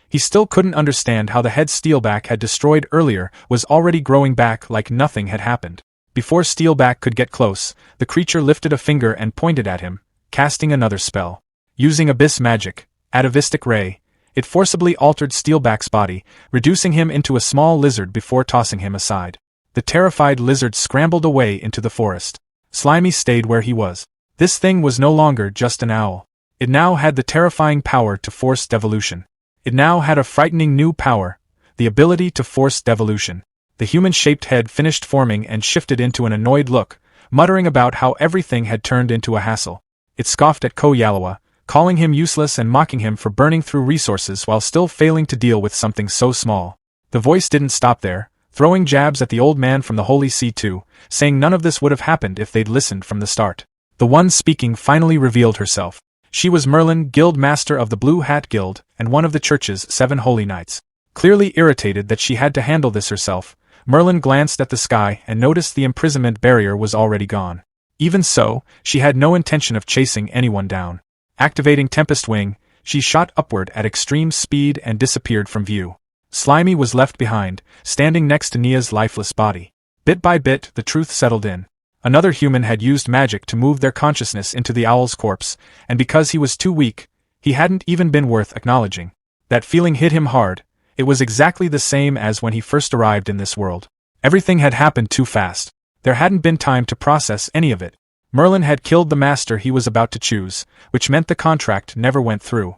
He still couldn't understand how the head Steelback had destroyed earlier was already growing back like nothing had happened. Before Steelback could get close, the creature lifted a finger and pointed at him, casting another spell. Using abyss magic, atavistic ray, it forcibly altered Steelback's body, reducing him into a small lizard before tossing him aside. The terrified lizard scrambled away into the forest. Slimy stayed where he was. This thing was no longer just an owl. It now had the terrifying power to force devolution. It now had a frightening new power, the ability to force devolution. The human-shaped head finished forming and shifted into an annoyed look, muttering about how everything had turned into a hassle. It scoffed at Ko Yalawa, calling him useless and mocking him for burning through resources while still failing to deal with something so small. The voice didn't stop there, throwing jabs at the old man from the Holy See too, saying none of this would have happened if they'd listened from the start. The one speaking finally revealed herself. She was Merlin, Guild Master of the Blue Hat Guild, and one of the church's 7 holy knights. Clearly irritated that she had to handle this herself, Merlin glanced at the sky and noticed the imprisonment barrier was already gone. Even so, she had no intention of chasing anyone down. Activating Tempest Wing, she shot upward at extreme speed and disappeared from view. Slimy was left behind, standing next to Nia's lifeless body. Bit by bit, the truth settled in. Another human had used magic to move their consciousness into the owl's corpse, and because he was too weak, he hadn't even been worth acknowledging. That feeling hit him hard. It was exactly the same as when he first arrived in this world. Everything had happened too fast. There hadn't been time to process any of it. Merlin had killed the master he was about to choose, which meant the contract never went through.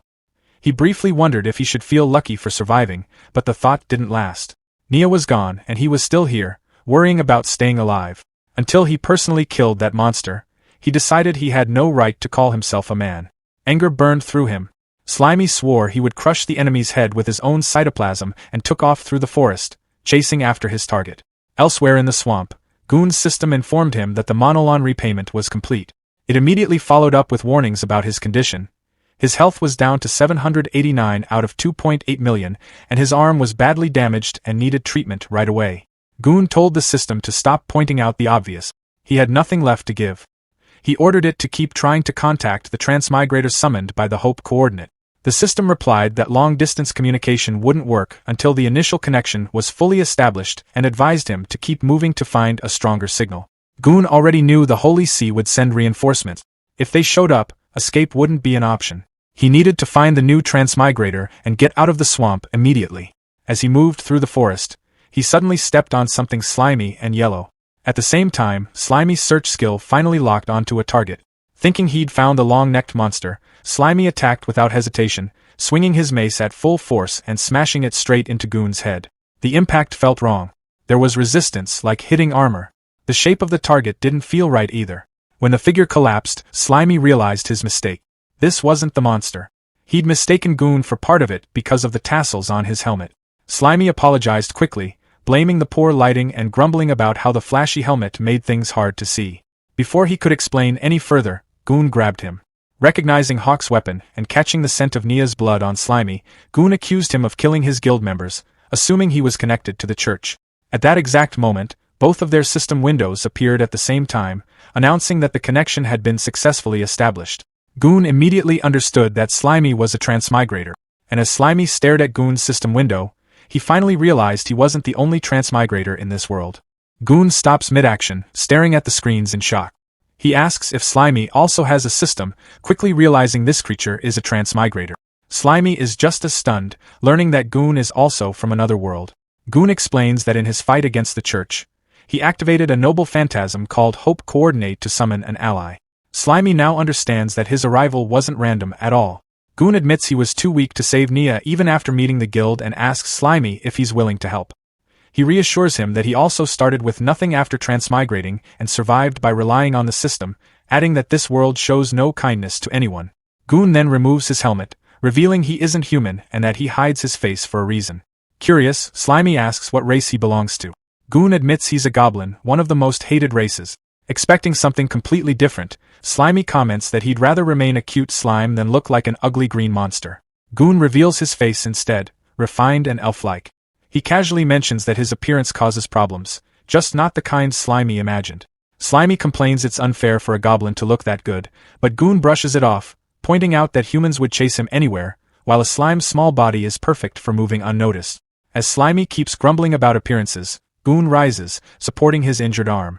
He briefly wondered if he should feel lucky for surviving, but the thought didn't last. Nia was gone and he was still here, worrying about staying alive. Until he personally killed that monster, he decided he had no right to call himself a man. Anger burned through him. Slimy swore he would crush the enemy's head with his own cytoplasm and took off through the forest, chasing after his target. Elsewhere in the swamp, Goon's system informed him that the monolon repayment was complete. It immediately followed up with warnings about his condition. His health was down to 789 out of 2.8 million, and his arm was badly damaged and needed treatment right away. Goon told the system to stop pointing out the obvious. He had nothing left to give. He ordered it to keep trying to contact the transmigrator summoned by the Hope coordinate. The system replied that long-distance communication wouldn't work until the initial connection was fully established and advised him to keep moving to find a stronger signal. Goon already knew the Holy See would send reinforcements. If they showed up, escape wouldn't be an option. He needed to find the new transmigrator and get out of the swamp immediately. As he moved through the forest, he suddenly stepped on something slimy and yellow. At the same time, Slimy's search skill finally locked onto a target. Thinking he'd found the long-necked monster, Slimy attacked without hesitation, swinging his mace at full force and smashing it straight into Goon's head. The impact felt wrong. There was resistance, like hitting armor. The shape of the target didn't feel right either. When the figure collapsed, Slimy realized his mistake. This wasn't the monster. He'd mistaken Goon for part of it because of the tassels on his helmet. Slimy apologized quickly, blaming the poor lighting and grumbling about how the flashy helmet made things hard to see. Before he could explain any further, Goon grabbed him. Recognizing Hawk's weapon and catching the scent of Nia's blood on Slimy, Goon accused him of killing his guild members, assuming he was connected to the church. At that exact moment, both of their system windows appeared at the same time, announcing that the connection had been successfully established. Goon immediately understood that Slimy was a transmigrator, and as Slimy stared at Goon's system window, he finally realized he wasn't the only transmigrator in this world. Goon stops mid-action, staring at the screens in shock. He asks if Slimy also has a system, quickly realizing this creature is a transmigrator. Slimy is just as stunned, learning that Goon is also from another world. Goon explains that in his fight against the church, he activated a noble phantasm called Hope Coordinate to summon an ally. Slimy now understands that his arrival wasn't random at all. Goon admits he was too weak to save Nia even after meeting the guild and asks Slimy if he's willing to help. He reassures him that he also started with nothing after transmigrating and survived by relying on the system, adding that this world shows no kindness to anyone. Goon then removes his helmet, revealing he isn't human and that he hides his face for a reason. Curious, Slimy asks what race he belongs to. Goon admits he's a goblin, one of the most hated races. Expecting something completely different, Slimy comments that he'd rather remain a cute slime than look like an ugly green monster. Goon reveals his face instead, refined and elf-like. He casually mentions that his appearance causes problems, just not the kind Slimy imagined. Slimy complains it's unfair for a goblin to look that good, but Goon brushes it off, pointing out that humans would chase him anywhere, while a slime's small body is perfect for moving unnoticed. As Slimy keeps grumbling about appearances, Goon rises, supporting his injured arm.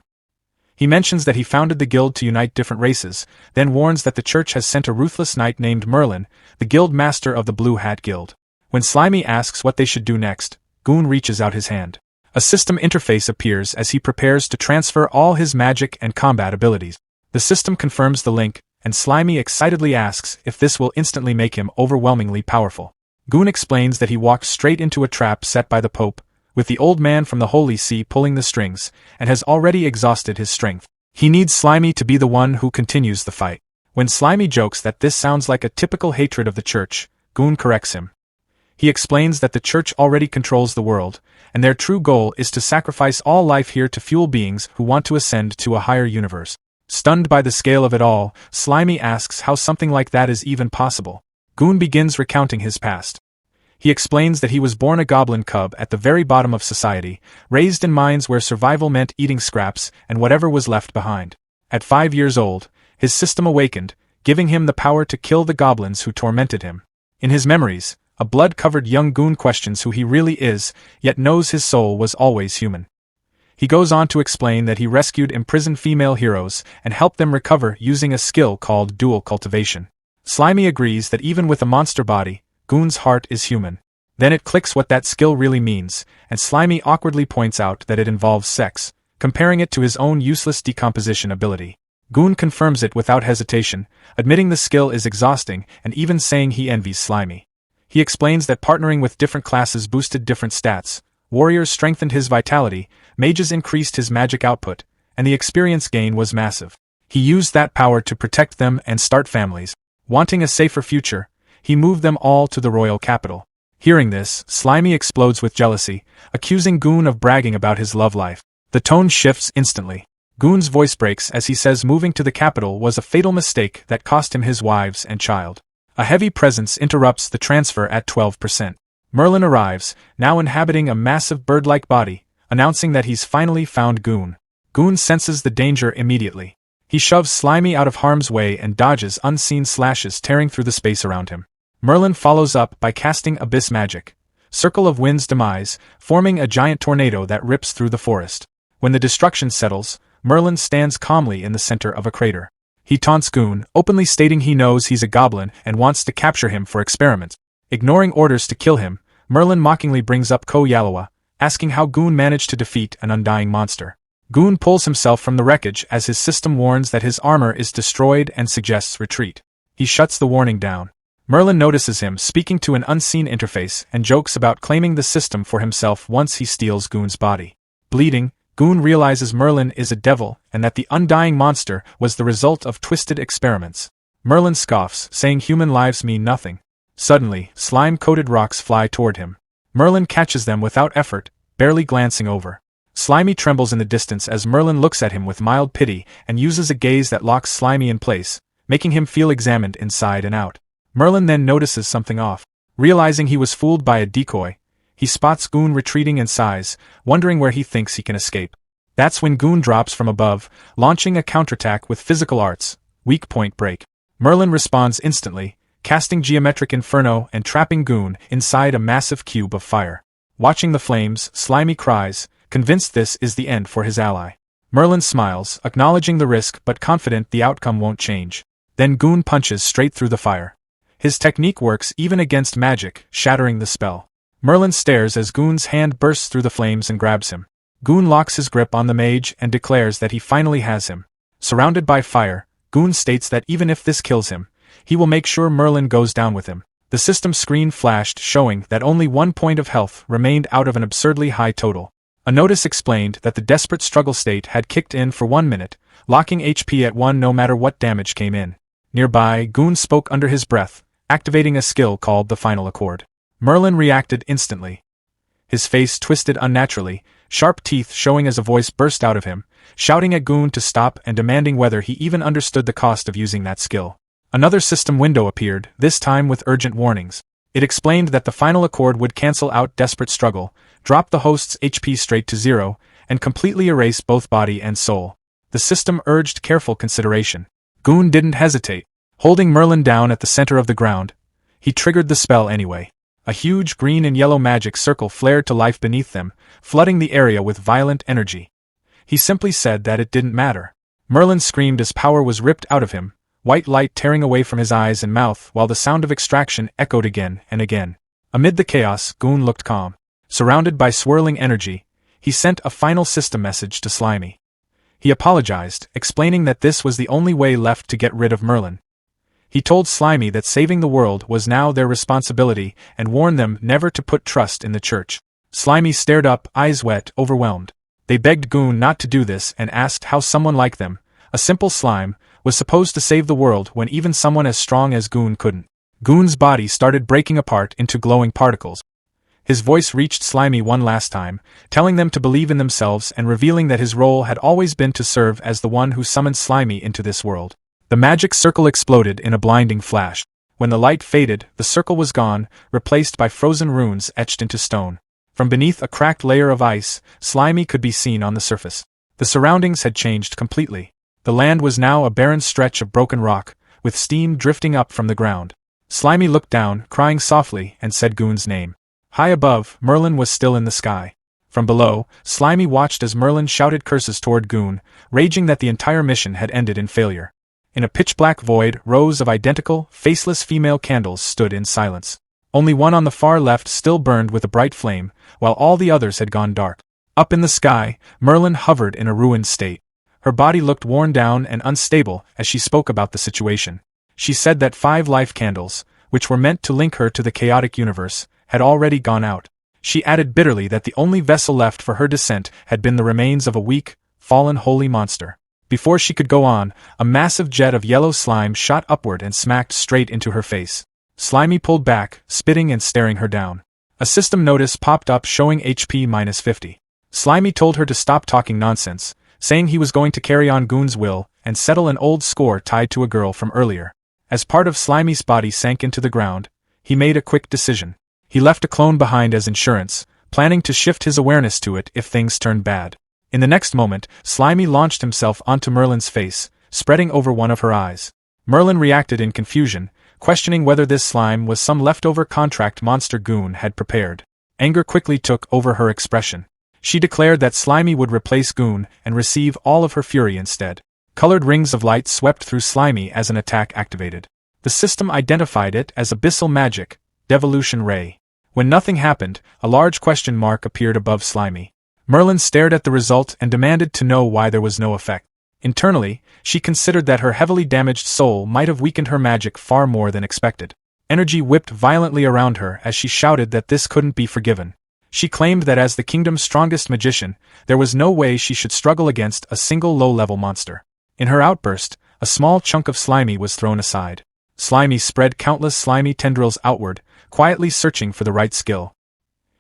He mentions that he founded the guild to unite different races, then warns that the church has sent a ruthless knight named Merlin, the guild master of the Blue Hat Guild. When Slimy asks what they should do next, Goon reaches out his hand. A system interface appears as he prepares to transfer all his magic and combat abilities. The system confirms the link, and Slimy excitedly asks if this will instantly make him overwhelmingly powerful. Goon explains that he walked straight into a trap set by the Pope, with the old man from the Holy See pulling the strings, and has already exhausted his strength. He needs Slimy to be the one who continues the fight. When Slimy jokes that this sounds like a typical hatred of the church, Goon corrects him. He explains that the church already controls the world, and their true goal is to sacrifice all life here to fuel beings who want to ascend to a higher universe. Stunned by the scale of it all, Slimy asks how something like that is even possible. Goon begins recounting his past. He explains that he was born a goblin cub at the very bottom of society, raised in mines where survival meant eating scraps and whatever was left behind. At 5 years old, his system awakened, giving him the power to kill the goblins who tormented him. In his memories, a blood-covered young Goon questions who he really is, yet knows his soul was always human. He goes on to explain that he rescued imprisoned female heroes and helped them recover using a skill called dual cultivation. Slimy agrees that even with a monster body, Goon's heart is human. Then it clicks what that skill really means, and Slimy awkwardly points out that it involves sex, comparing it to his own useless decomposition ability. Goon confirms it without hesitation, admitting the skill is exhausting and even saying he envies Slimy. He explains that partnering with different classes boosted different stats, warriors strengthened his vitality, mages increased his magic output, and the experience gain was massive. He used that power to protect them and start families. Wanting a safer future, he moved them all to the royal capital. Hearing this, Slimy explodes with jealousy, accusing Goon of bragging about his love life. The tone shifts instantly. Goon's voice breaks as he says moving to the capital was a fatal mistake that cost him his wives and child. A heavy presence interrupts the transfer at 12%. Merlin arrives, now inhabiting a massive bird-like body, announcing that he's finally found Goon. Goon senses the danger immediately. He shoves Slimy out of harm's way and dodges unseen slashes tearing through the space around him. Merlin follows up by casting Abyss Magic, Circle of Wind's demise, forming a giant tornado that rips through the forest. When the destruction settles, Merlin stands calmly in the center of a crater. He taunts Goon, openly stating he knows he's a goblin and wants to capture him for experiments. Ignoring orders to kill him, Merlin mockingly brings up Ko Yalawa, asking how Goon managed to defeat an undying monster. Goon pulls himself from the wreckage as his system warns that his armor is destroyed and suggests retreat. He shuts the warning down. Merlin notices him speaking to an unseen interface and jokes about claiming the system for himself once he steals Goon's body. Bleeding, Goon realizes Merlin is a devil and that the undying monster was the result of twisted experiments. Merlin scoffs, saying human lives mean nothing. Suddenly, slime-coated rocks fly toward him. Merlin catches them without effort, barely glancing over. Slimy trembles in the distance as Merlin looks at him with mild pity and uses a gaze that locks Slimy in place, making him feel examined inside and out. Merlin then notices something off. Realizing he was fooled by a decoy, he spots Goon retreating and sighs, wondering where he thinks he can escape. That's when Goon drops from above, launching a counterattack with physical arts, Weak Point Break. Merlin responds instantly, casting Geometric Inferno and trapping Goon inside a massive cube of fire. Watching the flames, Slimy cries, convinced this is the end for his ally. Merlin smiles, acknowledging the risk but confident the outcome won't change. Then Goon punches straight through the fire. His technique works even against magic, shattering the spell. Merlin stares as Goon's hand bursts through the flames and grabs him. Goon locks his grip on the mage and declares that he finally has him. Surrounded by fire, Goon states that even if this kills him, he will make sure Merlin goes down with him. The system screen flashed showing that only 1 point of health remained out of an absurdly high total. A notice explained that the desperate struggle state had kicked in for 1 minute, locking HP at 1 no matter what damage came in. Nearby, Goon spoke under his breath, activating a skill called the Final Accord. Merlin reacted instantly. His face twisted unnaturally, sharp teeth showing as a voice burst out of him, shouting at Goon to stop and demanding whether he even understood the cost of using that skill. Another system window appeared, this time with urgent warnings. It explained that the final accord would cancel out desperate struggle, drop the host's HP straight to zero, and completely erase both body and soul. The system urged careful consideration. Goon didn't hesitate. Holding Merlin down at the center of the ground, he triggered the spell anyway. A huge green and yellow magic circle flared to life beneath them, flooding the area with violent energy. He simply said that it didn't matter. Merlin screamed as power was ripped out of him, white light tearing away from his eyes and mouth while the sound of extraction echoed again and again. Amid the chaos, Goon looked calm. Surrounded by swirling energy, he sent a final system message to Slimy. He apologized, explaining that this was the only way left to get rid of Merlin. He told Slimy that saving the world was now their responsibility and warned them never to put trust in the church. Slimy stared up, eyes wet, overwhelmed. They begged Goon not to do this and asked how someone like them, a simple slime, was supposed to save the world when even someone as strong as Goon couldn't. Goon's body started breaking apart into glowing particles. His voice reached Slimy one last time, telling them to believe in themselves and revealing that his role had always been to serve as the one who summoned Slimy into this world. The magic circle exploded in a blinding flash. When the light faded, the circle was gone, replaced by frozen runes etched into stone. From beneath a cracked layer of ice, Slimy could be seen on the surface. The surroundings had changed completely. The land was now a barren stretch of broken rock, with steam drifting up from the ground. Slimy looked down, crying softly, and said Goon's name. High above, Merlin was still in the sky. From below, Slimy watched as Merlin shouted curses toward Goon, raging that the entire mission had ended in failure. In a pitch-black void, rows of identical, faceless female candles stood in silence. Only one on the far left still burned with a bright flame, while all the others had gone dark. Up in the sky, Merlin hovered in a ruined state. Her body looked worn down and unstable as she spoke about the situation. She said that 5 life candles, which were meant to link her to the chaotic universe, had already gone out. She added bitterly that the only vessel left for her descent had been the remains of a weak, fallen holy monster. Before she could go on, a massive jet of yellow slime shot upward and smacked straight into her face. Slimy pulled back, spitting and staring her down. A system notice popped up showing HP -50. Slimy told her to stop talking nonsense, saying he was going to carry on Goon's will and settle an old score tied to a girl from earlier. As part of Slimy's body sank into the ground, he made a quick decision. He left a clone behind as insurance, planning to shift his awareness to it if things turned bad. In the next moment, Slimy launched himself onto Merlin's face, spreading over one of her eyes. Merlin reacted in confusion, questioning whether this slime was some leftover contract monster Goon had prepared. Anger quickly took over her expression. She declared that Slimy would replace Goon and receive all of her fury instead. Colored rings of light swept through Slimy as an attack activated. The system identified it as abyssal magic, devolution ray. When nothing happened, a large question mark appeared above Slimy. Merlin stared at the result and demanded to know why there was no effect. Internally, she considered that her heavily damaged soul might have weakened her magic far more than expected. Energy whipped violently around her as she shouted that this couldn't be forgiven. She claimed that as the kingdom's strongest magician, there was no way she should struggle against a single low-level monster. In her outburst, a small chunk of Slimy was thrown aside. Slimy spread countless slimy tendrils outward, quietly searching for the right skill.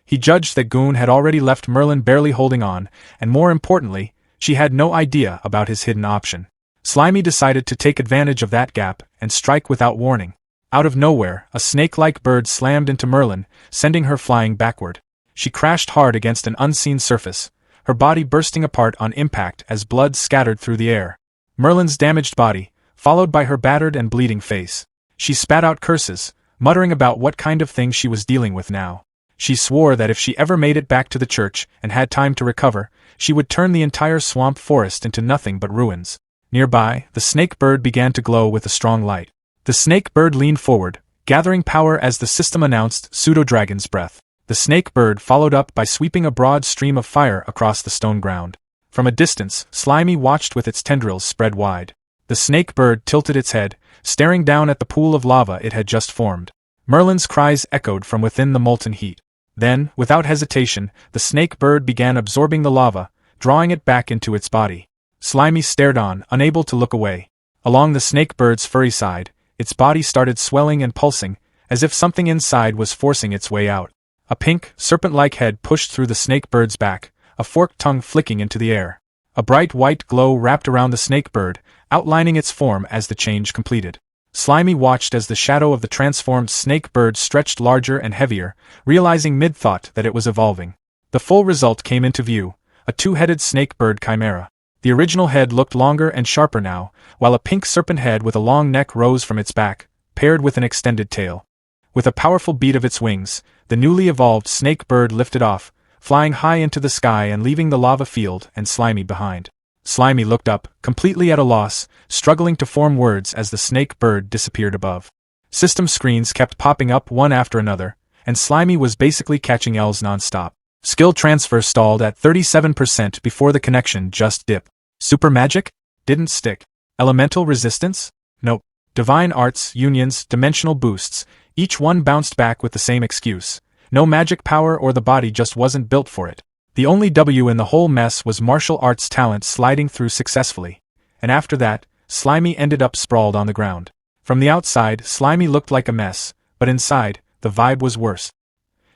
He judged that Goon had already left Merlin barely holding on, and more importantly, she had no idea about his hidden option. Slimy decided to take advantage of that gap and strike without warning. Out of nowhere, a snake-like bird slammed into Merlin, sending her flying backward. She crashed hard against an unseen surface, her body bursting apart on impact as blood scattered through the air. Merlin's damaged body, followed by her battered and bleeding face. She spat out curses, muttering about what kind of thing she was dealing with now. She swore that if she ever made it back to the church and had time to recover, she would turn the entire swamp forest into nothing but ruins. Nearby, the snake bird began to glow with a strong light. The snake bird leaned forward, gathering power as the system announced Pseudo-Dragon's Breath. The snake bird followed up by sweeping a broad stream of fire across the stone ground. From a distance, Slimy watched with its tendrils spread wide. The snake bird tilted its head, staring down at the pool of lava it had just formed. Merlin's cries echoed from within the molten heat. Then, without hesitation, the snake bird began absorbing the lava, drawing it back into its body. Slimy stared on, unable to look away. Along the snake bird's furry side, its body started swelling and pulsing, as if something inside was forcing its way out. A pink, serpent-like head pushed through the snake bird's back, a forked tongue flicking into the air. A bright white glow wrapped around the snake bird, outlining its form as the change completed. Slimy watched as the shadow of the transformed snake bird stretched larger and heavier, realizing mid-thought that it was evolving. The full result came into view, a two-headed snake bird chimera. The original head looked longer and sharper now, while a pink serpent head with a long neck rose from its back, paired with an extended tail. With a powerful beat of its wings, the newly evolved snake bird lifted off, flying high into the sky and leaving the lava field and Slimy behind. Slimy looked up, completely at a loss, struggling to form words as the snake bird disappeared above. System screens kept popping up one after another, and Slimy was basically catching L's non-stop. Skill transfer stalled at 37% before the connection just dipped. Super magic? Didn't stick. Elemental resistance? Nope. Divine arts, unions, dimensional boosts, each one bounced back with the same excuse. No magic power or the body just wasn't built for it. The only W in the whole mess was martial arts talent sliding through successfully. And after that, Slimy ended up sprawled on the ground. From the outside, Slimy looked like a mess, but inside, the vibe was worse.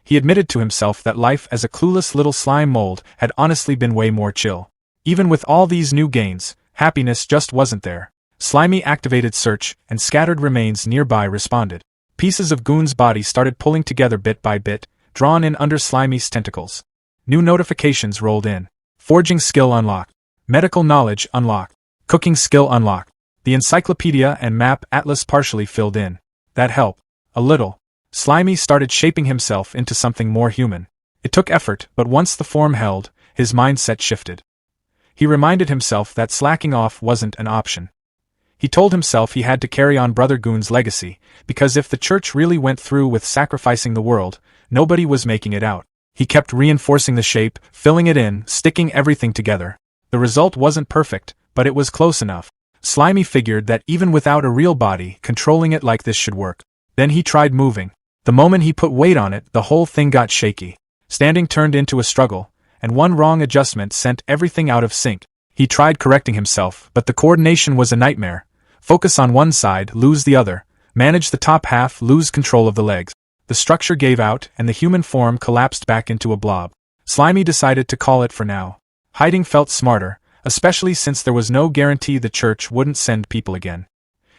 He admitted to himself that life as a clueless little slime mold had honestly been way more chill. Even with all these new gains, happiness just wasn't there. Slimy activated search, and scattered remains nearby responded. Pieces of Goon's body started pulling together bit by bit, drawn in under Slimy's tentacles. New notifications rolled in. Forging skill unlocked. Medical knowledge unlocked. Cooking skill unlocked. The encyclopedia and map atlas partially filled in. That helped. A little. Slimy started shaping himself into something more human. It took effort, but once the form held, his mindset shifted. He reminded himself that slacking off wasn't an option. He told himself he had to carry on Brother Goon's legacy, because if the church really went through with sacrificing the world, nobody was making it out. He kept reinforcing the shape, filling it in, sticking everything together. The result wasn't perfect, but it was close enough. Slimy figured that even without a real body, controlling it like this should work. Then he tried moving. The moment he put weight on it, the whole thing got shaky. Standing turned into a struggle, and one wrong adjustment sent everything out of sync. He tried correcting himself, but the coordination was a nightmare. Focus on one side, lose the other. Manage the top half, lose control of the legs. The structure gave out, and the human form collapsed back into a blob. Slimy decided to call it for now. Hiding felt smarter, especially since there was no guarantee the church wouldn't send people again.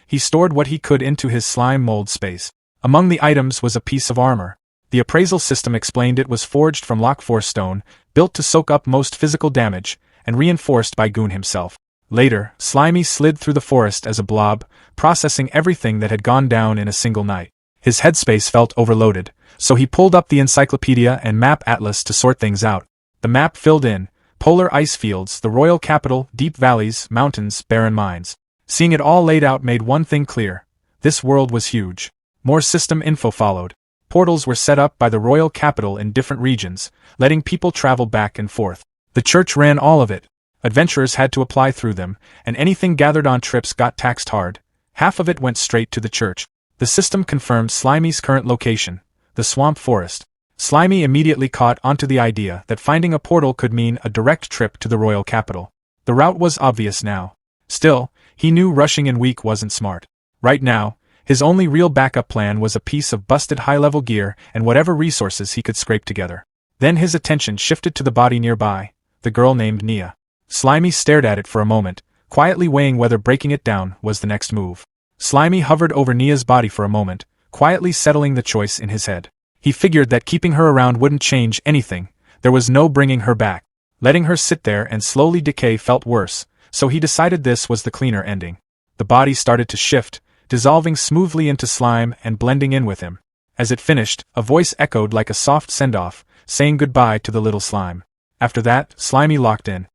He stored what he could into his slime mold space. Among the items was a piece of armor. The appraisal system explained it was forged from Lockforce stone, built to soak up most physical damage, and reinforced by Goon himself. Later, Slimy slid through the forest as a blob, processing everything that had gone down in a single night. His headspace felt overloaded, so he pulled up the encyclopedia and map atlas to sort things out. The map filled in polar ice fields, the royal capital, deep valleys, mountains, barren mines. Seeing it all laid out made one thing clear. This world was huge. More system info followed. Portals were set up by the royal capital in different regions, letting people travel back and forth. The church ran all of it. Adventurers had to apply through them, and anything gathered on trips got taxed hard. Half of it went straight to the church. The system confirmed Slimy's current location, the swamp forest. Slimy immediately caught onto the idea that finding a portal could mean a direct trip to the royal capital. The route was obvious now. Still, he knew rushing in weak wasn't smart. Right now, his only real backup plan was a piece of busted high-level gear and whatever resources he could scrape together. Then his attention shifted to the body nearby, the girl named Nia. Slimy stared at it for a moment, quietly weighing whether breaking it down was the next move. Slimy hovered over Nia's body for a moment, quietly settling the choice in his head. He figured that keeping her around wouldn't change anything. There was no bringing her back. Letting her sit there and slowly decay felt worse, so he decided this was the cleaner ending. The body started to shift, dissolving smoothly into slime and blending in with him. As it finished, a voice echoed like a soft send-off, saying goodbye to the little slime. After that, Slimy locked in.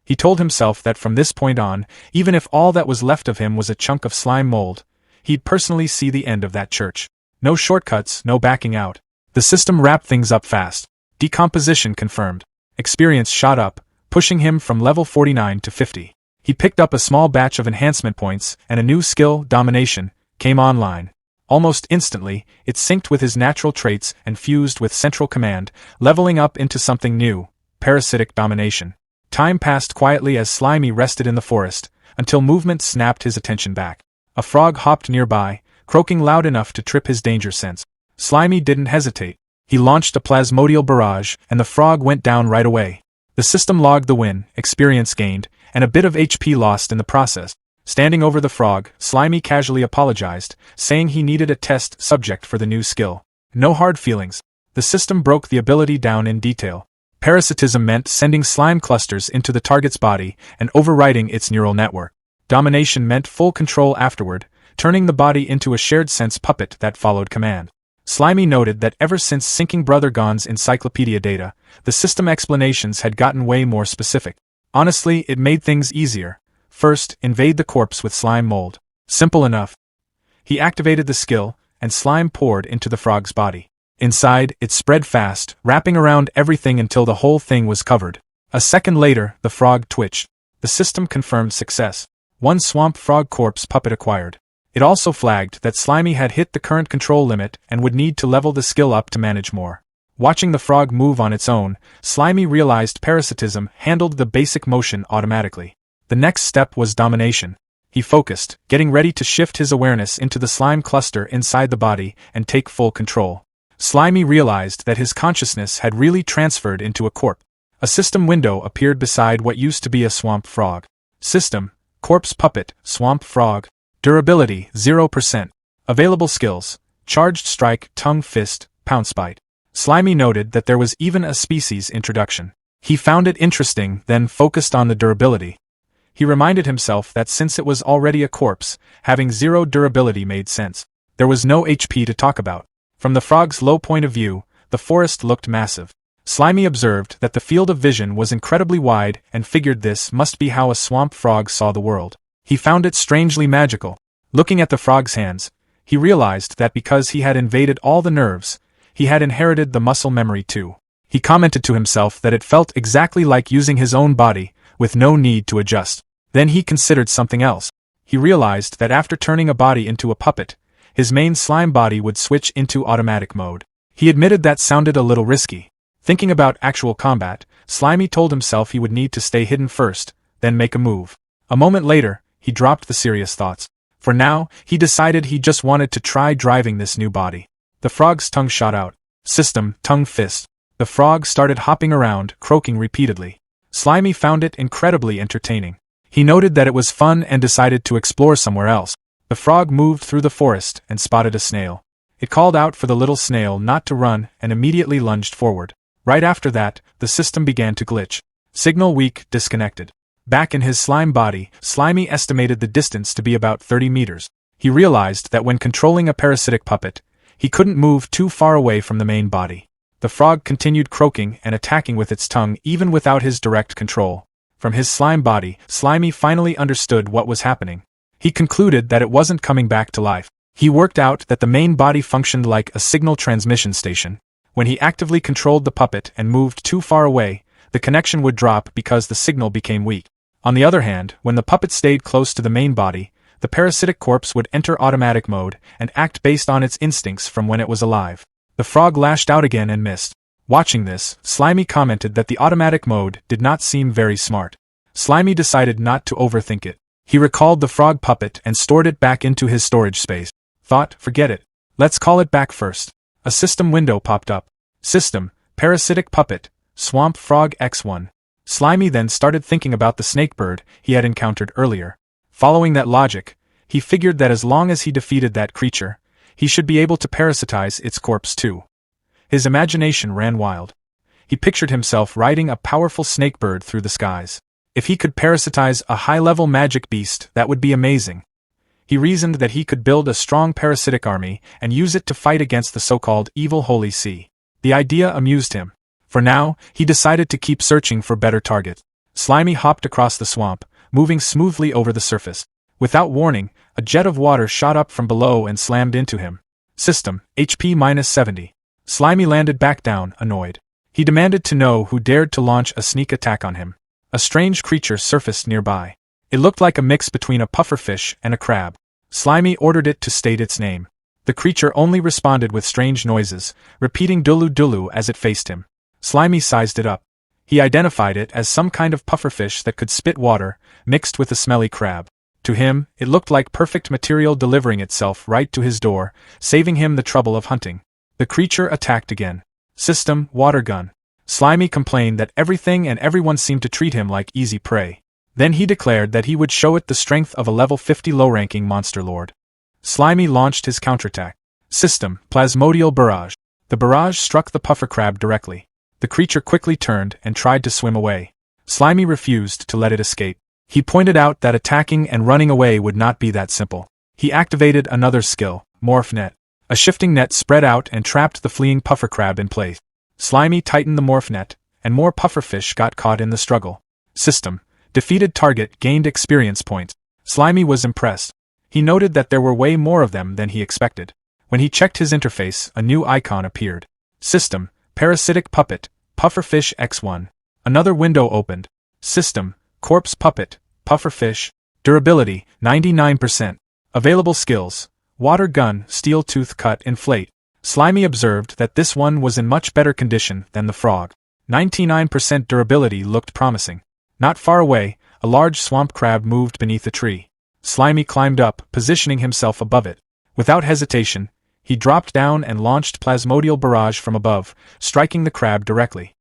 He told himself that from this point on, even if all that was left of him was a chunk of slime mold, he'd personally see the end of that church. No shortcuts, no backing out. The system wrapped things up fast. Decomposition confirmed. Experience shot up, pushing him from level 49 to 50. He picked up a small batch of enhancement points, and a new skill, Domination, came online. Almost instantly, it synced with his natural traits and fused with Central Command, leveling up into something new, Parasitic Domination. Time passed quietly as Slimy rested in the forest, until movement snapped his attention back. A frog hopped nearby, croaking loud enough to trip his danger sense. Slimy didn't hesitate. He launched a plasmodial barrage, and the frog went down right away. The system logged the win, experience gained, and a bit of HP lost in the process. Standing over the frog, Slimy casually apologized, saying he needed a test subject for the new skill. No hard feelings. The system broke the ability down in detail. Parasitism meant sending slime clusters into the target's body and overriding its neural network. Domination meant full control afterward, turning the body into a shared-sense puppet that followed command. Slimy noted that ever since syncing Brother Gon's encyclopedia data, the system explanations had gotten way more specific. Honestly, it made things easier. First, invade the corpse with slime mold. Simple enough. He activated the skill, and slime poured into the frog's body. Inside, it spread fast, wrapping around everything until the whole thing was covered. A second later, the frog twitched. The system confirmed success. One swamp frog corpse puppet acquired. It also flagged that Slimy had hit the current control limit and would need to level the skill up to manage more. Watching the frog move on its own, Slimy realized parasitism handled the basic motion automatically. The next step was domination. He focused, getting ready to shift his awareness into the slime cluster inside the body and take full control. Slimy realized that his consciousness had really transferred into a corpse. A system window appeared beside what used to be a swamp frog. System, corpse puppet, swamp frog. Durability, 0%. Available skills, charged strike, tongue fist, pounce bite. Slimy noted that there was even a species introduction. He found it interesting, then focused on the durability. He reminded himself that since it was already a corpse, having 0 durability made sense. There was no HP to talk about. From the frog's low point of view, the forest looked massive. Slimy observed that the field of vision was incredibly wide and figured this must be how a swamp frog saw the world. He found it strangely magical. Looking at the frog's hands, he realized that because he had invaded all the nerves, he had inherited the muscle memory too. He commented to himself that it felt exactly like using his own body, with no need to adjust. Then he considered something else. He realized that after turning a body into a puppet, his main slime body would switch into automatic mode. He admitted that sounded a little risky. Thinking about actual combat, Slimy told himself he would need to stay hidden first, then make a move. A moment later, he dropped the serious thoughts. For now, he decided he just wanted to try driving this new body. The frog's tongue shot out. System, tongue fist. The frog started hopping around, croaking repeatedly. Slimy found it incredibly entertaining. He noted that it was fun and decided to explore somewhere else. The frog moved through the forest and spotted a snail. It called out for the little snail not to run and immediately lunged forward. Right after that, the system began to glitch. Signal weak, disconnected. Back in his slime body, Slimy estimated the distance to be about 30 meters. He realized that when controlling a parasitic puppet, he couldn't move too far away from the main body. The frog continued croaking and attacking with its tongue even without his direct control. From his slime body, Slimy finally understood what was happening. He concluded that it wasn't coming back to life. He worked out that the main body functioned like a signal transmission station. When he actively controlled the puppet and moved too far away, the connection would drop because the signal became weak. On the other hand, when the puppet stayed close to the main body, the parasitic corpse would enter automatic mode and act based on its instincts from when it was alive. The frog lashed out again and missed. Watching this, Slimy commented that the automatic mode did not seem very smart. Slimy decided not to overthink it. He recalled the frog puppet and stored it back into his storage space. Thought, forget it. Let's call it back first. A system window popped up. System, parasitic puppet, swamp frog X1. Slimy then started thinking about the snake bird he had encountered earlier. Following that logic, he figured that as long as he defeated that creature, he should be able to parasitize its corpse too. His imagination ran wild. He pictured himself riding a powerful snake bird through the skies. If he could parasitize a high-level magic beast, that would be amazing. He reasoned that he could build a strong parasitic army and use it to fight against the so-called evil Holy See. The idea amused him. For now, he decided to keep searching for better targets. Slimy hopped across the swamp, moving smoothly over the surface. Without warning, a jet of water shot up from below and slammed into him. System, HP-70. Slimy landed back down, annoyed. He demanded to know who dared to launch a sneak attack on him. A strange creature surfaced nearby. It looked like a mix between a pufferfish and a crab. Slimy ordered it to state its name. The creature only responded with strange noises, repeating dulu dulu as it faced him. Slimy sized it up. He identified it as some kind of pufferfish that could spit water, mixed with a smelly crab. To him, it looked like perfect material delivering itself right to his door, saving him the trouble of hunting. The creature attacked again. System, water gun. Slimy complained that everything and everyone seemed to treat him like easy prey. Then he declared that he would show it the strength of a level 50 low-ranking monster lord. Slimy launched his counterattack. System, Plasmodial Barrage. The barrage struck the puffer crab directly. The creature quickly turned and tried to swim away. Slimy refused to let it escape. He pointed out that attacking and running away would not be that simple. He activated another skill, Morph Net. A shifting net spread out and trapped the fleeing puffer crab in place. Slimy tightened the morph net, and more pufferfish got caught in the struggle. System. Defeated target gained experience points. Slimy was impressed. He noted that there were way more of them than he expected. When he checked his interface, a new icon appeared. System. Parasitic Puppet, Pufferfish X1. Another window opened. System. Corpse Puppet, Pufferfish. Durability, 99%. Available skills. Water Gun, Steel Tooth Cut, Inflate. Slimy observed that this one was in much better condition than the frog. 99% durability looked promising. Not far away, a large swamp crab moved beneath a tree. Slimy climbed up, positioning himself above it. Without hesitation, he dropped down and launched Plasmodial Barrage from above, striking the crab directly.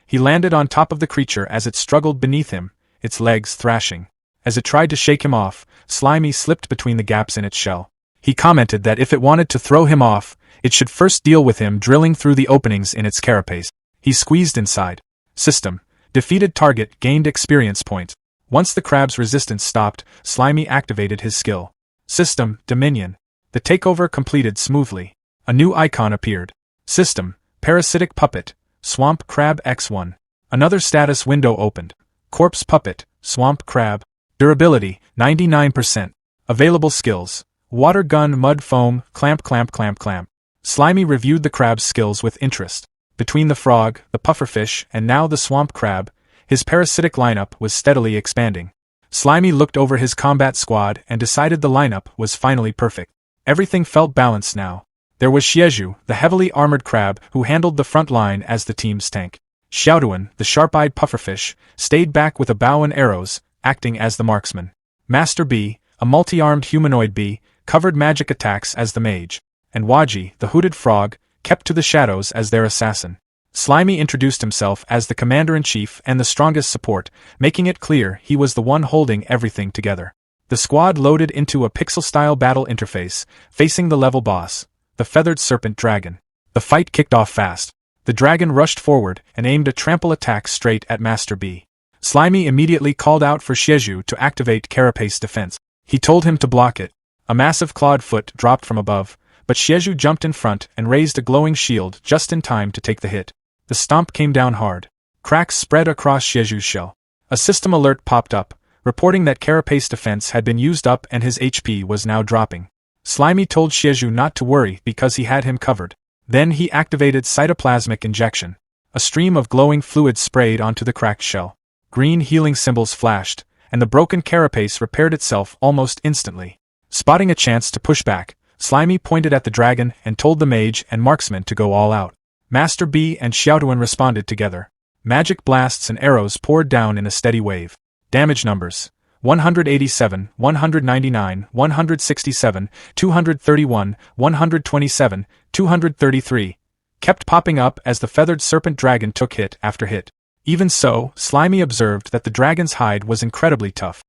He landed on top of the creature as it struggled beneath him, its legs thrashing. As it tried to shake him off, Slimy slipped between the gaps in its shell. He commented that if it wanted to throw him off, it should first deal with him drilling through the openings in its carapace. He squeezed inside. System. Defeated target gained experience points. Once the crab's resistance stopped, Slimy activated his skill. System. Dominion. The takeover completed smoothly. A new icon appeared. System. Parasitic Puppet, Swamp Crab X1. Another status window opened. Corpse Puppet, Swamp Crab. Durability, 99%. Available skills. Water Gun, Mud Foam, Clamp. Slimy reviewed the crab's skills with interest. Between the frog, the pufferfish, and now the swamp crab, his parasitic lineup was steadily expanding. Slimy looked over his combat squad and decided the lineup was finally perfect. Everything felt balanced now. There was Xieju, the heavily armored crab who handled the front line as the team's tank. Xiaoduan, the sharp-eyed pufferfish, stayed back with a bow and arrows, acting as the marksman. Master Bee, a multi-armed humanoid bee, covered magic attacks as the mage. And Waji, the hooded frog, kept to the shadows as their assassin. Slimy introduced himself as the commander-in-chief and the strongest support, making it clear he was the one holding everything together. The squad loaded into a pixel-style battle interface, facing the level boss, the feathered serpent dragon. The fight kicked off fast. The dragon rushed forward and aimed a trample attack straight at Master B. Slimy immediately called out for Xieju to activate Carapace defense. He told him to block it. A massive clawed foot dropped from above, but Xieju jumped in front and raised a glowing shield just in time to take the hit. The stomp came down hard. Cracks spread across Xieju's shell. A system alert popped up, reporting that Carapace defense had been used up and his HP was now dropping. Slimy told Xieju not to worry because he had him covered. Then he activated Cytoplasmic Injection. A stream of glowing fluid sprayed onto the cracked shell. Green healing symbols flashed, and the broken carapace repaired itself almost instantly. Spotting a chance to push back, Slimy pointed at the dragon and told the mage and marksman to go all out. Master B and Xiaoduan responded together. Magic blasts and arrows poured down in a steady wave. Damage numbers: 187, 199, 167, 231, 127, 233, kept popping up as the feathered serpent dragon took hit after hit. Even so, Slimy observed that the dragon's hide was incredibly tough.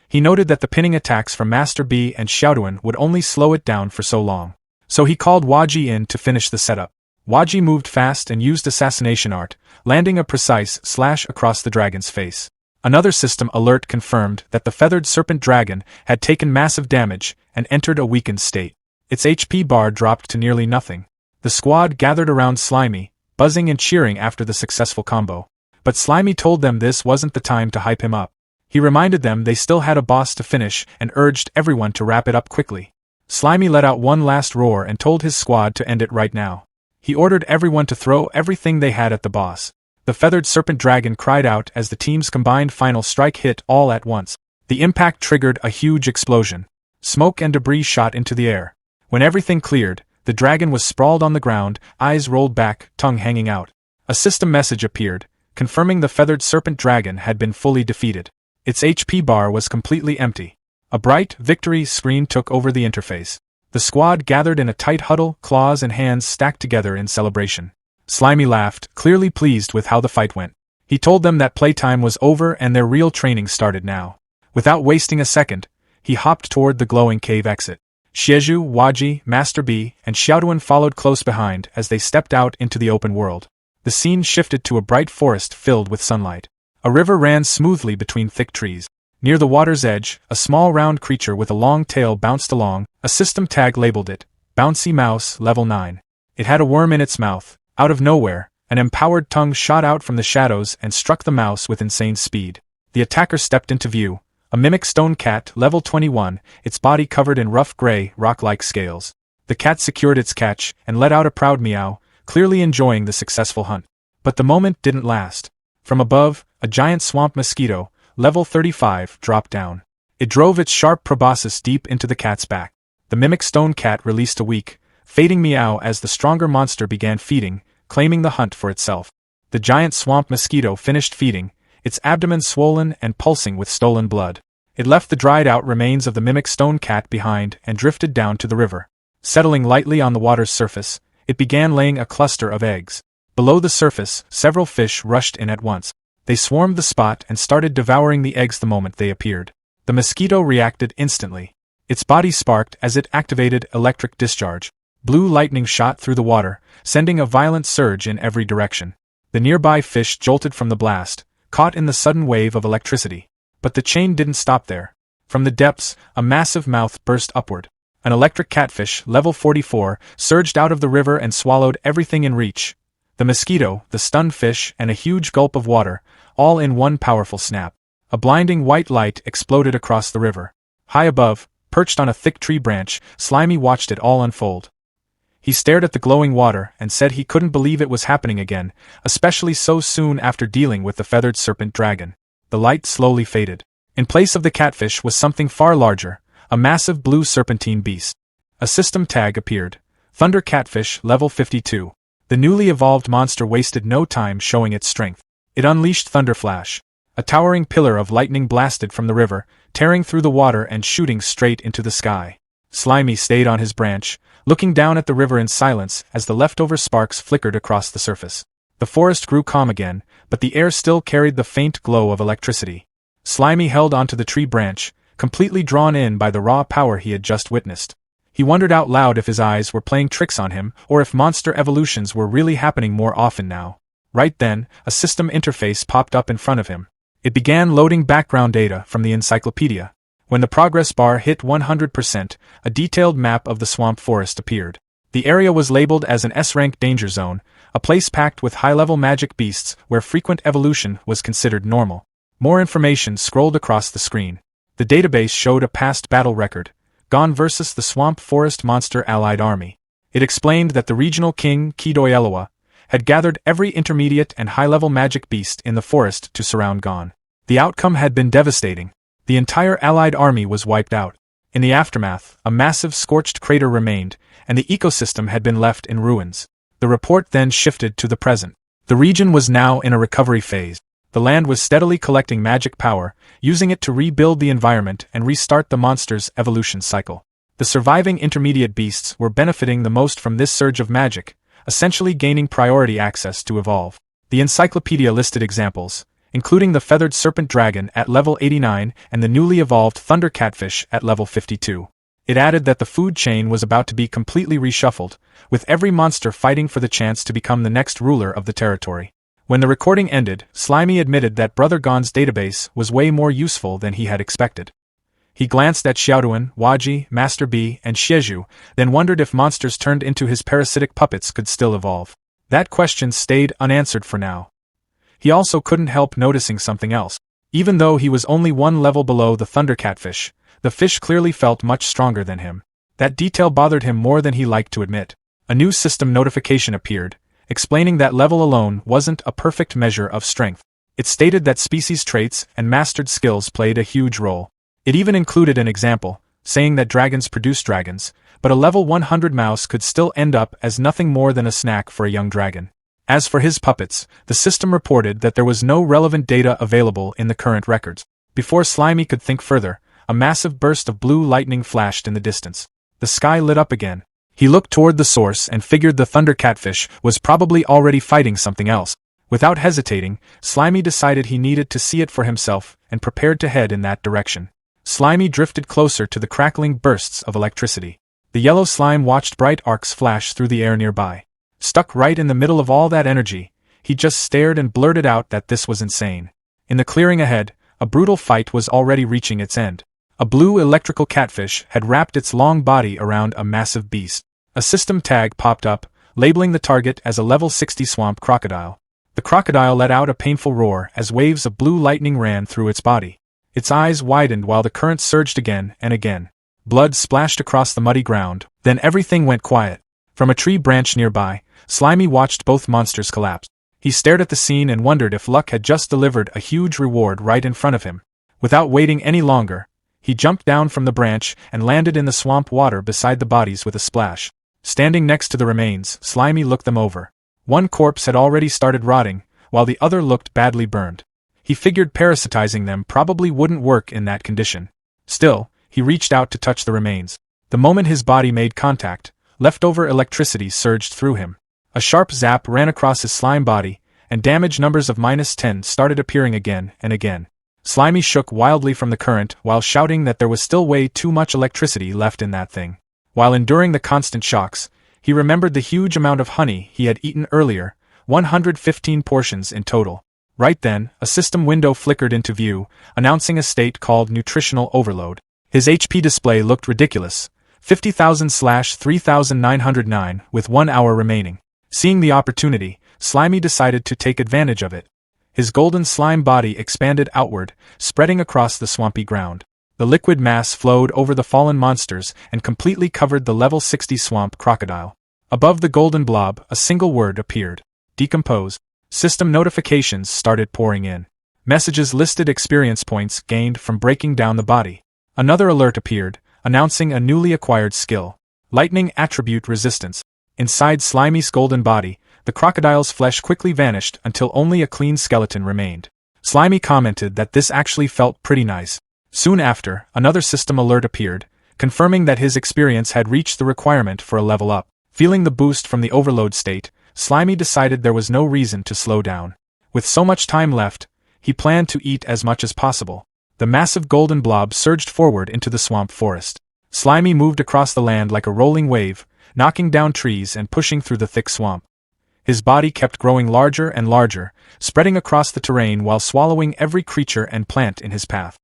He noted that the pinning attacks from Master B and Xiaoduan would only slow it down for so long. So he called Waji in to finish the setup. Waji moved fast and used assassination art, landing a precise slash across the dragon's face. Another system alert confirmed that the feathered serpent dragon had taken massive damage and entered a weakened state. Its HP bar dropped to nearly nothing. The squad gathered around Slimy, buzzing and cheering after the successful combo. But Slimy told them this wasn't the time to hype him up. He reminded them they still had a boss to finish and urged everyone to wrap it up quickly. Slimy let out one last roar and told his squad to end it right now. He ordered everyone to throw everything they had at the boss. The feathered serpent dragon cried out as the team's combined final strike hit all at once. The impact triggered a huge explosion. Smoke and debris shot into the air. When everything cleared, the dragon was sprawled on the ground, eyes rolled back, tongue hanging out. A system message appeared, confirming the feathered serpent dragon had been fully defeated. Its HP bar was completely empty. A bright victory screen took over the interface. The squad gathered in a tight huddle, claws and hands stacked together in celebration. Slimy laughed, clearly pleased with how the fight went. He told them that playtime was over and their real training started now. Without wasting a second, he hopped toward the glowing cave exit. Xieju, Waji, Master B, and Xiaoduan followed close behind as they stepped out into the open world. The scene shifted to a bright forest filled with sunlight. A river ran smoothly between thick trees. Near the water's edge, a small round creature with a long tail bounced along. A system tag labeled it, Bouncy Mouse, Level 9. It had a worm in its mouth. Out of nowhere, an empowered tongue shot out from the shadows and struck the mouse with insane speed. The attacker stepped into view. A mimic stone cat, level 21, its body covered in rough gray, rock-like scales. The cat secured its catch and let out a proud meow, clearly enjoying the successful hunt. But the moment didn't last. From above, a giant swamp mosquito, level 35, dropped down. It drove its sharp proboscis deep into the cat's back. The mimic stone cat released a weak, fading meow as the stronger monster began feeding, claiming the hunt for itself. The giant swamp mosquito finished feeding, its abdomen swollen and pulsing with stolen blood. It left the dried-out remains of the mimic stone cat behind and drifted down to the river. Settling lightly on the water's surface, it began laying a cluster of eggs. Below the surface, several fish rushed in at once. They swarmed the spot and started devouring the eggs the moment they appeared. The mosquito reacted instantly. Its body sparked as it activated electric discharge. Blue lightning shot through the water, sending a violent surge in every direction. The nearby fish jolted from the blast, caught in the sudden wave of electricity. But the chain didn't stop there. From the depths, a massive mouth burst upward. An electric catfish, level 44, surged out of the river and swallowed everything in reach. The mosquito, the stunned fish, and a huge gulp of water, all in one powerful snap. A blinding white light exploded across the river. High above, perched on a thick tree branch, Slimy watched it all unfold. He stared at the glowing water and said he couldn't believe it was happening again, especially so soon after dealing with the feathered serpent dragon. The light slowly faded. In place of the catfish was something far larger, a massive blue serpentine beast. A system tag appeared. Thunder Catfish, level 52. The newly evolved monster wasted no time showing its strength. It unleashed Thunder Flash. A towering pillar of lightning blasted from the river, tearing through the water and shooting straight into the sky. Slimy stayed on his branch, looking down at the river in silence as the leftover sparks flickered across the surface. The forest grew calm again, but the air still carried the faint glow of electricity. Slimy held onto the tree branch, completely drawn in by the raw power he had just witnessed. He wondered out loud if his eyes were playing tricks on him, or if monster evolutions were really happening more often now. Right then, a system interface popped up in front of him. It began loading background data from the encyclopedia. When the progress bar hit 100%, a detailed map of the swamp forest appeared. The area was labeled as an S-rank danger zone, a place packed with high-level magic beasts where frequent evolution was considered normal. More information scrolled across the screen. The database showed a past battle record, Gon versus the Swamp Forest Monster Allied Army. It explained that the regional king, Kidoyelua, had gathered every intermediate and high-level magic beast in the forest to surround Gon. The outcome had been devastating. The entire Allied army was wiped out. In the aftermath, a massive scorched crater remained, and the ecosystem had been left in ruins. The report then shifted to the present. The region was now in a recovery phase. The land was steadily collecting magic power, using it to rebuild the environment and restart the monster's evolution cycle. The surviving intermediate beasts were benefiting the most from this surge of magic, essentially gaining priority access to evolve. The encyclopedia listed examples, including the feathered serpent dragon at level 89 and the newly evolved thunder catfish at level 52. It added that the food chain was about to be completely reshuffled, with every monster fighting for the chance to become the next ruler of the territory. When the recording ended, Slimy admitted that Brother Gon's database was way more useful than he had expected. He glanced at Xiaoduan, Waji, Master B, and Xieju, then wondered if monsters turned into his parasitic puppets could still evolve. That question stayed unanswered for now. He also couldn't help noticing something else. Even though he was only one level below the thunder catfish, the fish clearly felt much stronger than him. That detail bothered him more than he liked to admit. A new system notification appeared, explaining that level alone wasn't a perfect measure of strength. It stated that species traits and mastered skills played a huge role. It even included an example, saying that dragons produce dragons, but a level 100 mouse could still end up as nothing more than a snack for a young dragon. As for his puppets, the system reported that there was no relevant data available in the current records. Before Slimy could think further, a massive burst of blue lightning flashed in the distance. The sky lit up again. He looked toward the source and figured the thunder catfish was probably already fighting something else. Without hesitating, Slimy decided he needed to see it for himself and prepared to head in that direction. Slimy drifted closer to the crackling bursts of electricity. The yellow slime watched bright arcs flash through the air nearby. Stuck right in the middle of all that energy, he just stared and blurted out that this was insane. In the clearing ahead, a brutal fight was already reaching its end. A blue electrical catfish had wrapped its long body around a massive beast. A system tag popped up, labeling the target as a level 60 swamp crocodile. The crocodile let out a painful roar as waves of blue lightning ran through its body. Its eyes widened while the current surged again and again. Blood splashed across the muddy ground, then everything went quiet. From a tree branch nearby, Slimy watched both monsters collapse. He stared at the scene and wondered if luck had just delivered a huge reward right in front of him. Without waiting any longer, he jumped down from the branch and landed in the swamp water beside the bodies with a splash. Standing next to the remains, Slimy looked them over. One corpse had already started rotting, while the other looked badly burned. He figured parasitizing them probably wouldn't work in that condition. Still, he reached out to touch the remains. The moment his body made contact, leftover electricity surged through him. A sharp zap ran across his slime body, and damage numbers of -10 started appearing again and again. Slimy shook wildly from the current while shouting that there was still way too much electricity left in that thing. While enduring the constant shocks, he remembered the huge amount of honey he had eaten earlier, 115 portions in total. Right then, a system window flickered into view, announcing a state called nutritional overload. His HP display looked ridiculous, 50,000/3,909 with 1 hour remaining. Seeing the opportunity, Slimy decided to take advantage of it. His golden slime body expanded outward, spreading across the swampy ground. The liquid mass flowed over the fallen monsters and completely covered the level 60 swamp crocodile. Above the golden blob, a single word appeared: decompose. System notifications started pouring in. Messages listed experience points gained from breaking down the body. Another alert appeared, announcing a newly acquired skill: lightning attribute resistance. Inside Slimy's golden body, the crocodile's flesh quickly vanished until only a clean skeleton remained. Slimy commented that this actually felt pretty nice. Soon after, another system alert appeared, confirming that his experience had reached the requirement for a level up. Feeling the boost from the overload state, Slimy decided there was no reason to slow down. With so much time left, he planned to eat as much as possible. The massive golden blob surged forward into the swamp forest. Slimy moved across the land like a rolling wave, knocking down trees and pushing through the thick swamp. His body kept growing larger and larger, spreading across the terrain while swallowing every creature and plant in his path.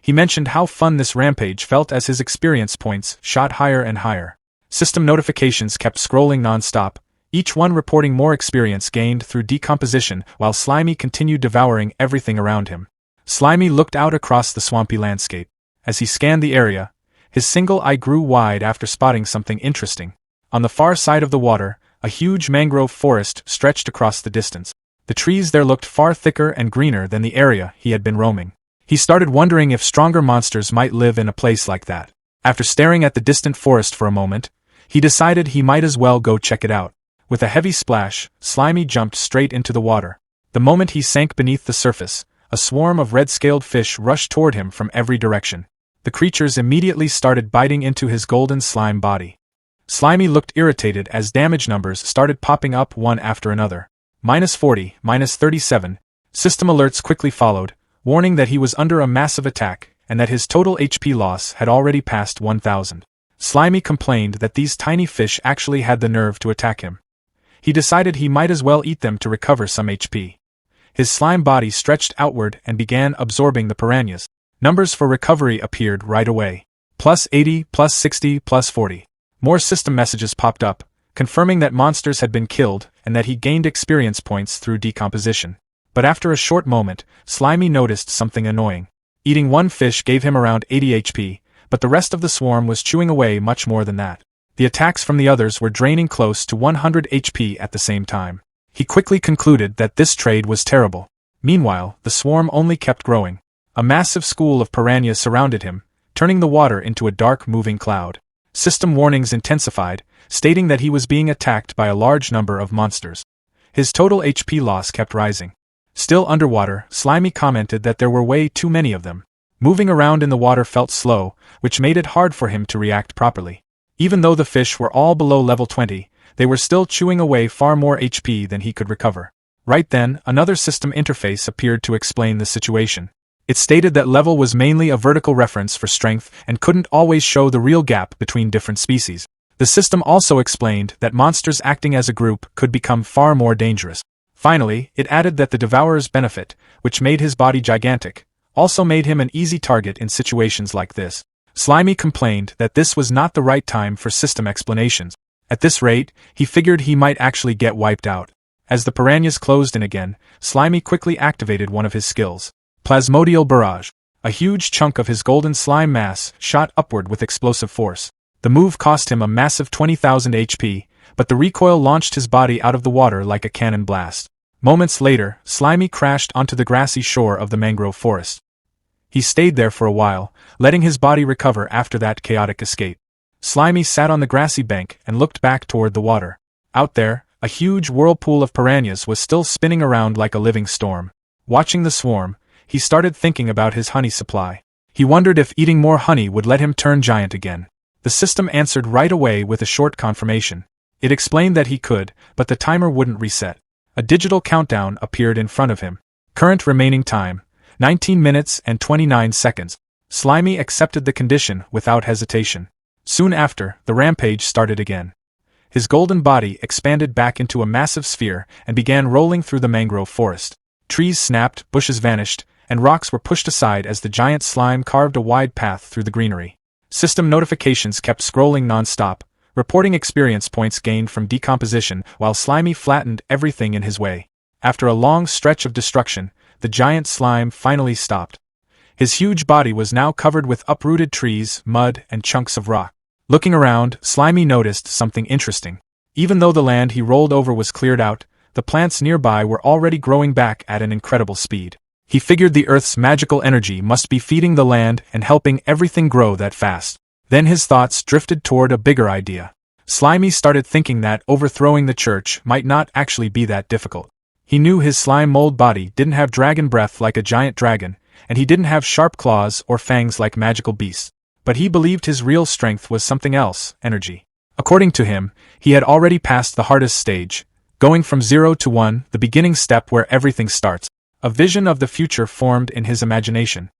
He mentioned how fun this rampage felt as his experience points shot higher and higher. System notifications kept scrolling non-stop, each one reporting more experience gained through decomposition while Slimy continued devouring everything around him. Slimy looked out across the swampy landscape. As he scanned the area, his single eye grew wide after spotting something interesting. On the far side of the water, a huge mangrove forest stretched across the distance. The trees there looked far thicker and greener than the area he had been roaming. He started wondering if stronger monsters might live in a place like that. After staring at the distant forest for a moment, he decided he might as well go check it out. With a heavy splash, Slimy jumped straight into the water. The moment he sank beneath the surface, a swarm of red-scaled fish rushed toward him from every direction. The creatures immediately started biting into his golden slime body. Slimy looked irritated as damage numbers started popping up one after another. -40, -37. System alerts quickly followed, warning that he was under a massive attack and that his total HP loss had already passed 1,000. Slimy complained that these tiny fish actually had the nerve to attack him. He decided he might as well eat them to recover some HP. His slime body stretched outward and began absorbing the piranhas. Numbers for recovery appeared right away. +80, +60, +40. More system messages popped up, confirming that monsters had been killed and that he gained experience points through decomposition. But after a short moment, Slimy noticed something annoying. Eating one fish gave him around 80 HP, but the rest of the swarm was chewing away much more than that. The attacks from the others were draining close to 100 HP at the same time. He quickly concluded that this trade was terrible. Meanwhile, the swarm only kept growing. A massive school of piranhas surrounded him, turning the water into a dark moving cloud. System warnings intensified, stating that he was being attacked by a large number of monsters. His total HP loss kept rising. Still underwater, Slimy commented that there were way too many of them. Moving around in the water felt slow, which made it hard for him to react properly. Even though the fish were all below level 20, they were still chewing away far more HP than he could recover. Right then, another system interface appeared to explain the situation. It stated that level was mainly a vertical reference for strength and couldn't always show the real gap between different species. The system also explained that monsters acting as a group could become far more dangerous. Finally, it added that the Devourer's benefit, which made his body gigantic, also made him an easy target in situations like this. Slimy complained that this was not the right time for system explanations. At this rate, he figured he might actually get wiped out. As the piranhas closed in again, Slimy quickly activated one of his skills. Plasmodial Barrage. A huge chunk of his golden slime mass shot upward with explosive force. The move cost him a massive 20,000 HP, but the recoil launched his body out of the water like a cannon blast. Moments later, Slimy crashed onto the grassy shore of the mangrove forest. He stayed there for a while, letting his body recover after that chaotic escape. Slimy sat on the grassy bank and looked back toward the water. Out there, a huge whirlpool of piranhas was still spinning around like a living storm. Watching the swarm, he started thinking about his honey supply. He wondered if eating more honey would let him turn giant again. The system answered right away with a short confirmation. It explained that he could, but the timer wouldn't reset. A digital countdown appeared in front of him. Current remaining time, 19 minutes and 29 seconds. Slimy accepted the condition without hesitation. Soon after, the rampage started again. His golden body expanded back into a massive sphere and began rolling through the mangrove forest. Trees snapped, bushes vanished, and rocks were pushed aside as the giant slime carved a wide path through the greenery. System notifications kept scrolling non-stop, reporting experience points gained from decomposition while Slimy flattened everything in his way. After a long stretch of destruction, the giant slime finally stopped. His huge body was now covered with uprooted trees, mud, and chunks of rock. Looking around, Slimy noticed something interesting. Even though the land he rolled over was cleared out, the plants nearby were already growing back at an incredible speed. He figured the Earth's magical energy must be feeding the land and helping everything grow that fast. Then his thoughts drifted toward a bigger idea. Slimy started thinking that overthrowing the church might not actually be that difficult. He knew his slime mold body didn't have dragon breath like a giant dragon, and he didn't have sharp claws or fangs like magical beasts. But he believed his real strength was something else, energy. According to him, he had already passed the hardest stage, going from 0 to 1, the beginning step where everything starts. A vision of the future formed in his imagination.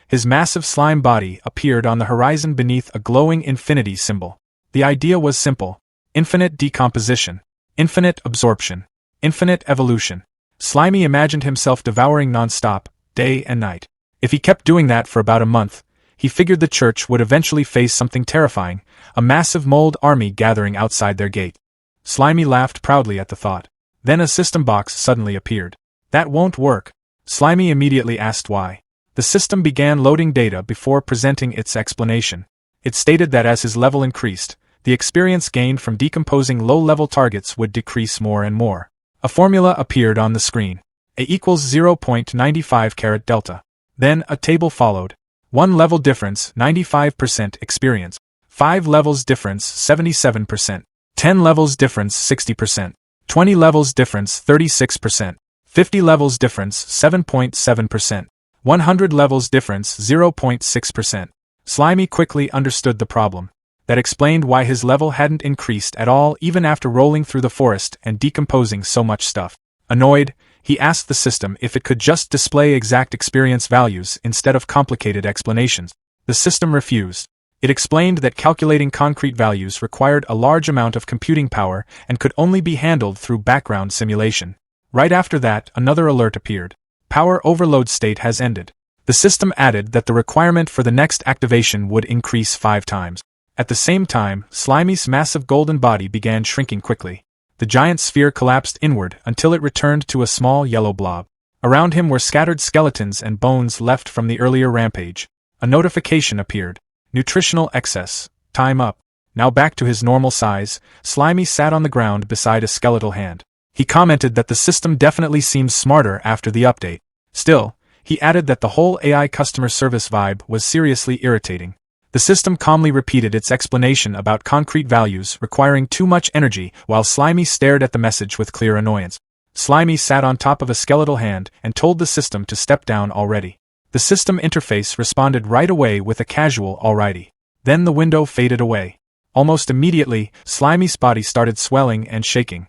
His massive slime body appeared on the horizon beneath a glowing infinity symbol. The idea was simple: infinite decomposition, infinite absorption, infinite evolution. Slimy imagined himself devouring non-stop, day and night. If he kept doing that for about a month, he figured the church would eventually face something terrifying, a massive mold army gathering outside their gate. Slimy laughed proudly at the thought. Then a system box suddenly appeared. That won't work. Slimy immediately asked why. The system began loading data before presenting its explanation. It stated that as his level increased, the experience gained from decomposing low-level targets would decrease more and more. A formula appeared on the screen. A equals 0.95 carat delta. Then a table followed. 1 level difference, 95% experience. 5 levels difference, 77%. 10 levels difference, 60%. 20 levels difference, 36%. 50 levels difference, 7.7%. 100 levels difference, 0.6%. Slimy quickly understood the problem. That explained why his level hadn't increased at all even after rolling through the forest and decomposing so much stuff. Annoyed, he asked the system if it could just display exact experience values instead of complicated explanations. The system refused. It explained that calculating concrete values required a large amount of computing power and could only be handled through background simulation. Right after that, another alert appeared. Power overload state has ended. The system added that the requirement for the next activation would increase 5 times. At the same time, Slimy's massive golden body began shrinking quickly. The giant sphere collapsed inward until it returned to a small yellow blob. Around him were scattered skeletons and bones left from the earlier rampage. A notification appeared. Nutritional excess. Time up. Now back to his normal size, Slimy sat on the ground beside a skeletal hand. He commented that the system definitely seems smarter after the update. Still, he added that the whole AI customer service vibe was seriously irritating. The system calmly repeated its explanation about concrete values requiring too much energy while Slimy stared at the message with clear annoyance. Slimy sat on top of a skeletal hand and told the system to step down already. The system interface responded right away with a casual alrighty. Then the window faded away. Almost immediately, Slimy's body started swelling and shaking.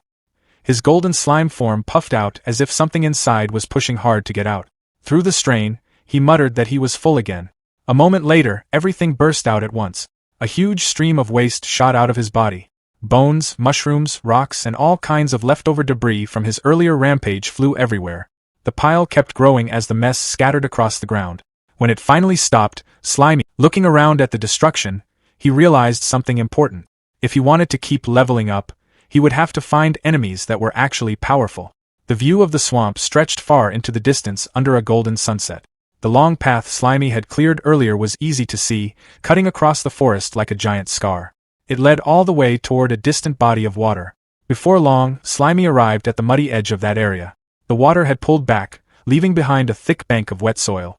His golden slime form puffed out as if something inside was pushing hard to get out. Through the strain, he muttered that he was full again. A moment later, everything burst out at once. A huge stream of waste shot out of his body. Bones, mushrooms, rocks, and all kinds of leftover debris from his earlier rampage flew everywhere. The pile kept growing as the mess scattered across the ground. When it finally stopped, Slimy, looking around at the destruction, he realized something important. If he wanted to keep leveling up, he would have to find enemies that were actually powerful. The view of the swamp stretched far into the distance under a golden sunset. The long path Slimy had cleared earlier was easy to see, cutting across the forest like a giant scar. It led all the way toward a distant body of water. Before long, Slimy arrived at the muddy edge of that area. The water had pulled back, leaving behind a thick bank of wet soil.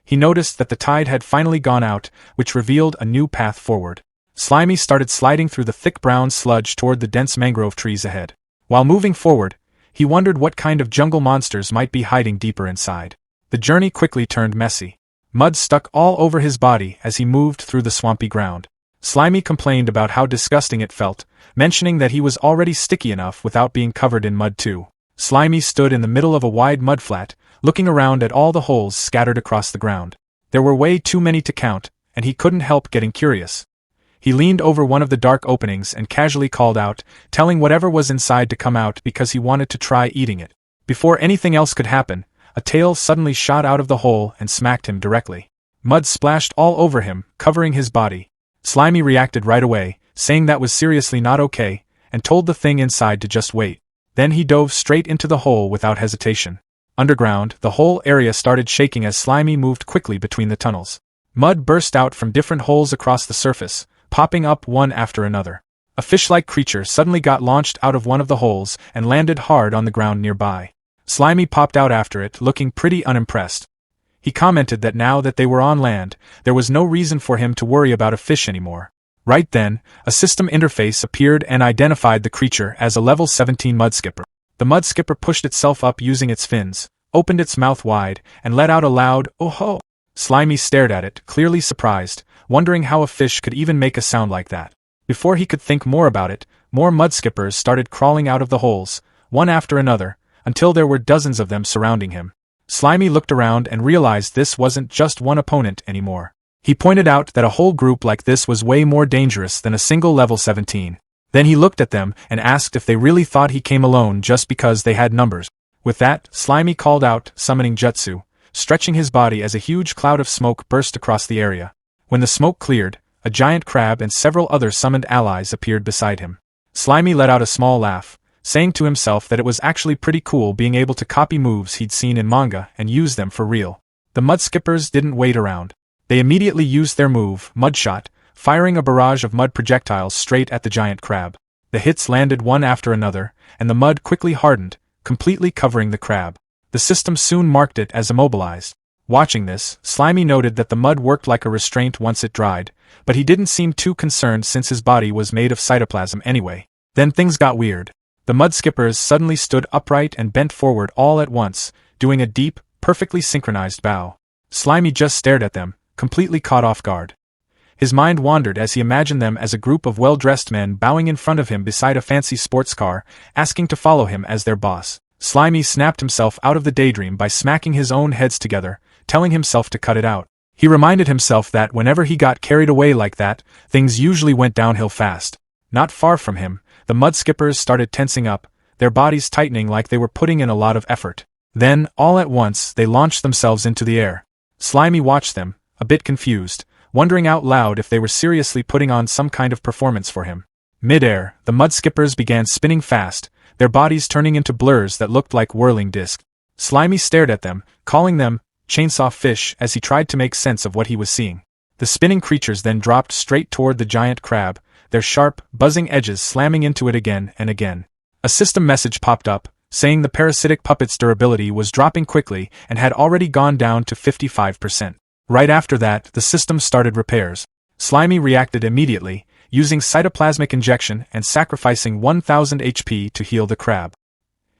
He noticed that the tide had finally gone out, which revealed a new path forward. Slimy started sliding through the thick brown sludge toward the dense mangrove trees ahead. While moving forward, he wondered what kind of jungle monsters might be hiding deeper inside. The journey quickly turned messy. Mud stuck all over his body as he moved through the swampy ground. Slimy complained about how disgusting it felt, mentioning that he was already sticky enough without being covered in mud too. Slimy stood in the middle of a wide mudflat, looking around at all the holes scattered across the ground. There were way too many to count, and he couldn't help getting curious. He leaned over one of the dark openings and casually called out, telling whatever was inside to come out because he wanted to try eating it. Before anything else could happen, a tail suddenly shot out of the hole and smacked him directly. Mud splashed all over him, covering his body. Slimy reacted right away, saying that was seriously not okay, and told the thing inside to just wait. Then he dove straight into the hole without hesitation. Underground, the whole area started shaking as Slimy moved quickly between the tunnels. Mud burst out from different holes across the surface, popping up one after another. A fish-like creature suddenly got launched out of one of the holes and landed hard on the ground nearby. Slimy popped out after it, looking pretty unimpressed. He commented that now that they were on land, there was no reason for him to worry about a fish anymore. Right then, a system interface appeared and identified the creature as a level 17 mudskipper. The mudskipper pushed itself up using its fins, opened its mouth wide, and let out a loud, "Oh-ho!" Slimy stared at it, clearly surprised, wondering how a fish could even make a sound like that. Before he could think more about it, more mudskippers started crawling out of the holes, one after another, until there were dozens of them surrounding him. Slimy looked around and realized this wasn't just one opponent anymore. He pointed out that a whole group like this was way more dangerous than a single level 17. Then he looked at them and asked if they really thought he came alone just because they had numbers. With that, Slimy called out, summoning jutsu, stretching his body as a huge cloud of smoke burst across the area. When the smoke cleared, a giant crab and several other summoned allies appeared beside him. Slimy let out a small laugh, saying to himself that it was actually pretty cool being able to copy moves he'd seen in manga and use them for real. The mudskippers didn't wait around. They immediately used their move, Mudshot, firing a barrage of mud projectiles straight at the giant crab. The hits landed one after another, and the mud quickly hardened, completely covering the crab. The system soon marked it as immobilized. Watching this, Slimy noted that the mud worked like a restraint once it dried, but he didn't seem too concerned since his body was made of cytoplasm anyway. Then things got weird. The mudskippers suddenly stood upright and bent forward all at once, doing a deep, perfectly synchronized bow. Slimy just stared at them, completely caught off guard. His mind wandered as he imagined them as a group of well-dressed men bowing in front of him beside a fancy sports car, asking to follow him as their boss. Slimy snapped himself out of the daydream by smacking his own heads together, telling himself to cut it out. He reminded himself that whenever he got carried away like that, things usually went downhill fast. Not far from him, the mudskippers started tensing up, their bodies tightening like they were putting in a lot of effort. Then, all at once, they launched themselves into the air. Slimy watched them, a bit confused, wondering out loud if they were seriously putting on some kind of performance for him. Mid-air, the mudskippers began spinning fast, their bodies turning into blurs that looked like whirling discs. Slimy stared at them, calling them chainsaw fish as he tried to make sense of what he was seeing. The spinning creatures then dropped straight toward the giant crab, their sharp, buzzing edges slamming into it again and again. A system message popped up, saying the parasitic puppet's durability was dropping quickly and had already gone down to 55%. Right after that, the system started repairs. Slimy reacted immediately, using cytoplasmic injection and sacrificing 1000 HP to heal the crab.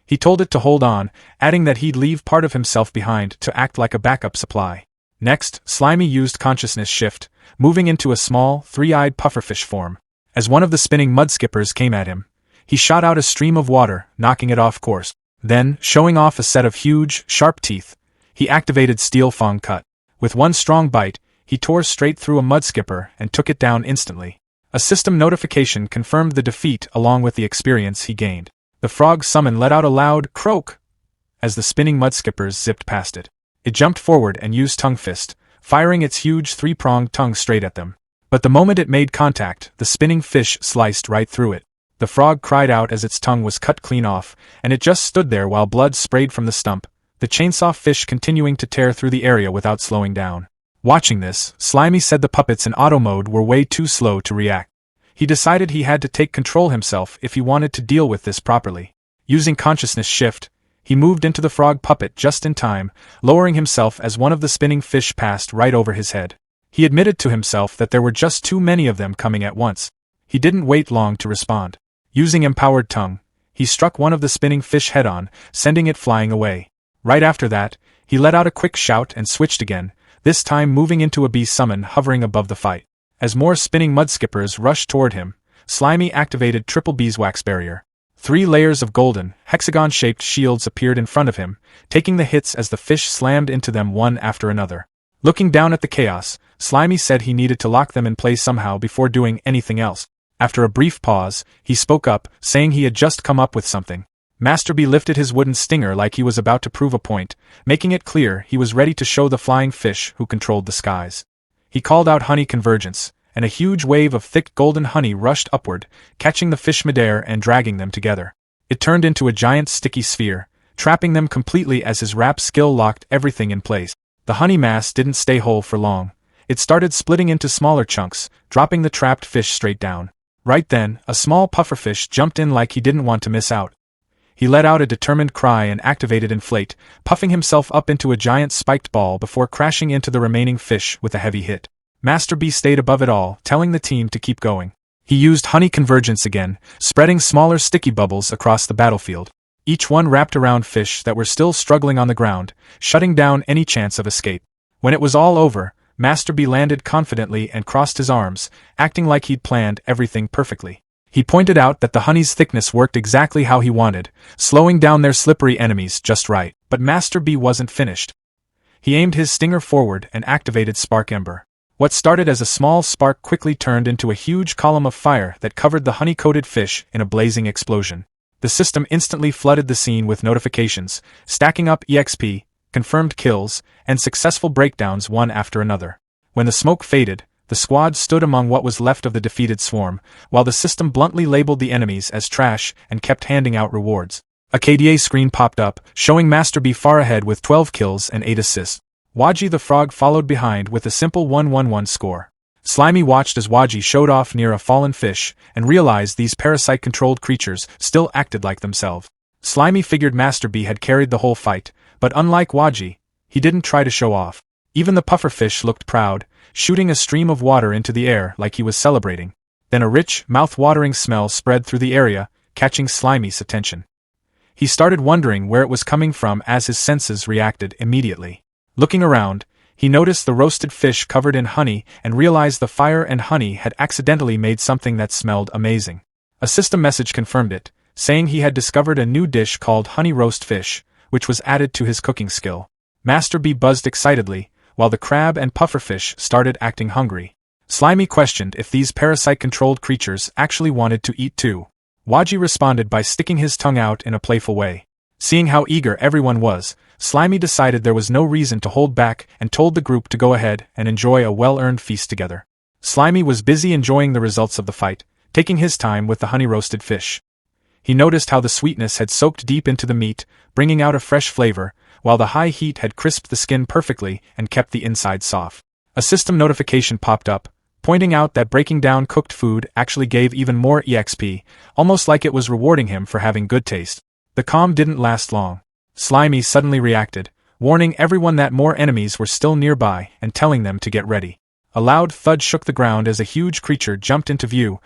He told it to hold on, adding that he'd leave part of himself behind to act like a backup supply. Next, Slimy used consciousness shift, moving into a small, three-eyed pufferfish form. As one of the spinning mudskippers came at him, He shot out a stream of water, knocking it off course. Then, showing off a set of huge, sharp teeth, he activated Steel Fang Cut. With one strong bite, he tore straight through a mudskipper and took it down instantly. A system notification confirmed the defeat along with the experience he gained. The frog summon let out a loud croak as the spinning mudskippers zipped past it. It jumped forward and used Tongue Fist, firing its huge three-pronged tongue straight at them. But the moment it made contact, the spinning fish sliced right through it. The frog cried out as its tongue was cut clean off, and it just stood there while blood sprayed from the stump, the chainsaw fish continuing to tear through the area without slowing down. Watching this, Slimy said the puppets in auto mode were way too slow to react. He decided he had to take control himself if he wanted to deal with this properly. Using consciousness shift, he moved into the frog puppet just in time, lowering himself as one of the spinning fish passed right over his head. He admitted to himself that there were just too many of them coming at once. He didn't wait long to respond. Using empowered tongue, he struck one of the spinning fish head-on, sending it flying away. Right after that, he let out a quick shout and switched again, this time moving into a bee summon hovering above the fight. As more spinning mudskippers rushed toward him, Slimy activated Triple Beeswax Barrier. 3 layers of golden, hexagon-shaped shields appeared in front of him, taking the hits as the fish slammed into them one after another. Looking down at the chaos, Slimy said he needed to lock them in place somehow before doing anything else. After a brief pause, he spoke up, saying he had just come up with something. Master Bee lifted his wooden stinger like he was about to prove a point, making it clear he was ready to show the flying fish who controlled the skies. He called out honey convergence, and a huge wave of thick golden honey rushed upward, catching the fish midair and dragging them together. It turned into a giant sticky sphere, trapping them completely as his wrap skill locked everything in place. The honey mass didn't stay whole for long. It started splitting into smaller chunks, dropping the trapped fish straight down. Right then, a small pufferfish jumped in like he didn't want to miss out. He let out a determined cry and activated Inflate, puffing himself up into a giant spiked ball before crashing into the remaining fish with a heavy hit. Master Bee stayed above it all, telling the team to keep going. He used honey convergence again, spreading smaller sticky bubbles across the battlefield. Each one wrapped around fish that were still struggling on the ground, shutting down any chance of escape. When it was all over, Master Bee landed confidently and crossed his arms, acting like he'd planned everything perfectly. He pointed out that the honey's thickness worked exactly how he wanted, slowing down their slippery enemies just right. But Master Bee wasn't finished. He aimed his stinger forward and activated Spark Ember. What started as a small spark quickly turned into a huge column of fire that covered the honey-coated fish in a blazing explosion. The system instantly flooded the scene with notifications, stacking up EXP, confirmed kills, and successful breakdowns one after another. When the smoke faded, the squad stood among what was left of the defeated swarm, while the system bluntly labeled the enemies as trash and kept handing out rewards. A KDA screen popped up, showing Master Bee far ahead with 12 kills and 8 assists. Waji the frog followed behind with a simple 111 score. Slimy watched as Waji showed off near a fallen fish, and realized these parasite-controlled creatures still acted like themselves. Slimy figured Master Bee had carried the whole fight, but unlike Waji, he didn't try to show off. Even the pufferfish looked proud, shooting a stream of water into the air like he was celebrating. Then a rich, mouth-watering smell spread through the area, catching Slimy's attention. He started wondering where it was coming from as his senses reacted immediately. Looking around, he noticed the roasted fish covered in honey and realized the fire and honey had accidentally made something that smelled amazing. A system message confirmed it, saying he had discovered a new dish called honey roast fish, which was added to his cooking skill. Master Bee buzzed excitedly, while the crab and pufferfish started acting hungry. Slimy questioned if these parasite-controlled creatures actually wanted to eat too. Waji responded by sticking his tongue out in a playful way. Seeing how eager everyone was, Slimy decided there was no reason to hold back and told the group to go ahead and enjoy a well-earned feast together. Slimy was busy enjoying the results of the fight, taking his time with the honey-roasted fish. He noticed how the sweetness had soaked deep into the meat, bringing out a fresh flavor, while the high heat had crisped the skin perfectly and kept the inside soft. A system notification popped up, pointing out that breaking down cooked food actually gave even more EXP, almost like it was rewarding him for having good taste. The calm didn't last long. Slimy suddenly reacted, warning everyone that more enemies were still nearby and telling them to get ready. A loud thud shook the ground as a huge creature jumped into view.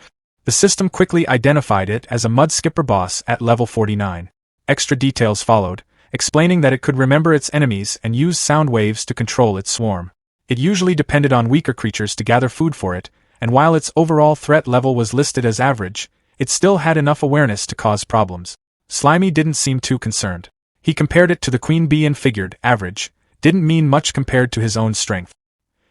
The system quickly identified it as a mudskipper boss at level 49. Extra details followed, explaining that it could remember its enemies and use sound waves to control its swarm. It usually depended on weaker creatures to gather food for it, and while its overall threat level was listed as average, it still had enough awareness to cause problems. Slimy didn't seem too concerned. He compared it to the queen bee and figured average didn't mean much compared to his own strength.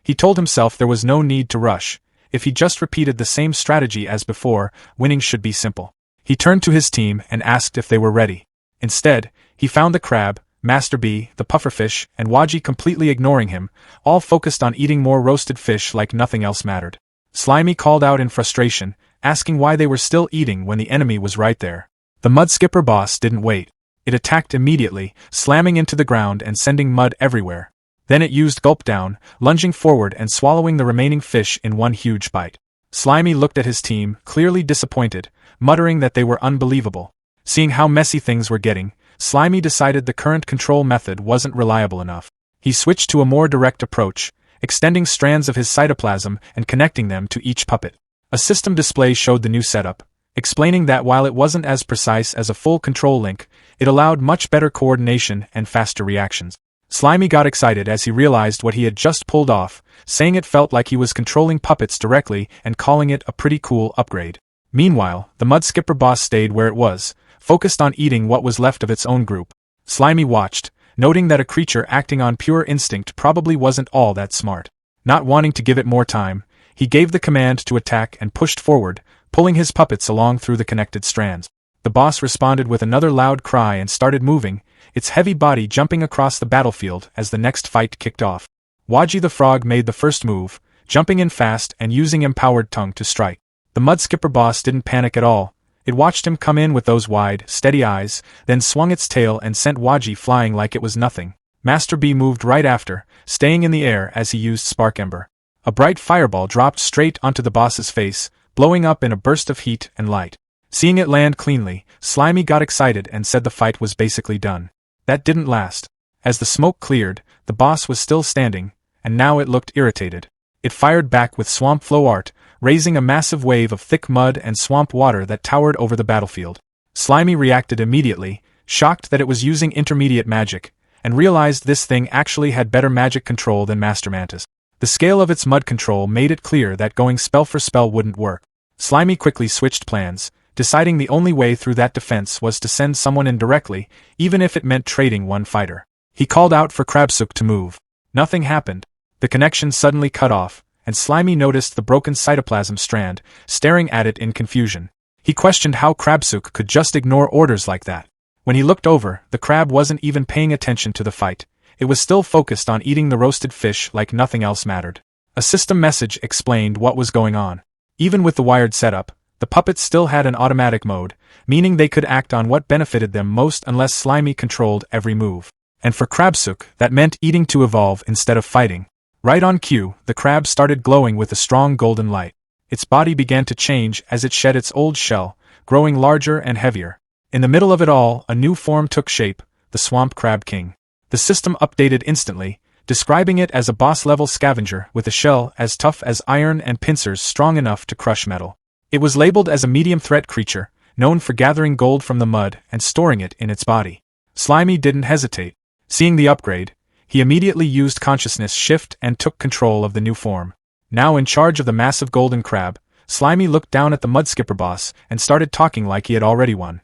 He told himself there was no need to rush. If he just repeated the same strategy as before, winning should be simple. He turned to his team and asked if they were ready. Instead, he found the crab, Master Bee, the pufferfish, and Waji completely ignoring him, all focused on eating more roasted fish like nothing else mattered. Slimy called out in frustration, asking why they were still eating when the enemy was right there. The mud skipper boss didn't wait. It attacked immediately, slamming into the ground and sending mud everywhere. Then it used gulp down, lunging forward and swallowing the remaining fish in one huge bite. Slimy looked at his team, clearly disappointed, muttering that they were unbelievable. Seeing how messy things were getting, Slimy decided the current control method wasn't reliable enough. He switched to a more direct approach, extending strands of his cytoplasm and connecting them to each puppet. A system display showed the new setup, explaining that while it wasn't as precise as a full control link, it allowed much better coordination and faster reactions. Slimy got excited as he realized what he had just pulled off, saying it felt like he was controlling puppets directly and calling it a pretty cool upgrade. Meanwhile, the mud skipper boss stayed where it was, focused on eating what was left of its own group. Slimy watched, noting that a creature acting on pure instinct probably wasn't all that smart. Not wanting to give it more time, he gave the command to attack and pushed forward, pulling his puppets along through the connected strands. The boss responded with another loud cry and started moving, its heavy body jumping across the battlefield as the next fight kicked off. Waji the frog made the first move, jumping in fast and using empowered tongue to strike. The mud skipper boss didn't panic at all. It watched him come in with those wide, steady eyes, then swung its tail and sent Waji flying like it was nothing. Master Bee moved right after, staying in the air as he used Spark Ember. A bright fireball dropped straight onto the boss's face, blowing up in a burst of heat and light. Seeing it land cleanly, Slimy got excited and said the fight was basically done. That didn't last. As the smoke cleared, the boss was still standing, and now it looked irritated. It fired back with swamp flow art, raising a massive wave of thick mud and swamp water that towered over the battlefield. Slimy reacted immediately, shocked that it was using intermediate magic, and realized this thing actually had better magic control than Master Mantis. The scale of its mud control made it clear that going spell for spell wouldn't work. Slimy quickly switched plans, deciding the only way through that defense was to send someone in directly, even if it meant trading one fighter. He called out for Krabsuk to move. Nothing happened. The connection suddenly cut off, and Slimy noticed the broken cytoplasm strand, staring at it in confusion. He questioned how Krabsuk could just ignore orders like that. When he looked over, the crab wasn't even paying attention to the fight. It was still focused on eating the roasted fish like nothing else mattered. A system message explained what was going on. Even with the wired setup, the puppets still had an automatic mode, meaning they could act on what benefited them most unless Slimy controlled every move. And for Krabsuk, that meant eating to evolve instead of fighting. Right on cue, the crab started glowing with a strong golden light. Its body began to change as it shed its old shell, growing larger and heavier. In the middle of it all, a new form took shape, the Swamp Crab King. The system updated instantly, describing it as a boss-level scavenger with a shell as tough as iron and pincers strong enough to crush metal. It was labeled as a medium-threat creature, known for gathering gold from the mud and storing it in its body. Slimy didn't hesitate. Seeing the upgrade, he immediately used consciousness shift and took control of the new form. Now in charge of the massive golden crab, Slimy looked down at the mudskipper boss and started talking like he had already won.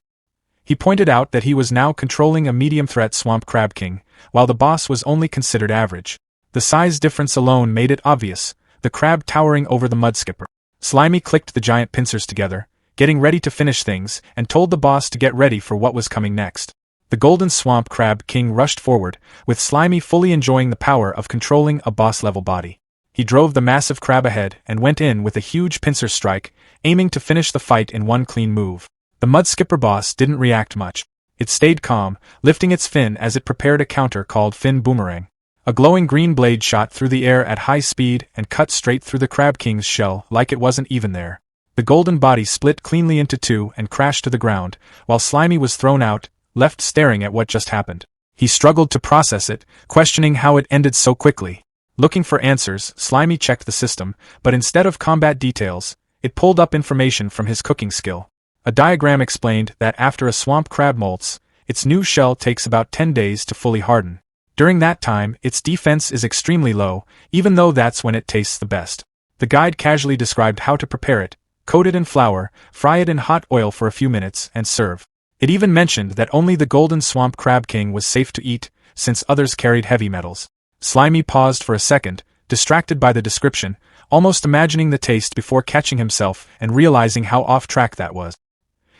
He pointed out that he was now controlling a medium-threat swamp crab king, while the boss was only considered average. The size difference alone made it obvious, the crab towering over the mudskipper. Slimy clicked the giant pincers together, getting ready to finish things, and told the boss to get ready for what was coming next. The golden swamp crab king rushed forward, with Slimy fully enjoying the power of controlling a boss-level body. He drove the massive crab ahead and went in with a huge pincer strike, aiming to finish the fight in one clean move. The mudskipper boss didn't react much. It stayed calm, lifting its fin as it prepared a counter called Fin Boomerang. A glowing green blade shot through the air at high speed and cut straight through the Crab King's shell like it wasn't even there. The golden body split cleanly into two and crashed to the ground, while Slimy was thrown out, left staring at what just happened. He struggled to process it, questioning how it ended so quickly. Looking for answers, Slimy checked the system, but instead of combat details, it pulled up information from his cooking skill. A diagram explained that after a swamp crab molts, its new shell takes about 10 days to fully harden. During that time, its defense is extremely low, even though that's when it tastes the best. The guide casually described how to prepare it, coat it in flour, fry it in hot oil for a few minutes, and serve. It even mentioned that only the golden swamp crab king was safe to eat, since others carried heavy metals. Slimy paused for a second, distracted by the description, almost imagining the taste before catching himself and realizing how off track that was.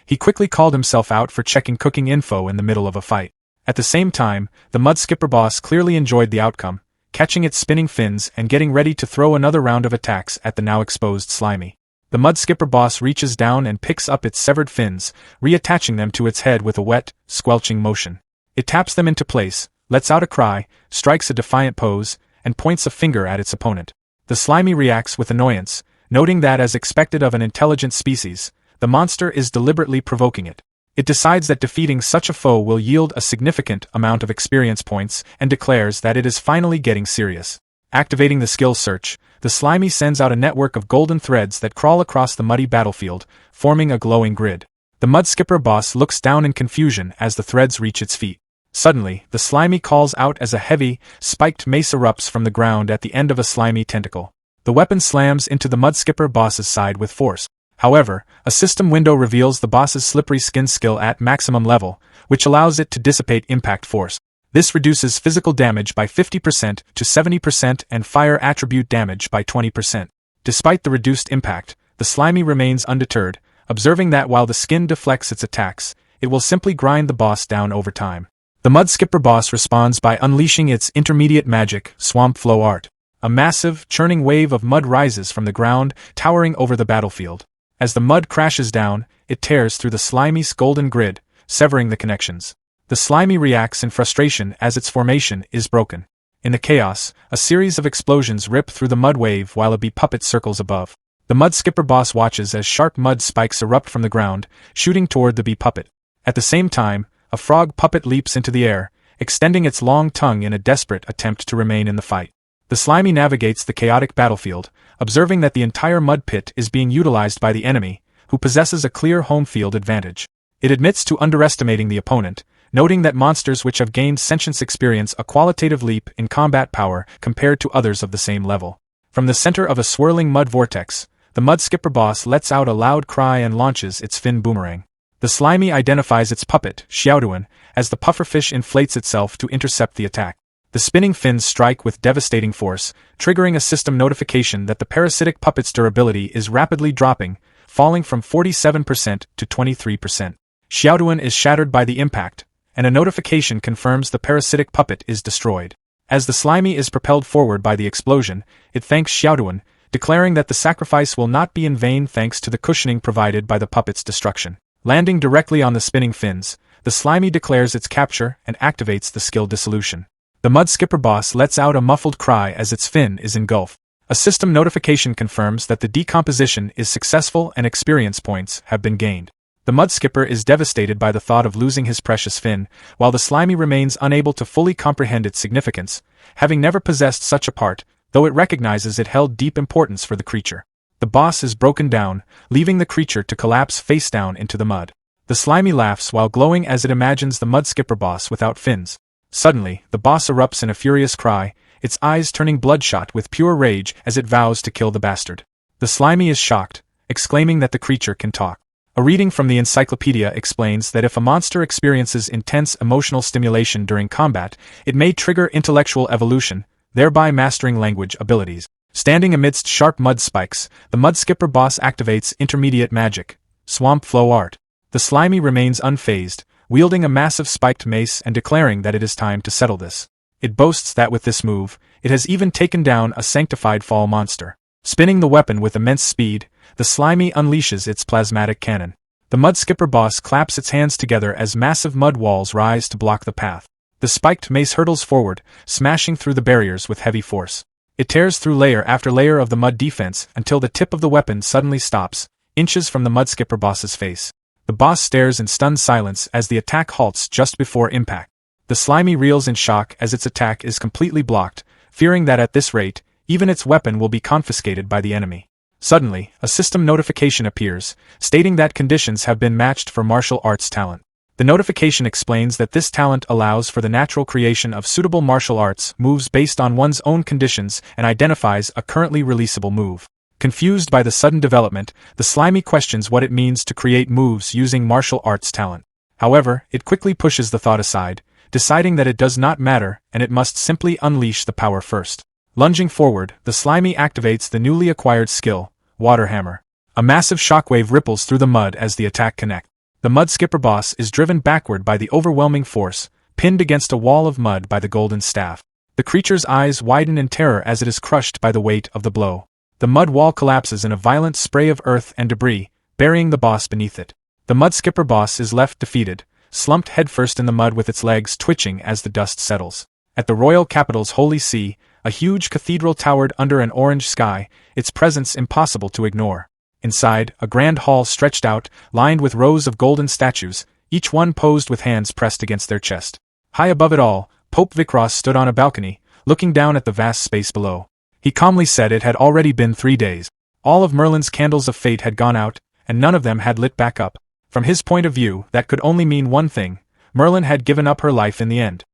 He quickly called himself out for checking cooking info in the middle of a fight. At the same time, the mud skipper boss clearly enjoyed the outcome, catching its spinning fins and getting ready to throw another round of attacks at the now exposed Slimy. The mud skipper boss reaches down and picks up its severed fins, reattaching them to its head with a wet, squelching motion. It taps them into place, lets out a cry, strikes a defiant pose, and points a finger at its opponent. The Slimy reacts with annoyance, noting that as expected of an intelligent species, the monster is deliberately provoking it. It decides that defeating such a foe will yield a significant amount of experience points and declares that it is finally getting serious. Activating the skill search, the Slimy sends out a network of golden threads that crawl across the muddy battlefield, forming a glowing grid. The mud skipper boss looks down in confusion as the threads reach its feet. Suddenly, the Slimy calls out as a heavy, spiked mace erupts from the ground at the end of a slimy tentacle. The weapon slams into the mud skipper boss's side with force. However, a system window reveals the boss's slippery skin skill at maximum level, which allows it to dissipate impact force. This reduces physical damage by 50% to 70% and fire attribute damage by 20%. Despite the reduced impact, the Slimy remains undeterred, observing that while the skin deflects its attacks, it will simply grind the boss down over time. The mud skipper boss responds by unleashing its intermediate magic, Swamp Flow Art. A massive, churning wave of mud rises from the ground, towering over the battlefield. As the mud crashes down, it tears through the Slimy's golden grid, severing the connections. The Slimy reacts in frustration as its formation is broken. In the chaos, a series of explosions rip through the mud wave while a bee puppet circles above. The mud skipper boss watches as sharp mud spikes erupt from the ground, shooting toward the bee puppet. At the same time, a frog puppet leaps into the air, extending its long tongue in a desperate attempt to remain in the fight. The Slimy navigates the chaotic battlefield, observing that the entire mud pit is being utilized by the enemy, who possesses a clear home field advantage. It admits to underestimating the opponent, noting that monsters which have gained sentience experience a qualitative leap in combat power compared to others of the same level. From the center of a swirling mud vortex, the mud skipper boss lets out a loud cry and launches its fin boomerang. The Slimy identifies its puppet, Xiaoduan, as the pufferfish inflates itself to intercept the attack. The spinning fins strike with devastating force, triggering a system notification that the parasitic puppet's durability is rapidly dropping, falling from 47% to 23%. Xiaoduan is shattered by the impact, and a notification confirms the parasitic puppet is destroyed. As the Slimy is propelled forward by the explosion, it thanks Xiaoduan, declaring that the sacrifice will not be in vain thanks to the cushioning provided by the puppet's destruction. Landing directly on the spinning fins, the Slimy declares its capture and activates the skill dissolution. The mud skipper boss lets out a muffled cry as its fin is engulfed. A system notification confirms that the decomposition is successful and experience points have been gained. The mud skipper is devastated by the thought of losing his precious fin, while the Slimy remains unable to fully comprehend its significance, having never possessed such a part, though it recognizes it held deep importance for the creature. The boss is broken down, leaving the creature to collapse face down into the mud. The Slimy laughs while glowing as it imagines the mud skipper boss without fins. Suddenly, the boss erupts in a furious cry, its eyes turning bloodshot with pure rage as it vows to kill the bastard. The Slimy is shocked, exclaiming that the creature can talk. A reading from the encyclopedia explains that if a monster experiences intense emotional stimulation during combat, it may trigger intellectual evolution, thereby mastering language abilities. Standing amidst sharp mud spikes, the mud skipper boss activates intermediate magic, Swamp Flow Art. The Slimy remains unfazed, wielding a massive spiked mace and declaring that it is time to settle this. It boasts that with this move, it has even taken down a sanctified fall monster. Spinning the weapon with immense speed, the Slimy unleashes its plasmatic cannon. The mud skipper boss claps its hands together as massive mud walls rise to block the path. The spiked mace hurtles forward, smashing through the barriers with heavy force. It tears through layer after layer of the mud defense until the tip of the weapon suddenly stops, inches from the mud skipper boss's face. The boss stares in stunned silence as the attack halts just before impact. The Slimy reels in shock as its attack is completely blocked, fearing that at this rate, even its weapon will be confiscated by the enemy. Suddenly, a system notification appears, stating that conditions have been matched for martial arts talent. The notification explains that this talent allows for the natural creation of suitable martial arts moves based on one's own conditions and identifies a currently releasable move. Confused by the sudden development, the slimy questions what it means to create moves using martial arts talent. However, it quickly pushes the thought aside, deciding that it does not matter and it must simply unleash the power first. Lunging forward, the slimy activates the newly acquired skill, Water Hammer. A massive shockwave ripples through the mud as the attack connects. The mud skipper boss is driven backward by the overwhelming force, pinned against a wall of mud by the golden staff. The creature's eyes widen in terror as it is crushed by the weight of the blow. The mud wall collapses in a violent spray of earth and debris, burying the boss beneath it. The mud skipper boss is left defeated, slumped headfirst in the mud with its legs twitching as the dust settles. At the royal capital's holy see, a huge cathedral towered under an orange sky, its presence impossible to ignore. Inside, a grand hall stretched out, lined with rows of golden statues, each one posed with hands pressed against their chest. High above it all, Pope Vikros stood on a balcony, looking down at the vast space below. He calmly said it had already been 3 days. All of Merlin's candles of fate had gone out, and none of them had lit back up. From his point of view, that could only mean one thing: Merlin had given up her life in the end.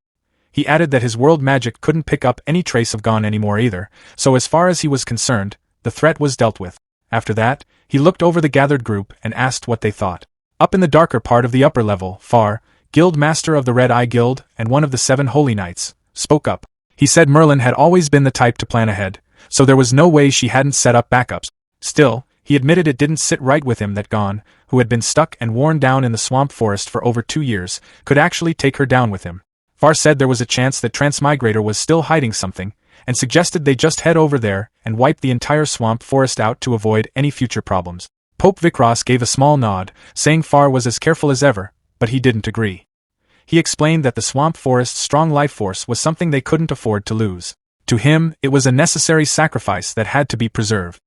He added that his world magic couldn't pick up any trace of Gone anymore either, so as far as he was concerned, the threat was dealt with. After that, he looked over the gathered group and asked what they thought. Up in the darker part of the upper level, Far, Guild Master of the Red Eye Guild and one of the 7 Holy Knights, spoke up. He said Merlin had always been the type to plan ahead, so there was no way she hadn't set up backups. Still, he admitted it didn't sit right with him that Gone, who had been stuck and worn down in the swamp forest for over 2 years, could actually take her down with him. Far said there was a chance that Transmigrator was still hiding something, and suggested they just head over there and wipe the entire swamp forest out to avoid any future problems. Pope Vikros gave a small nod, saying Far was as careful as ever, but he didn't agree. He explained that the swamp forest's strong life force was something they couldn't afford to lose. To him, it was a necessary sacrifice that had to be preserved.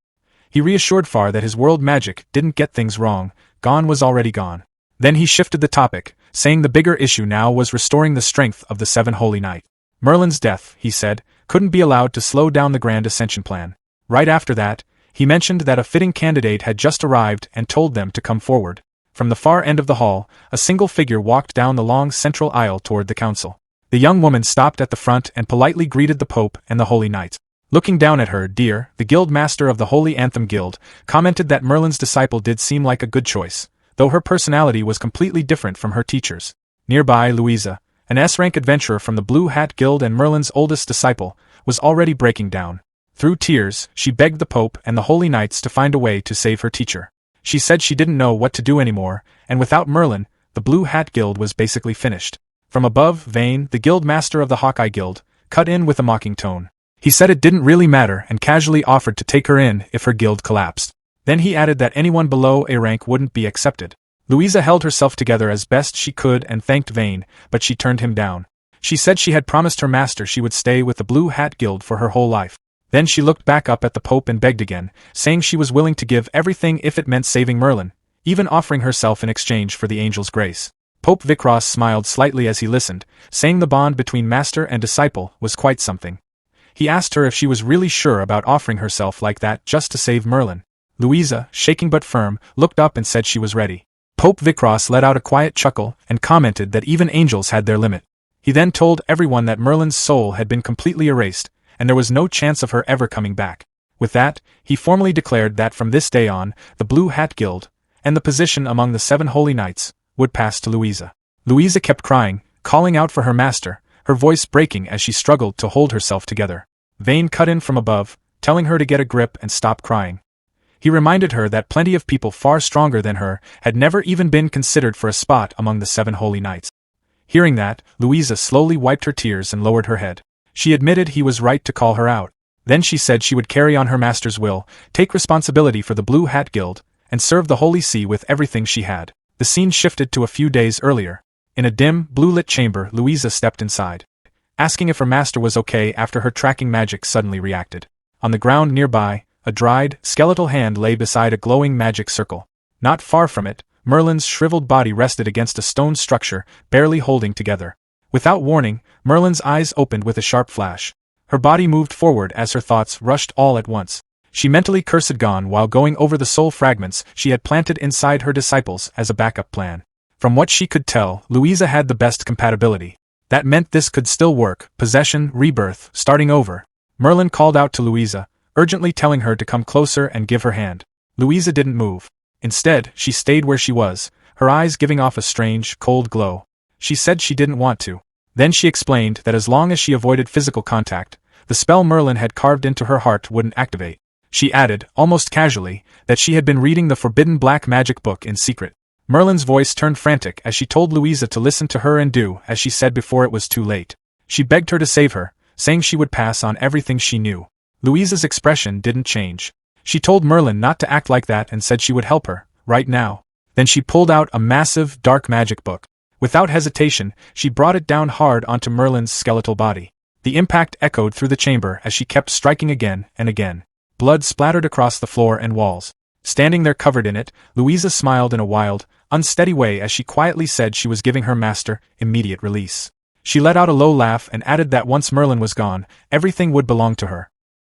He reassured Far that his world magic didn't get things wrong. Gone was already gone. Then he shifted the topic, saying the bigger issue now was restoring the strength of the 7 Holy Knights. Merlin's death, he said, couldn't be allowed to slow down the Grand Ascension plan. Right after that, he mentioned that a fitting candidate had just arrived and told them to come forward. From the far end of the hall, a single figure walked down the long central aisle toward the council. The young woman stopped at the front and politely greeted the Pope and the Holy Knights. Looking down at her, Dear, the Guild Master of the Holy Anthem Guild, commented that Merlin's disciple did seem like a good choice, though her personality was completely different from her teacher's. Nearby, Louisa, an S-rank adventurer from the Blue Hat Guild and Merlin's oldest disciple, was already breaking down. Through tears, she begged the Pope and the Holy Knights to find a way to save her teacher. She said she didn't know what to do anymore, and without Merlin, the Blue Hat Guild was basically finished. From above, Vane, the Guild Master of the Hawkeye Guild, cut in with a mocking tone. He said it didn't really matter and casually offered to take her in if her guild collapsed. Then he added that anyone below A rank wouldn't be accepted. Louisa held herself together as best she could and thanked Vane, but she turned him down. She said she had promised her master she would stay with the Blue Hat Guild for her whole life. Then she looked back up at the Pope and begged again, saying she was willing to give everything if it meant saving Merlin, even offering herself in exchange for the angel's grace. Pope Vikros smiled slightly as he listened, saying the bond between master and disciple was quite something. He asked her if she was really sure about offering herself like that just to save Merlin. Louisa, shaking but firm, looked up and said she was ready. Pope Vikros let out a quiet chuckle and commented that even angels had their limit. He then told everyone that Merlin's soul had been completely erased, and there was no chance of her ever coming back. With that, he formally declared that from this day on, the Blue Hat Guild, and the position among the 7 Holy Knights, would pass to Louisa. Louisa kept crying, calling out for her master, her voice breaking as she struggled to hold herself together. Vane cut in from above, telling her to get a grip and stop crying. He reminded her that plenty of people far stronger than her had never even been considered for a spot among the 7 Holy Knights. Hearing that, Louisa slowly wiped her tears and lowered her head. She admitted he was right to call her out. Then she said she would carry on her master's will, take responsibility for the Blue Hat Guild, and serve the Holy See with everything she had. The scene shifted to a few days earlier. In a dim, blue-lit chamber, Louisa stepped inside, asking if her master was okay after her tracking magic suddenly reacted. On the ground nearby, a dried, skeletal hand lay beside a glowing magic circle. Not far from it, Merlin's shriveled body rested against a stone structure, barely holding together. Without warning, Merlin's eyes opened with a sharp flash. Her body moved forward as her thoughts rushed all at once. She mentally cursed Gone while going over the soul fragments she had planted inside her disciples as a backup plan. From what she could tell, Louisa had the best compatibility. That meant this could still work: possession, rebirth, starting over. Merlin called out to Louisa, urgently telling her to come closer and give her hand. Louisa didn't move. Instead, she stayed where she was, her eyes giving off a strange, cold glow. She said she didn't want to. Then she explained that as long as she avoided physical contact, the spell Merlin had carved into her heart wouldn't activate. She added, almost casually, that she had been reading the forbidden black magic book in secret. Merlin's voice turned frantic as she told Louisa to listen to her and do as she said before it was too late. She begged her to save her, saying she would pass on everything she knew. Louisa's expression didn't change. She told Merlin not to act like that and said she would help her, right now. Then she pulled out a massive, dark magic book. Without hesitation, she brought it down hard onto Merlin's skeletal body. The impact echoed through the chamber as she kept striking again and again. Blood splattered across the floor and walls. Standing there covered in it, Louisa smiled in a wild, unsteady way as she quietly said she was giving her master immediate release. She let out a low laugh and added that once Merlin was gone, everything would belong to her.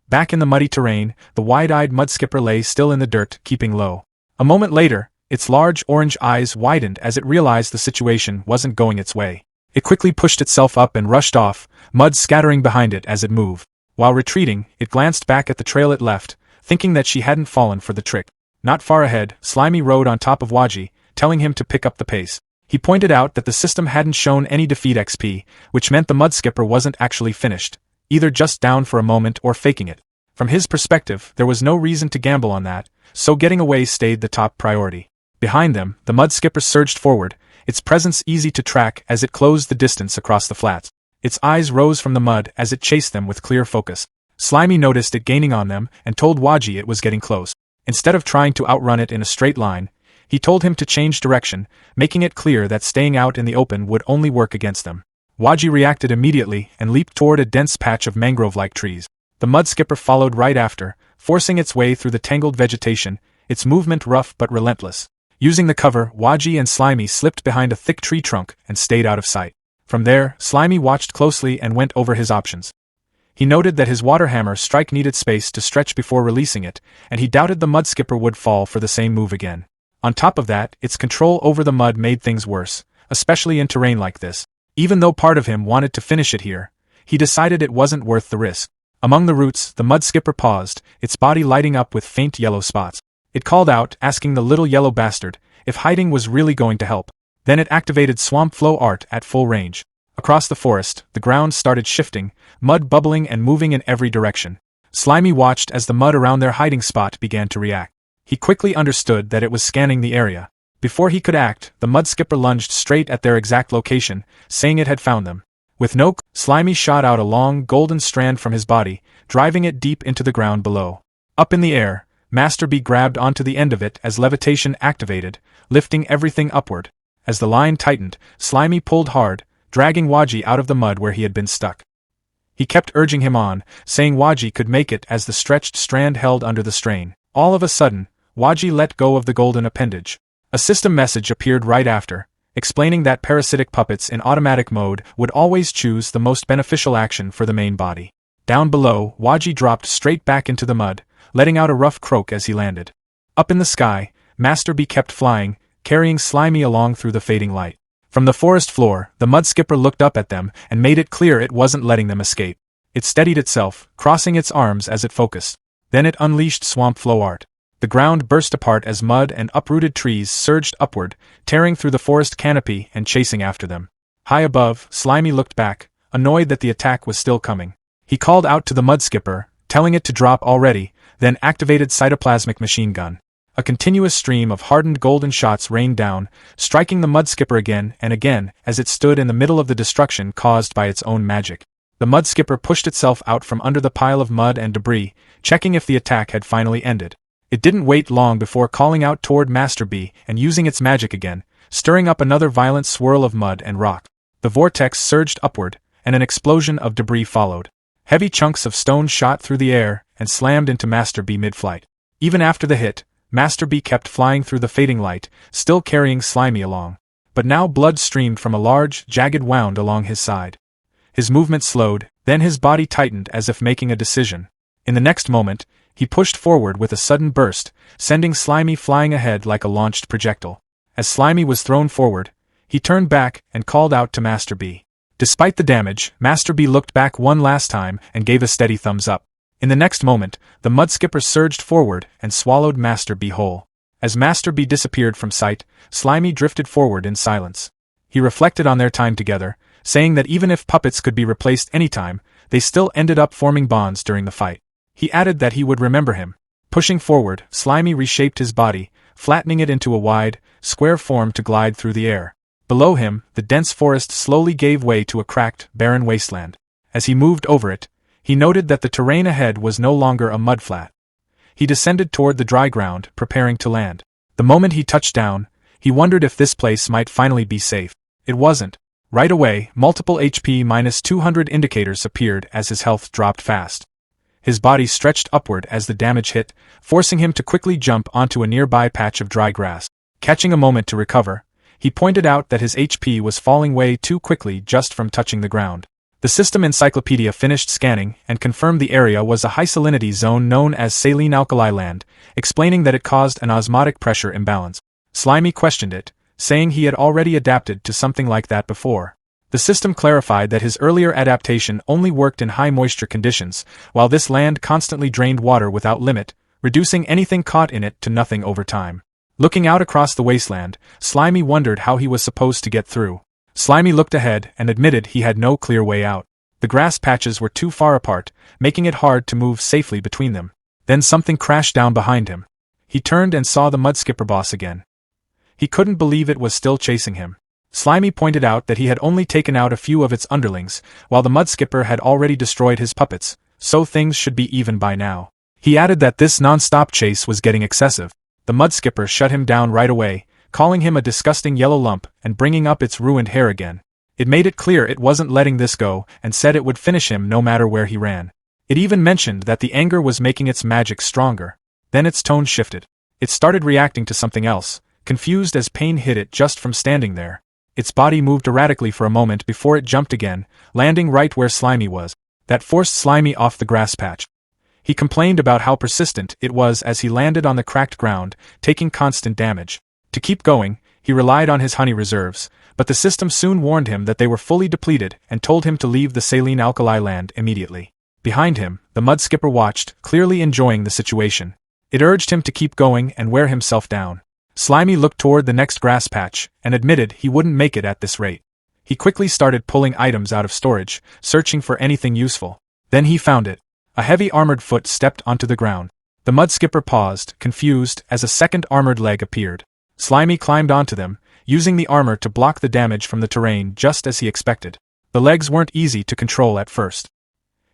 Back in the muddy terrain, the wide-eyed mudskipper lay still in the dirt, keeping low. A moment later, its large orange eyes widened as it realized the situation wasn't going its way. It quickly pushed itself up and rushed off, mud scattering behind it as it moved. While retreating, it glanced back at the trail it left, thinking that she hadn't fallen for the trick. Not far ahead, Slimy rode on top of Waji, telling him to pick up the pace. He pointed out that the system hadn't shown any defeat XP, which meant the mudskipper wasn't actually finished, either just down for a moment or faking it. From his perspective, there was no reason to gamble on that, so getting away stayed the top priority. Behind them, the mudskipper surged forward, its presence easy to track as it closed the distance across the flats. Its eyes rose from the mud as it chased them with clear focus. Slimy noticed it gaining on them and told Waji it was getting close. Instead of trying to outrun it in a straight line, he told him to change direction, making it clear that staying out in the open would only work against them. Waji reacted immediately and leaped toward a dense patch of mangrove-like trees. The mudskipper followed right after, forcing its way through the tangled vegetation, its movement rough but relentless. Using the cover, Waji and Slimy slipped behind a thick tree trunk and stayed out of sight. From there, Slimy watched closely and went over his options. He noted that his water hammer strike needed space to stretch before releasing it, and he doubted the mudskipper would fall for the same move again. On top of that, its control over the mud made things worse, especially in terrain like this. Even though part of him wanted to finish it here, he decided it wasn't worth the risk. Among the roots, the mudskipper paused, its body lighting up with faint yellow spots. It called out, asking the little yellow bastard if hiding was really going to help. Then it activated Swamp Flow Art at full range. Across the forest, the ground started shifting, mud bubbling and moving in every direction. Slimy watched as the mud around their hiding spot began to react. He quickly understood that it was scanning the area. Before he could act, the mudskipper lunged straight at their exact location, saying it had found them. With no Slimy shot out a long, golden strand from his body, driving it deep into the ground below. Up in the air, Master B grabbed onto the end of it as levitation activated, lifting everything upward. As the line tightened, Slimy pulled hard, dragging Waji out of the mud where he had been stuck. He kept urging him on, saying Waji could make it as the stretched strand held under the strain. All of a sudden, Waji let go of the golden appendage. A system message appeared right after, explaining that parasitic puppets in automatic mode would always choose the most beneficial action for the main body. Down below, Waji dropped straight back into the mud, letting out a rough croak as he landed. Up in the sky, Master B kept flying, carrying Slimy along through the fading light. From the forest floor, the mudskipper looked up at them and made it clear it wasn't letting them escape. It steadied itself, crossing its arms as it focused. Then it unleashed Swamp Flow Art. The ground burst apart as mud and uprooted trees surged upward, tearing through the forest canopy and chasing after them. High above, Slimy looked back, annoyed that the attack was still coming. He called out to the mudskipper, telling it to drop already, then activated cytoplasmic machine gun. A continuous stream of hardened golden shots rained down, striking the mudskipper again and again as it stood in the middle of the destruction caused by its own magic. The mudskipper pushed itself out from under the pile of mud and debris, checking if the attack had finally ended. It didn't wait long before calling out toward Master B and using its magic again, stirring up another violent swirl of mud and rock. The vortex surged upward, and an explosion of debris followed. Heavy chunks of stone shot through the air and slammed into Master B mid-flight. Even after the hit, Master B kept flying through the fading light, still carrying Slimy along. But now blood streamed from a large, jagged wound along his side. His movement slowed, then his body tightened as if making a decision. In the next moment, he pushed forward with a sudden burst, sending Slimy flying ahead like a launched projectile. As Slimy was thrown forward, he turned back and called out to Master B. Despite the damage, Master B looked back one last time and gave a steady thumbs up. In the next moment, the mud skipper surged forward and swallowed Master B whole. As Master B disappeared from sight, Slimy drifted forward in silence. He reflected on their time together, saying that even if puppets could be replaced anytime, they still ended up forming bonds during the fight. He added that he would remember him. Pushing forward, Slimy reshaped his body, flattening it into a wide, square form to glide through the air. Below him, the dense forest slowly gave way to a cracked, barren wasteland. As he moved over it, he noted that the terrain ahead was no longer a mudflat. He descended toward the dry ground, preparing to land. The moment he touched down, he wondered if this place might finally be safe. It wasn't. Right away, multiple HP-200 indicators appeared as his health dropped fast. His body stretched upward as the damage hit, forcing him to quickly jump onto a nearby patch of dry grass. Catching a moment to recover, he pointed out that his HP was falling way too quickly just from touching the ground. The system encyclopedia finished scanning and confirmed the area was a high salinity zone known as saline alkali land, explaining that it caused an osmotic pressure imbalance. Slimy questioned it, saying he had already adapted to something like that before. The system clarified that his earlier adaptation only worked in high moisture conditions, while this land constantly drained water without limit, reducing anything caught in it to nothing over time. Looking out across the wasteland, Slimy wondered how he was supposed to get through. Slimy looked ahead and admitted he had no clear way out. The grass patches were too far apart, making it hard to move safely between them. Then something crashed down behind him. He turned and saw the mudskipper boss again. He couldn't believe it was still chasing him. Slimy pointed out that he had only taken out a few of its underlings, while the mudskipper had already destroyed his puppets, so things should be even by now. He added that this non-stop chase was getting excessive. The mudskipper shut him down right away, calling him a disgusting yellow lump and bringing up its ruined hair again. It made it clear it wasn't letting this go and said it would finish him no matter where he ran. It even mentioned that the anger was making its magic stronger. Then its tone shifted. It started reacting to something else, confused as pain hit it just from standing there. Its body moved erratically for a moment before it jumped again, landing right where Slimy was. That forced Slimy off the grass patch. He complained about how persistent it was as he landed on the cracked ground, taking constant damage. To keep going, he relied on his honey reserves, but the system soon warned him that they were fully depleted and told him to leave the saline alkali land immediately. Behind him, the mudskipper watched, clearly enjoying the situation. It urged him to keep going and wear himself down. Slimy looked toward the next grass patch and admitted he wouldn't make it at this rate. He quickly started pulling items out of storage, searching for anything useful. Then he found it. A heavy armored foot stepped onto the ground. The mudskipper paused, confused, as a second armored leg appeared. Slimy climbed onto them, using the armor to block the damage from the terrain just as he expected. The legs weren't easy to control at first.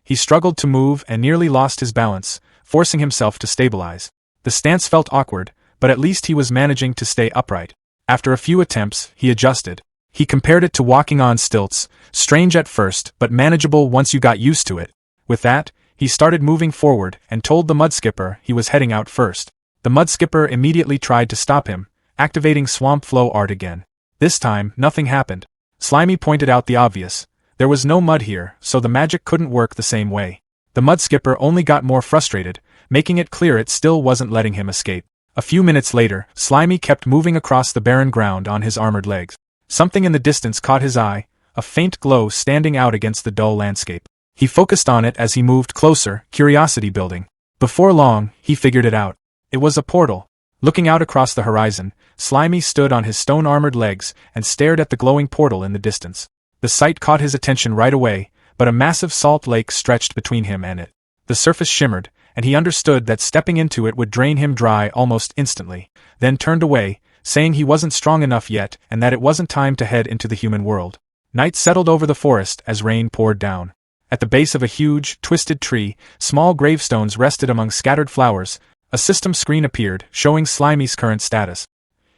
He struggled to move and nearly lost his balance, forcing himself to stabilize. The stance felt awkward, but at least he was managing to stay upright. After a few attempts, he adjusted. He compared it to walking on stilts, strange at first but manageable once you got used to it. With that, he started moving forward and told the mudskipper he was heading out first. The mudskipper immediately tried to stop him, activating swamp flow art again. This time, nothing happened. Slimy pointed out the obvious. There was no mud here, so the magic couldn't work the same way. The mudskipper only got more frustrated, making it clear it still wasn't letting him escape. A few minutes later, Slimy kept moving across the barren ground on his armored legs. Something in the distance caught his eye, a faint glow standing out against the dull landscape. He focused on it as he moved closer, curiosity building. Before long, he figured it out. It was a portal. Looking out across the horizon, Slimy stood on his stone-armored legs and stared at the glowing portal in the distance. The sight caught his attention right away, but a massive salt lake stretched between him and it. The surface shimmered, and he understood that stepping into it would drain him dry almost instantly, then turned away, saying he wasn't strong enough yet and that it wasn't time to head into the human world. Night settled over the forest as rain poured down. At the base of a huge, twisted tree, small gravestones rested among scattered flowers. A system screen appeared, showing Slimy's current status.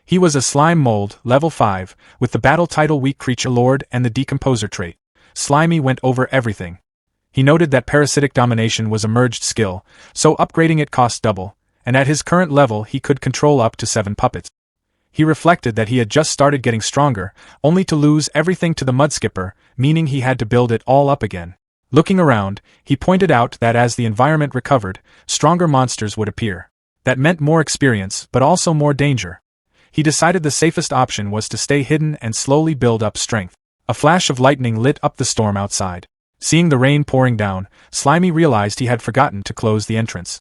He was a slime mold, level 5, with the battle title Weak Creature Lord and the Decomposer trait. Slimy went over everything. He noted that parasitic domination was a merged skill, so upgrading it cost double, and at his current level he could control up to 7 puppets. He reflected that he had just started getting stronger, only to lose everything to the mudskipper, meaning he had to build it all up again. Looking around, he pointed out that as the environment recovered, stronger monsters would appear. That meant more experience, but also more danger. He decided the safest option was to stay hidden and slowly build up strength. A flash of lightning lit up the storm outside. Seeing the rain pouring down, Slimy realized he had forgotten to close the entrance.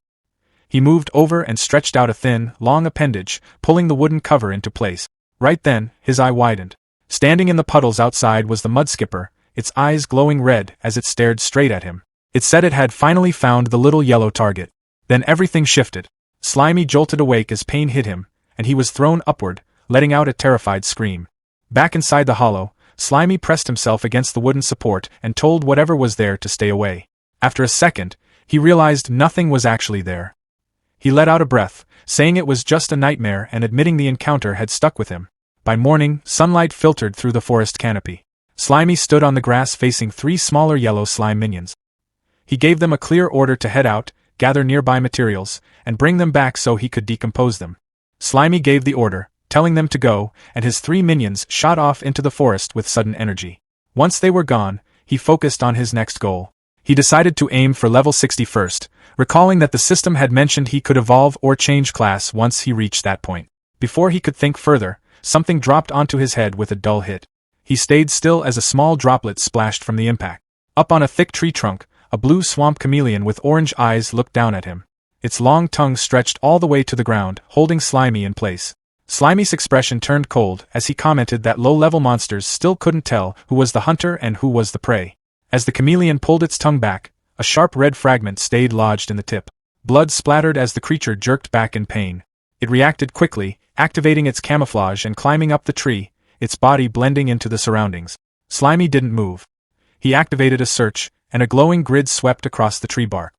He moved over and stretched out a thin, long appendage, pulling the wooden cover into place. Right then, his eye widened. Standing in the puddles outside was the mudskipper, its eyes glowing red as it stared straight at him. It said it had finally found the little yellow target. Then everything shifted. Slimy jolted awake as pain hit him, and he was thrown upward, letting out a terrified scream. Back inside the hollow, Slimy pressed himself against the wooden support and told whatever was there to stay away. After a second, he realized nothing was actually there. He let out a breath, saying it was just a nightmare and admitting the encounter had stuck with him. By morning, sunlight filtered through the forest canopy. Slimy stood on the grass facing 3 smaller yellow slime minions. He gave them a clear order to head out, gather nearby materials, and bring them back so he could decompose them. Slimy gave the order, telling them to go, and his 3 minions shot off into the forest with sudden energy. Once they were gone, he focused on his next goal. He decided to aim for level 60 first, recalling that the system had mentioned he could evolve or change class once he reached that point. Before he could think further, something dropped onto his head with a dull hit. He stayed still as a small droplet splashed from the impact. Up on a thick tree trunk, a blue swamp chameleon with orange eyes looked down at him. Its long tongue stretched all the way to the ground, holding Slimy in place. Slimy's expression turned cold as he commented that low-level monsters still couldn't tell who was the hunter and who was the prey. As the chameleon pulled its tongue back, a sharp red fragment stayed lodged in the tip. Blood splattered as the creature jerked back in pain. It reacted quickly, activating its camouflage and climbing up the tree, its body blending into the surroundings. Slimy didn't move. He activated a search, and a glowing grid swept across the tree bark.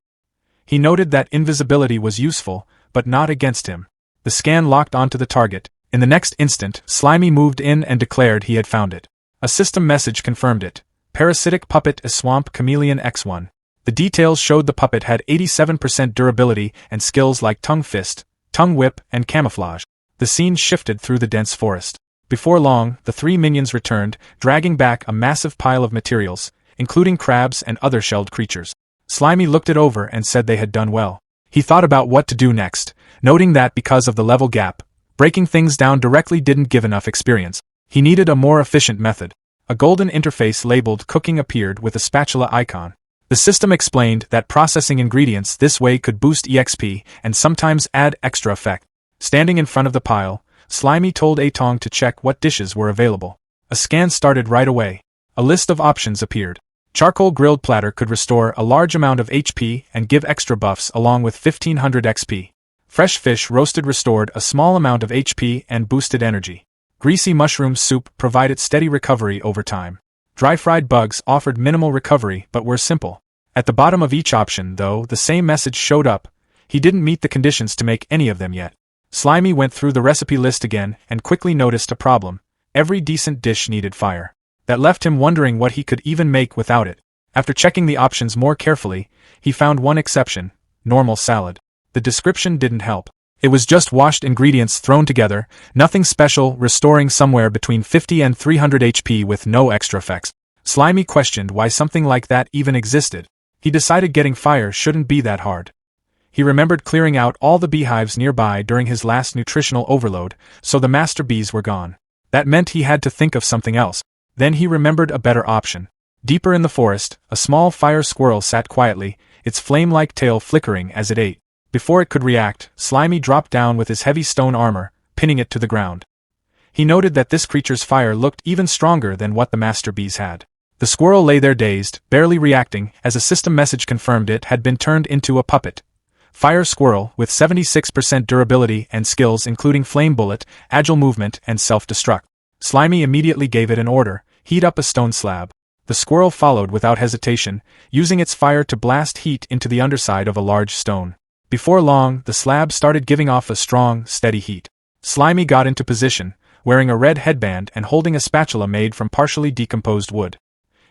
He noted that invisibility was useful, but not against him. The scan locked onto the target. In the next instant, Slimy moved in and declared he had found it. A system message confirmed it. Parasitic puppet a swamp chameleon X1. The details showed the puppet had 87% durability and skills like tongue fist, tongue whip, and camouflage. The scene shifted through the dense forest. Before long, the 3 minions returned, dragging back a massive pile of materials, including crabs and other shelled creatures. Slimy looked it over and said they had done well. He thought about what to do next, noting that because of the level gap, breaking things down directly didn't give enough experience. He needed a more efficient method. A golden interface labeled cooking appeared with a spatula icon. The system explained that processing ingredients this way could boost EXP and sometimes add extra effect. Standing in front of the pile, Slimy told Atong to check what dishes were available. A scan started right away. A list of options appeared. Charcoal grilled platter could restore a large amount of HP and give extra buffs along with 1500 XP. Fresh fish roasted restored a small amount of HP and boosted energy. Greasy mushroom soup provided steady recovery over time. Dry-fried bugs offered minimal recovery but were simple. At the bottom of each option, though, the same message showed up. He didn't meet the conditions to make any of them yet. Slimy went through the recipe list again and quickly noticed a problem. Every decent dish needed fire. That left him wondering what he could even make without it. After checking the options more carefully, he found one exception: normal salad. The description didn't help. It was just washed ingredients thrown together, nothing special, restoring somewhere between 50 and 300 HP with no extra effects. Slimy questioned why something like that even existed. He decided getting fire shouldn't be that hard. He remembered clearing out all the beehives nearby during his last nutritional overload, so the master bees were gone. That meant he had to think of something else. Then he remembered a better option. Deeper in the forest, a small fire squirrel sat quietly, its flame-like tail flickering as it ate. Before it could react, Slimy dropped down with his heavy stone armor, pinning it to the ground. He noted that this creature's fire looked even stronger than what the master bees had. The squirrel lay there dazed, barely reacting, as a system message confirmed it had been turned into a puppet. Fire squirrel, with 76% durability and skills including flame bullet, agile movement, and self-destruct. Slimy immediately gave it an order: heat up a stone slab. The squirrel followed without hesitation, using its fire to blast heat into the underside of a large stone. Before long, the slab started giving off a strong, steady heat. Slimy got into position, wearing a red headband and holding a spatula made from partially decomposed wood.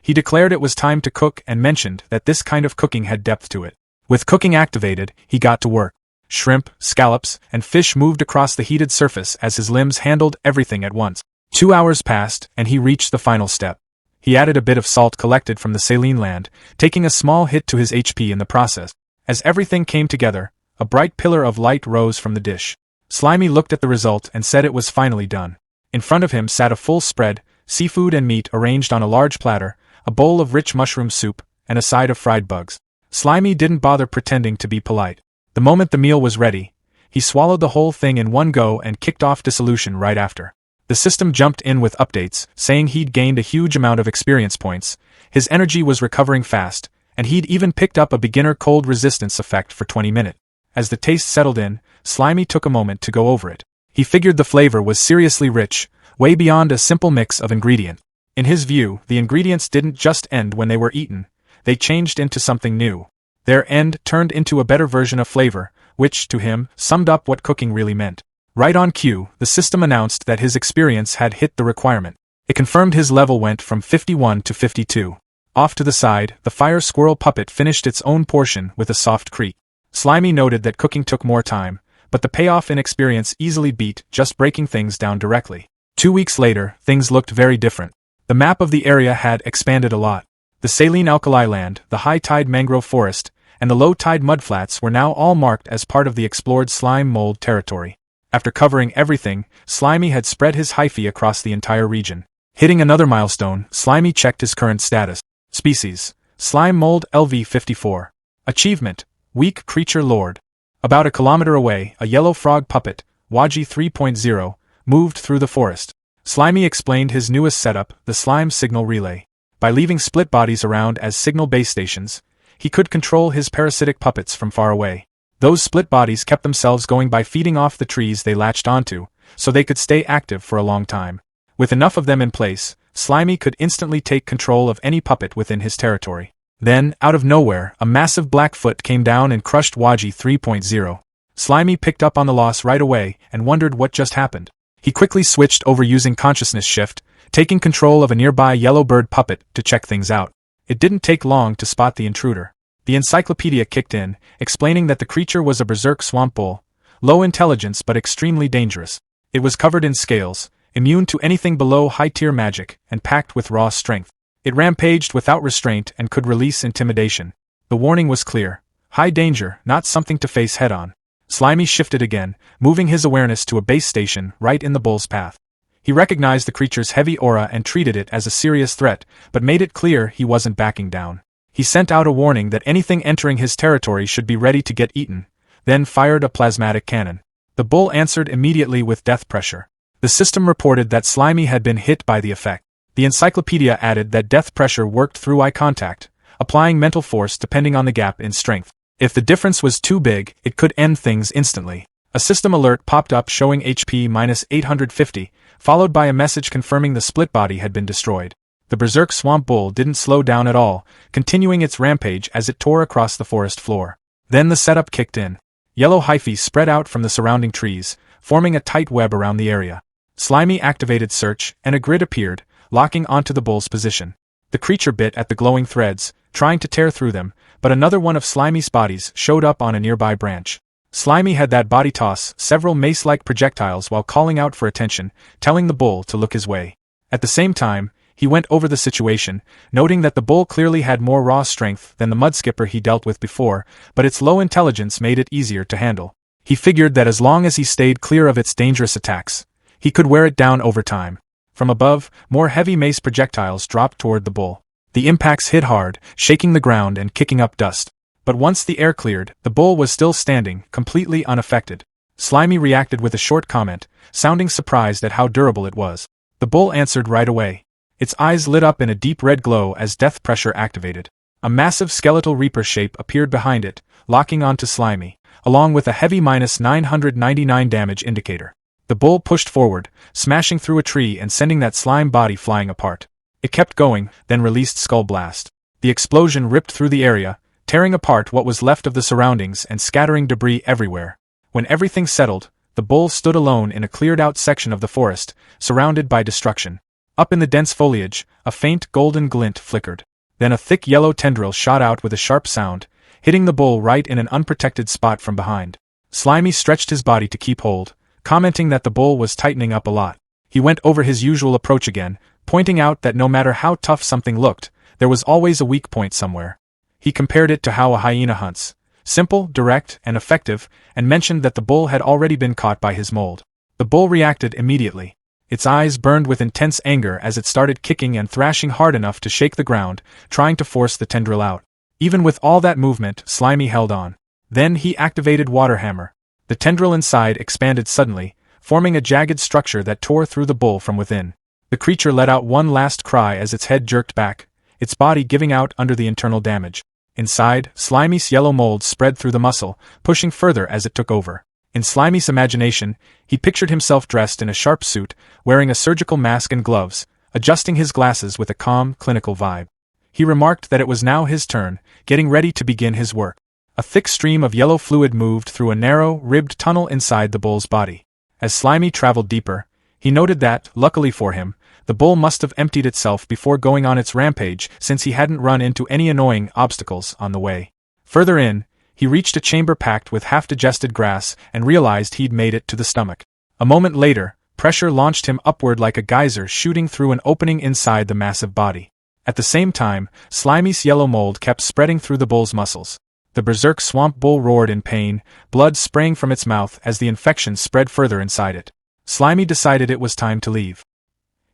He declared it was time to cook and mentioned that this kind of cooking had depth to it. With cooking activated, he got to work. Shrimp, scallops, and fish moved across the heated surface as his limbs handled everything at once. 2 hours passed, and he reached the final step. He added a bit of salt collected from the saline land, taking a small hit to his HP in the process. As everything came together, a bright pillar of light rose from the dish. Slimy looked at the result and said it was finally done. In front of him sat a full spread, seafood and meat arranged on a large platter, a bowl of rich mushroom soup, and a side of fried bugs. Slimy didn't bother pretending to be polite. The moment the meal was ready, he swallowed the whole thing in one go and kicked off dissolution right after. The system jumped in with updates, saying he'd gained a huge amount of experience points, his energy was recovering fast, and he'd even picked up a beginner cold resistance effect for 20 minutes. As the taste settled in, Slimy took a moment to go over it. He figured the flavor was seriously rich, way beyond a simple mix of ingredients. In his view, the ingredients didn't just end when they were eaten, they changed into something new. Their end turned into a better version of flavor, which, to him, summed up what cooking really meant. Right on cue, the system announced that his experience had hit the requirement. It confirmed his level went from 51 to 52. Off to the side, the fire squirrel puppet finished its own portion with a soft creak. Slimy noted that cooking took more time, but the payoff in experience easily beat just breaking things down directly. 2 weeks later, things looked very different. The map of the area had expanded a lot. The saline alkali land, the high-tide mangrove forest, and the low-tide mudflats were now all marked as part of the explored slime mold territory. After covering everything, Slimy had spread his hyphae across the entire region. Hitting another milestone, Slimy checked his current status. Species: Slime Mold LV54. Achievement: Weak Creature Lord. About a kilometer away, a yellow frog puppet, Waji 3.0, moved through the forest. Slimy explained his newest setup, the Slime Signal Relay. By leaving split bodies around as signal base stations, he could control his parasitic puppets from far away. Those split bodies kept themselves going by feeding off the trees they latched onto, so they could stay active for a long time. With enough of them in place, Slimy could instantly take control of any puppet within his territory. Then, out of nowhere, a massive black foot came down and crushed Waji 3.0. Slimy picked up on the loss right away and wondered what just happened. He quickly switched over using consciousness shift, taking control of a nearby yellow bird puppet to check things out. It didn't take long to spot the intruder. The encyclopedia kicked in, explaining that the creature was a berserk swamp bull, low intelligence but extremely dangerous. It was covered in scales, immune to anything below high-tier magic, and packed with raw strength. It rampaged without restraint and could release intimidation. The warning was clear: high danger, not something to face head-on. Slimy shifted again, moving his awareness to a base station right in the bull's path. He recognized the creature's heavy aura and treated it as a serious threat, but made it clear he wasn't backing down. He sent out a warning that anything entering his territory should be ready to get eaten, then fired a plasmatic cannon. The bull answered immediately with death pressure. The system reported that Slimy had been hit by the effect. The encyclopedia added that death pressure worked through eye contact, applying mental force depending on the gap in strength. If the difference was too big, it could end things instantly. A system alert popped up showing HP -850, followed by a message confirming the split body had been destroyed. The berserk swamp bull didn't slow down at all, continuing its rampage as it tore across the forest floor. Then the setup kicked in. Yellow hyphae spread out from the surrounding trees, forming a tight web around the area. Slimy activated search, and a grid appeared, locking onto the bull's position. The creature bit at the glowing threads, trying to tear through them, but another one of Slimy's bodies showed up on a nearby branch. Slimy had that body toss several mace-like projectiles while calling out for attention, telling the bull to look his way. At the same time, he went over the situation, noting that the bull clearly had more raw strength than the mudskipper he dealt with before, but its low intelligence made it easier to handle. He figured that as long as he stayed clear of its dangerous attacks, he could wear it down over time. From above, more heavy mace projectiles dropped toward the bull. The impacts hit hard, shaking the ground and kicking up dust. But once the air cleared, the bull was still standing, completely unaffected. Slimy reacted with a short comment, sounding surprised at how durable it was. The bull answered right away. Its eyes lit up in a deep red glow as death pressure activated. A massive skeletal reaper shape appeared behind it, locking onto Slimy, along with a heavy -999 damage indicator. The bull pushed forward, smashing through a tree and sending that slime body flying apart. It kept going, then released Skull Blast. The explosion ripped through the area, tearing apart what was left of the surroundings and scattering debris everywhere. When everything settled, the bull stood alone in a cleared-out section of the forest, surrounded by destruction. Up in the dense foliage, a faint golden glint flickered. Then a thick yellow tendril shot out with a sharp sound, hitting the bull right in an unprotected spot from behind. Slimy stretched his body to keep hold, commenting that the bull was tightening up a lot. He went over his usual approach again, pointing out that no matter how tough something looked, there was always a weak point somewhere. He compared it to how a hyena hunts. Simple, direct, and effective, and mentioned that the bull had already been caught by his mold. The bull reacted immediately. Its eyes burned with intense anger as it started kicking and thrashing hard enough to shake the ground, trying to force the tendril out. Even with all that movement, Slimy held on. Then he activated Water Hammer. The tendril inside expanded suddenly, forming a jagged structure that tore through the bull from within. The creature let out one last cry as its head jerked back, its body giving out under the internal damage. Inside, Slimy's yellow mold spread through the muscle, pushing further as it took over. In Slimy's imagination, he pictured himself dressed in a sharp suit, wearing a surgical mask and gloves, adjusting his glasses with a calm, clinical vibe. He remarked that it was now his turn, getting ready to begin his work. A thick stream of yellow fluid moved through a narrow, ribbed tunnel inside the bull's body. As Slimy traveled deeper, he noted that, luckily for him, the bull must have emptied itself before going on its rampage since he hadn't run into any annoying obstacles on the way. Further in, he reached a chamber packed with half-digested grass and realized he'd made it to the stomach. A moment later, pressure launched him upward like a geyser shooting through an opening inside the massive body. At the same time, Slimy's yellow mold kept spreading through the bull's muscles. The berserk swamp bull roared in pain, blood spraying from its mouth as the infection spread further inside it. Slimy decided it was time to leave.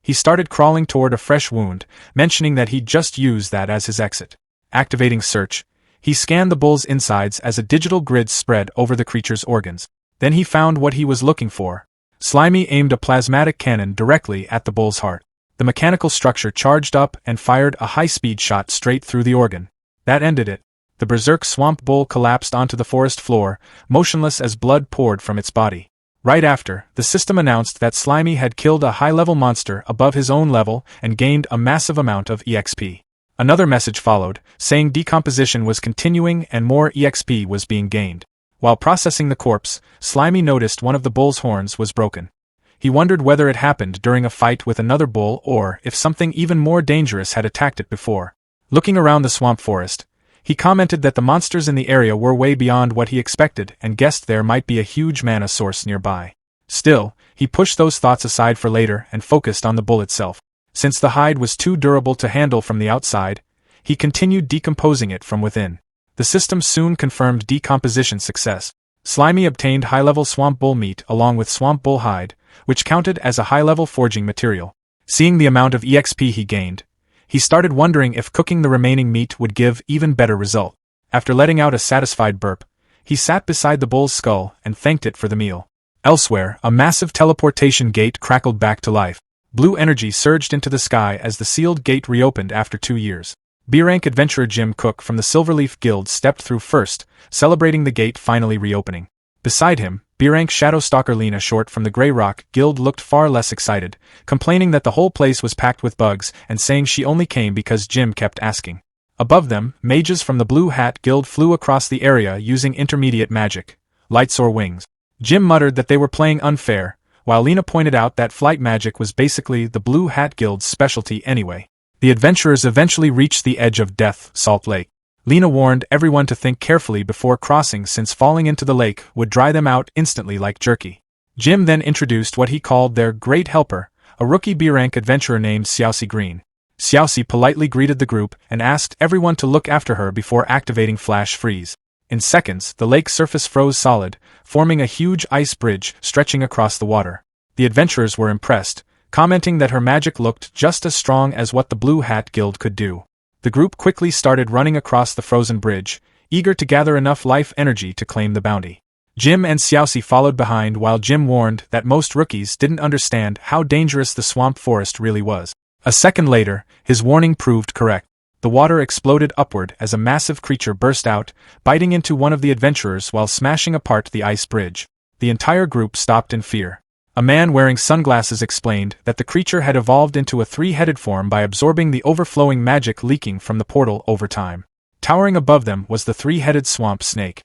He started crawling toward a fresh wound, mentioning that he'd just used that as his exit. Activating search, he scanned the bull's insides as a digital grid spread over the creature's organs. Then he found what he was looking for. Slimy aimed a plasmatic cannon directly at the bull's heart. The mechanical structure charged up and fired a high-speed shot straight through the organ. That ended it. The berserk swamp bull collapsed onto the forest floor, motionless as blood poured from its body. Right after, the system announced that Slimy had killed a high-level monster above his own level and gained a massive amount of EXP. Another message followed, saying decomposition was continuing and more EXP was being gained. While processing the corpse, Slimy noticed one of the bull's horns was broken. He wondered whether it happened during a fight with another bull or if something even more dangerous had attacked it before. Looking around the swamp forest, he commented that the monsters in the area were way beyond what he expected and guessed there might be a huge mana source nearby. Still, he pushed those thoughts aside for later and focused on the bull itself. Since the hide was too durable to handle from the outside, he continued decomposing it from within. The system soon confirmed decomposition success. Slimy obtained high-level swamp bull meat along with swamp bull hide, which counted as a high-level forging material. Seeing the amount of EXP he gained, he started wondering if cooking the remaining meat would give even better result. After letting out a satisfied burp, he sat beside the bull's skull and thanked it for the meal. Elsewhere, a massive teleportation gate crackled back to life. Blue energy surged into the sky as the sealed gate reopened after 2 years. B-rank adventurer Jim Cook from the Silverleaf Guild stepped through first, celebrating the gate finally reopening. Beside him, B-rank Shadowstalker Lena Short from the Grey Rock Guild looked far less excited, complaining that the whole place was packed with bugs and saying she only came because Jim kept asking. Above them, mages from the Blue Hat Guild flew across the area using intermediate magic, lights or wings. Jim muttered that they were playing unfair, while Lena pointed out that flight magic was basically the Blue Hat Guild's specialty anyway. The adventurers eventually reached the edge of Death Salt Lake. Lena warned everyone to think carefully before crossing since falling into the lake would dry them out instantly like jerky. Jim then introduced what he called their great helper, a rookie B-rank adventurer named Xiaoxi Green. Xiaoxi politely greeted the group and asked everyone to look after her before activating Flash Freeze. In seconds, the lake surface froze solid, forming a huge ice bridge stretching across the water. The adventurers were impressed, commenting that her magic looked just as strong as what the Blue Hat Guild could do. The group quickly started running across the frozen bridge, eager to gather enough life energy to claim the bounty. Jim and Xiaoxi followed behind while Jim warned that most rookies didn't understand how dangerous the swamp forest really was. A second later, his warning proved correct. The water exploded upward as a massive creature burst out, biting into one of the adventurers while smashing apart the ice bridge. The entire group stopped in fear. A man wearing sunglasses explained that the creature had evolved into a three-headed form by absorbing the overflowing magic leaking from the portal over time. Towering above them was the three-headed swamp snake.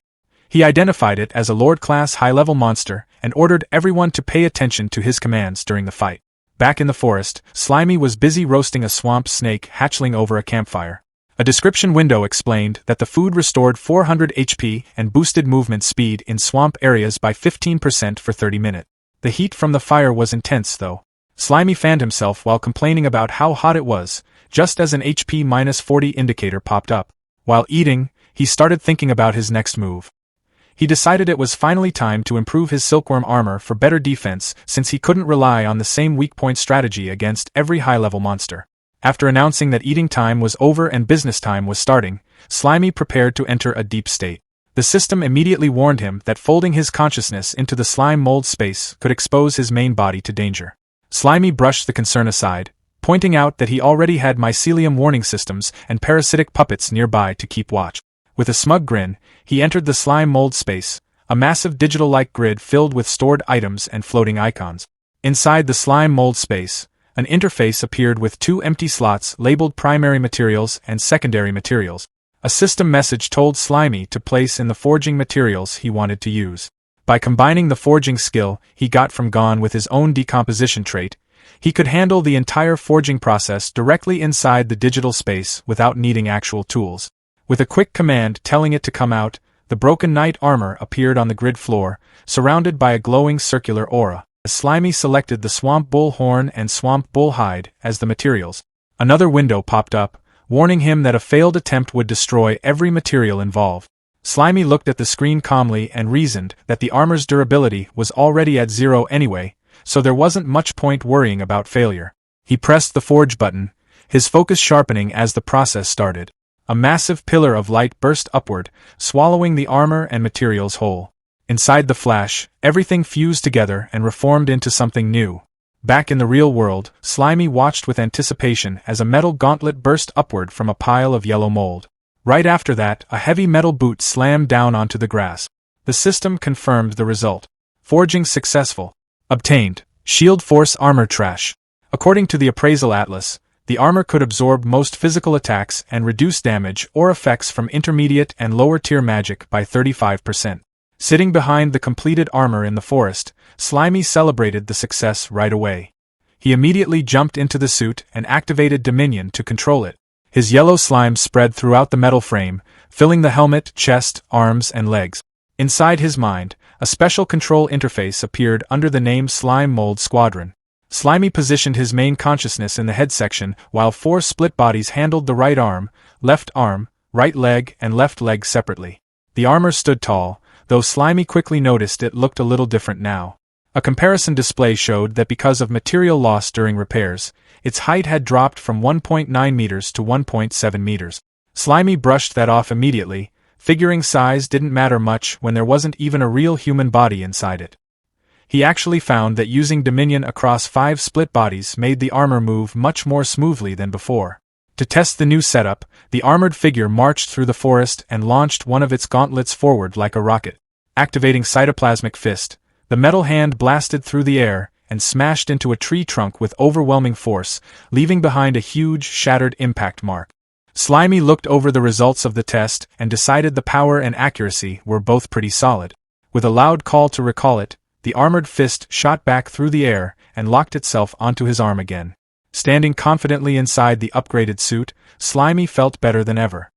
He identified it as a Lord-class high-level monster and ordered everyone to pay attention to his commands during the fight. Back in the forest, Slimy was busy roasting a swamp snake hatchling over a campfire. A description window explained that the food restored 400 HP and boosted movement speed in swamp areas by 15% for 30 minutes. The heat from the fire was intense though. Slimy fanned himself while complaining about how hot it was, just as an HP-40 indicator popped up. While eating, he started thinking about his next move. He decided it was finally time to improve his silkworm armor for better defense since he couldn't rely on the same weak point strategy against every high-level monster. After announcing that eating time was over and business time was starting, Slimy prepared to enter a deep state. The system immediately warned him that folding his consciousness into the slime mold space could expose his main body to danger. Slimy brushed the concern aside, pointing out that he already had mycelium warning systems and parasitic puppets nearby to keep watch. With a smug grin, he entered the slime mold space, a massive digital-like grid filled with stored items and floating icons. Inside the slime mold space, an interface appeared with 2 empty slots labeled primary materials and secondary materials. A system message told Slimy to place in the forging materials he wanted to use. By combining the forging skill he got from Gone with his own decomposition trait, he could handle the entire forging process directly inside the digital space without needing actual tools. With a quick command telling it to come out, the broken knight armor appeared on the grid floor, surrounded by a glowing circular aura. Slimy selected the swamp bull horn and swamp bull hide as the materials. Another window popped up, warning him that a failed attempt would destroy every material involved. Slimy looked at the screen calmly and reasoned that the armor's durability was already at 0 anyway, so there wasn't much point worrying about failure. He pressed the forge button, his focus sharpening as the process started. A massive pillar of light burst upward, swallowing the armor and materials whole. Inside the flash, everything fused together and reformed into something new. Back in the real world, Slimy watched with anticipation as a metal gauntlet burst upward from a pile of yellow mold. Right after that, a heavy metal boot slammed down onto the grass. The system confirmed the result. Forging successful. Obtained. Shield Force Armor Trash. According to the appraisal atlas, the armor could absorb most physical attacks and reduce damage or effects from intermediate and lower-tier magic by 35%. Sitting behind the completed armor in the forest, Slimy celebrated the success right away. He immediately jumped into the suit and activated Dominion to control it. His yellow slime spread throughout the metal frame, filling the helmet, chest, arms, and legs. Inside his mind, a special control interface appeared under the name Slime Mold Squadron. Slimy positioned his main consciousness in the head section while 4 split bodies handled the right arm, right leg, and left leg separately. The armor stood tall, though Slimy quickly noticed it looked a little different now. A comparison display showed that because of material loss during repairs, its height had dropped from 1.9 meters to 1.7 meters. Slimy brushed that off immediately, figuring size didn't matter much when there wasn't even a real human body inside it. He actually found that using Dominion across 5 split bodies made the armor move much more smoothly than before. To test the new setup, the armored figure marched through the forest and launched one of its gauntlets forward like a rocket. Activating Cytoplasmic Fist, the metal hand blasted through the air and smashed into a tree trunk with overwhelming force, leaving behind a huge, shattered impact mark. Slimy looked over the results of the test and decided the power and accuracy were both pretty solid. With a loud call to recall it, the armored fist shot back through the air and locked itself onto his arm again. Standing confidently inside the upgraded suit, Slimy felt better than ever.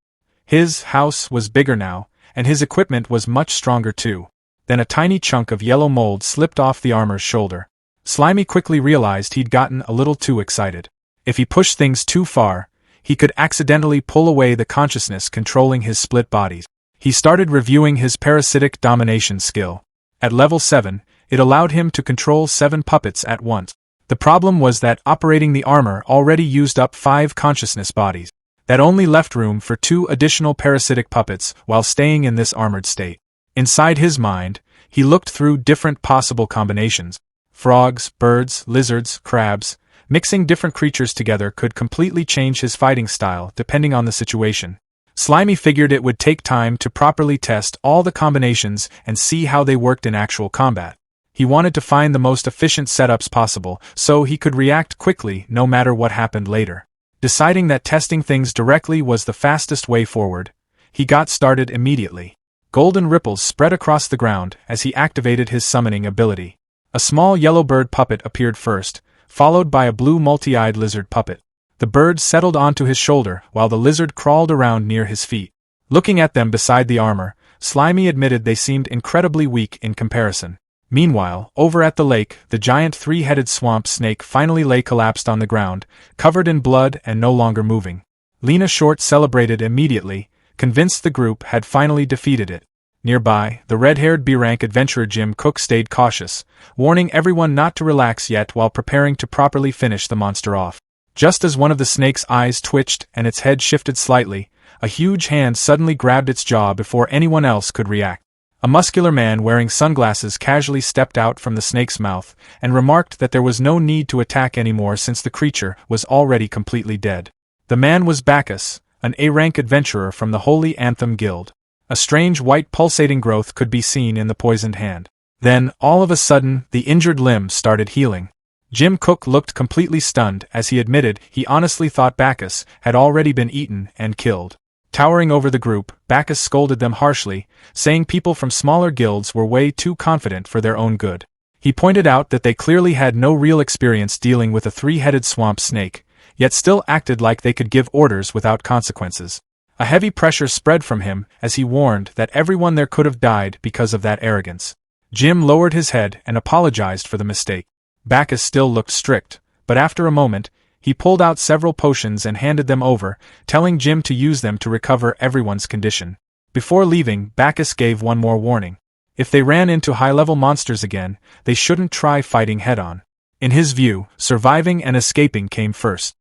His house was bigger now, and his equipment was much stronger too. Then a tiny chunk of yellow mold slipped off the armor's shoulder. Slimy quickly realized he'd gotten a little too excited. If he pushed things too far, he could accidentally pull away the consciousness controlling his split bodies. He started reviewing his parasitic domination skill. At level 7, it allowed him to control 7 puppets at once. The problem was that operating the armor already used up 5 consciousness bodies. That only left room for 2 additional parasitic puppets while staying in this armored state. Inside his mind, he looked through different possible combinations. Frogs, birds, lizards, crabs. Mixing different creatures together could completely change his fighting style depending on the situation. Slimy figured it would take time to properly test all the combinations and see how they worked in actual combat. He wanted to find the most efficient setups possible so he could react quickly no matter what happened later. Deciding that testing things directly was the fastest way forward, he got started immediately. Golden ripples spread across the ground as he activated his summoning ability. A small yellow bird puppet appeared first, followed by a blue multi-eyed lizard puppet. The bird settled onto his shoulder while the lizard crawled around near his feet. Looking at them beside the armor, Slimy admitted they seemed incredibly weak in comparison. Meanwhile, over at the lake, the giant 3-headed swamp snake finally lay collapsed on the ground, covered in blood and no longer moving. Lena Short celebrated immediately, convinced the group had finally defeated it. Nearby, the red-haired B-rank adventurer Jim Cook stayed cautious, warning everyone not to relax yet while preparing to properly finish the monster off. Just as one of the snake's eyes twitched and its head shifted slightly, a huge hand suddenly grabbed its jaw before anyone else could react. A muscular man wearing sunglasses casually stepped out from the snake's mouth and remarked that there was no need to attack anymore since the creature was already completely dead. The man was Bacchus, an A-rank adventurer from the Holy Anthem Guild. A strange white pulsating growth could be seen in the poisoned hand. Then, all of a sudden, the injured limb started healing. Jim Cook looked completely stunned as he admitted he honestly thought Bacchus had already been eaten and killed. Towering over the group, Bacchus scolded them harshly, saying people from smaller guilds were way too confident for their own good. He pointed out that they clearly had no real experience dealing with a three-headed swamp snake, yet still acted like they could give orders without consequences. A heavy pressure spread from him as he warned that everyone there could have died because of that arrogance. Jim lowered his head and apologized for the mistake. Bacchus still looked strict, but after a moment, he pulled out several potions and handed them over, telling Jim to use them to recover everyone's condition. Before leaving, Bacchus gave one more warning. If they ran into high-level monsters again, they shouldn't try fighting head-on. In his view, surviving and escaping came first.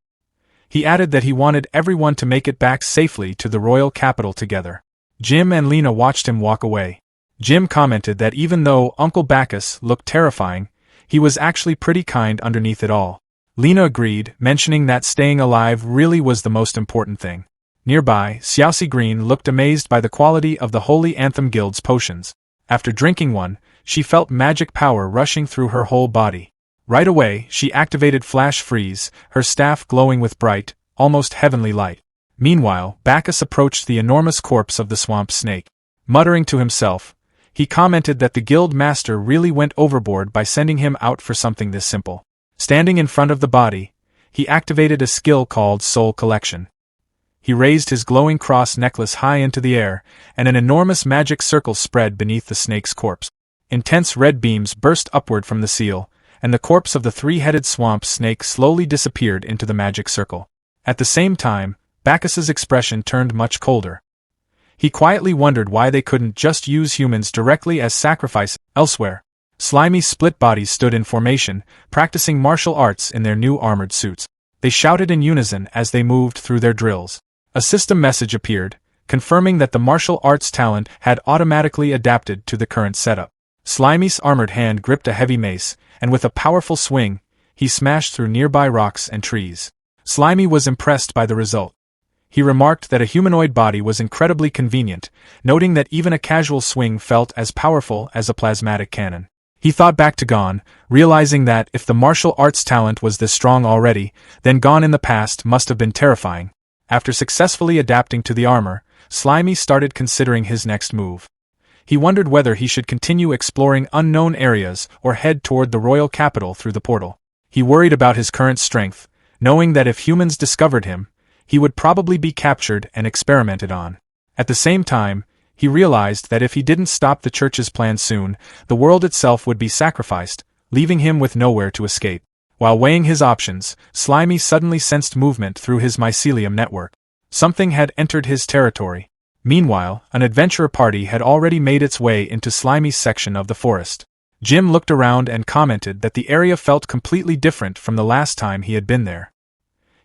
He added that he wanted everyone to make it back safely to the royal capital together. Jim and Lena watched him walk away. Jim commented that even though Uncle Bacchus looked terrifying, he was actually pretty kind underneath it all. Lena agreed, mentioning that staying alive really was the most important thing. Nearby, Xiaoxi Green looked amazed by the quality of the Holy Anthem Guild's potions. After drinking one, she felt magic power rushing through her whole body. Right away, she activated Flash Freeze, her staff glowing with bright, almost heavenly light. Meanwhile, Bacchus approached the enormous corpse of the swamp snake. Muttering to himself, he commented that the guild master really went overboard by sending him out for something this simple. Standing in front of the body, he activated a skill called Soul Collection. He raised his glowing cross necklace high into the air, and an enormous magic circle spread beneath the snake's corpse. Intense red beams burst upward from the seal, and the corpse of the three-headed swamp snake slowly disappeared into the magic circle. At the same time, Bacchus's expression turned much colder. He quietly wondered why they couldn't just use humans directly as sacrifice elsewhere. Slimy split bodies stood in formation, practicing martial arts in their new armored suits. They shouted in unison as they moved through their drills. A system message appeared, confirming that the martial arts talent had automatically adapted to the current setup. Slimy's armored hand gripped a heavy mace, and with a powerful swing, he smashed through nearby rocks and trees. Slimy was impressed by the result. He remarked that a humanoid body was incredibly convenient, noting that even a casual swing felt as powerful as a plasmatic cannon. He thought back to Gon, realizing that if the martial arts talent was this strong already, then Gon in the past must have been terrifying. After successfully adapting to the armor, Slimy started considering his next move. He wondered whether he should continue exploring unknown areas or head toward the royal capital through the portal. He worried about his current strength, knowing that if humans discovered him, he would probably be captured and experimented on. At the same time, he realized that if he didn't stop the church's plan soon, the world itself would be sacrificed, leaving him with nowhere to escape. While weighing his options, Slimy suddenly sensed movement through his mycelium network. Something had entered his territory. Meanwhile, an adventurer party had already made its way into Slimy's section of the forest. Jim looked around and commented that the area felt completely different from the last time he had been there.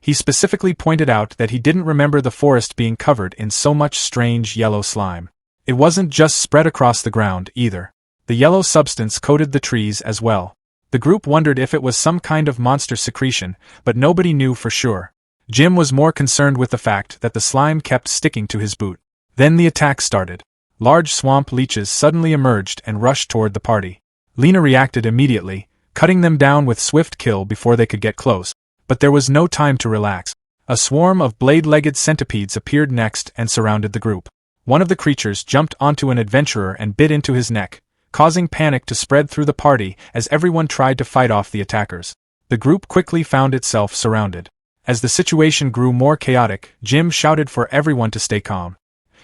He specifically pointed out that he didn't remember the forest being covered in so much strange yellow slime. It wasn't just spread across the ground, either. The yellow substance coated the trees as well. The group wondered if it was some kind of monster secretion, but nobody knew for sure. Jim was more concerned with the fact that the slime kept sticking to his boot. Then the attack started. Large swamp leeches suddenly emerged and rushed toward the party. Lena reacted immediately, cutting them down with swift kill before they could get close. But there was no time to relax. A swarm of blade-legged centipedes appeared next and surrounded the group. One of the creatures jumped onto an adventurer and bit into his neck, causing panic to spread through the party as everyone tried to fight off the attackers. The group quickly found itself surrounded. As the situation grew more chaotic, Jim shouted for everyone to stay calm.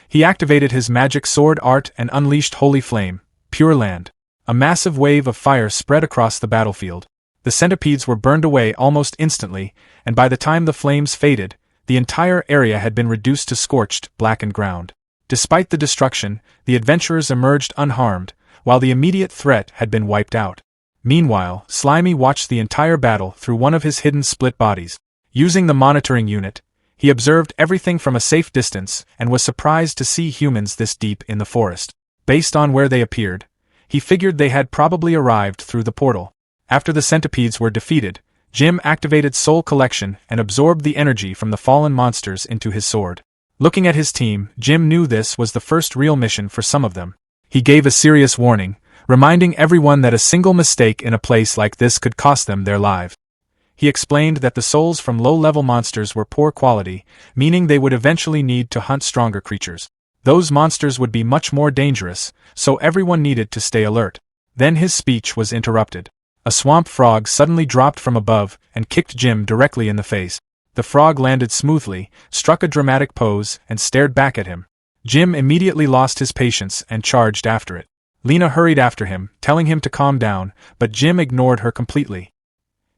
He activated his magic sword art and unleashed Holy Flame, Pure Land. A massive wave of fire spread across the battlefield. The centipedes were burned away almost instantly, and by the time the flames faded, the entire area had been reduced to scorched, blackened ground. Despite the destruction, the adventurers emerged unharmed, while the immediate threat had been wiped out. Meanwhile, Slimy watched the entire battle through one of his hidden split bodies. Using the monitoring unit, he observed everything from a safe distance and was surprised to see humans this deep in the forest. Based on where they appeared, he figured they had probably arrived through the portal. After the centipedes were defeated, Jim activated Soul Collection and absorbed the energy from the fallen monsters into his sword. Looking at his team, Jim knew this was the first real mission for some of them. He gave a serious warning, reminding everyone that a single mistake in a place like this could cost them their lives. He explained that the souls from low-level monsters were poor quality, meaning they would eventually need to hunt stronger creatures. Those monsters would be much more dangerous, so everyone needed to stay alert. Then his speech was interrupted. A swamp frog suddenly dropped from above and kicked Jim directly in the face. The frog landed smoothly, struck a dramatic pose, and stared back at him. Jim immediately lost his patience and charged after it. Lena hurried after him, telling him to calm down, but Jim ignored her completely.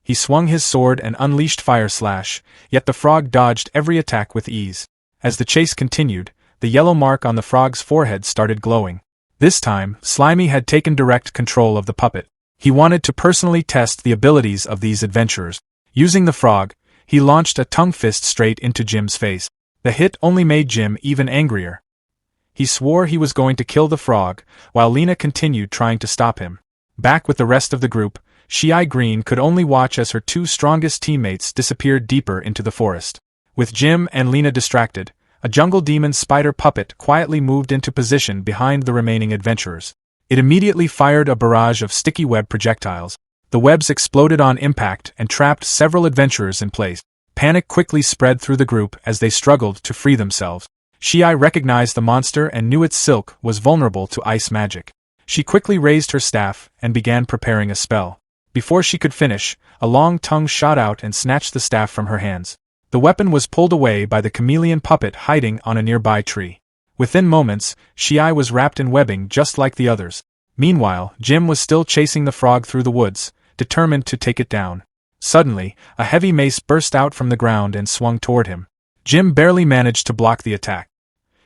He swung his sword and unleashed Fire Slash, yet the frog dodged every attack with ease. As the chase continued, the yellow mark on the frog's forehead started glowing. This time, Slimy had taken direct control of the puppet. He wanted to personally test the abilities of these adventurers. Using the frog, he launched a tongue fist straight into Jim's face. The hit only made Jim even angrier. He swore he was going to kill the frog, while Lena continued trying to stop him. Back with the rest of the group, Shii Green could only watch as her two strongest teammates disappeared deeper into the forest. With Jim and Lena distracted, a jungle demon spider puppet quietly moved into position behind the remaining adventurers. It immediately fired a barrage of sticky web projectiles. The webs exploded on impact and trapped several adventurers in place. Panic quickly spread through the group as they struggled to free themselves. Shii recognized the monster and knew its silk was vulnerable to ice magic. She quickly raised her staff and began preparing a spell. Before she could finish, a long tongue shot out and snatched the staff from her hands. The weapon was pulled away by the chameleon puppet hiding on a nearby tree. Within moments, Shii was wrapped in webbing just like the others. Meanwhile, Jim was still chasing the frog through the woods, determined to take it down. Suddenly, a heavy mace burst out from the ground and swung toward him. Jim barely managed to block the attack.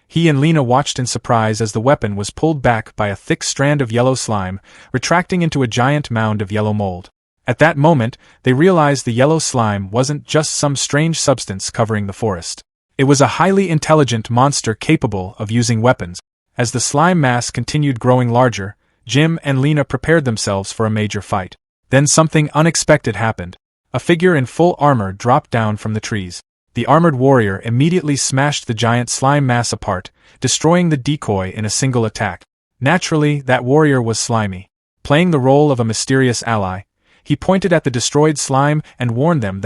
He and Lena watched in surprise as the weapon was pulled back by a thick strand of yellow slime, retracting into a giant mound of yellow mold. At that moment, they realized the yellow slime wasn't just some strange substance covering the forest. It was a highly intelligent monster capable of using weapons. As the slime mass continued growing larger, Jim and Lena prepared themselves for a major fight. Then something unexpected happened. A figure in full armor dropped down from the trees. The armored warrior immediately smashed the giant slime mass apart, destroying the decoy in a single attack. Naturally, that warrior was Slimy. Playing the role of a mysterious ally, he pointed at the destroyed slime and warned them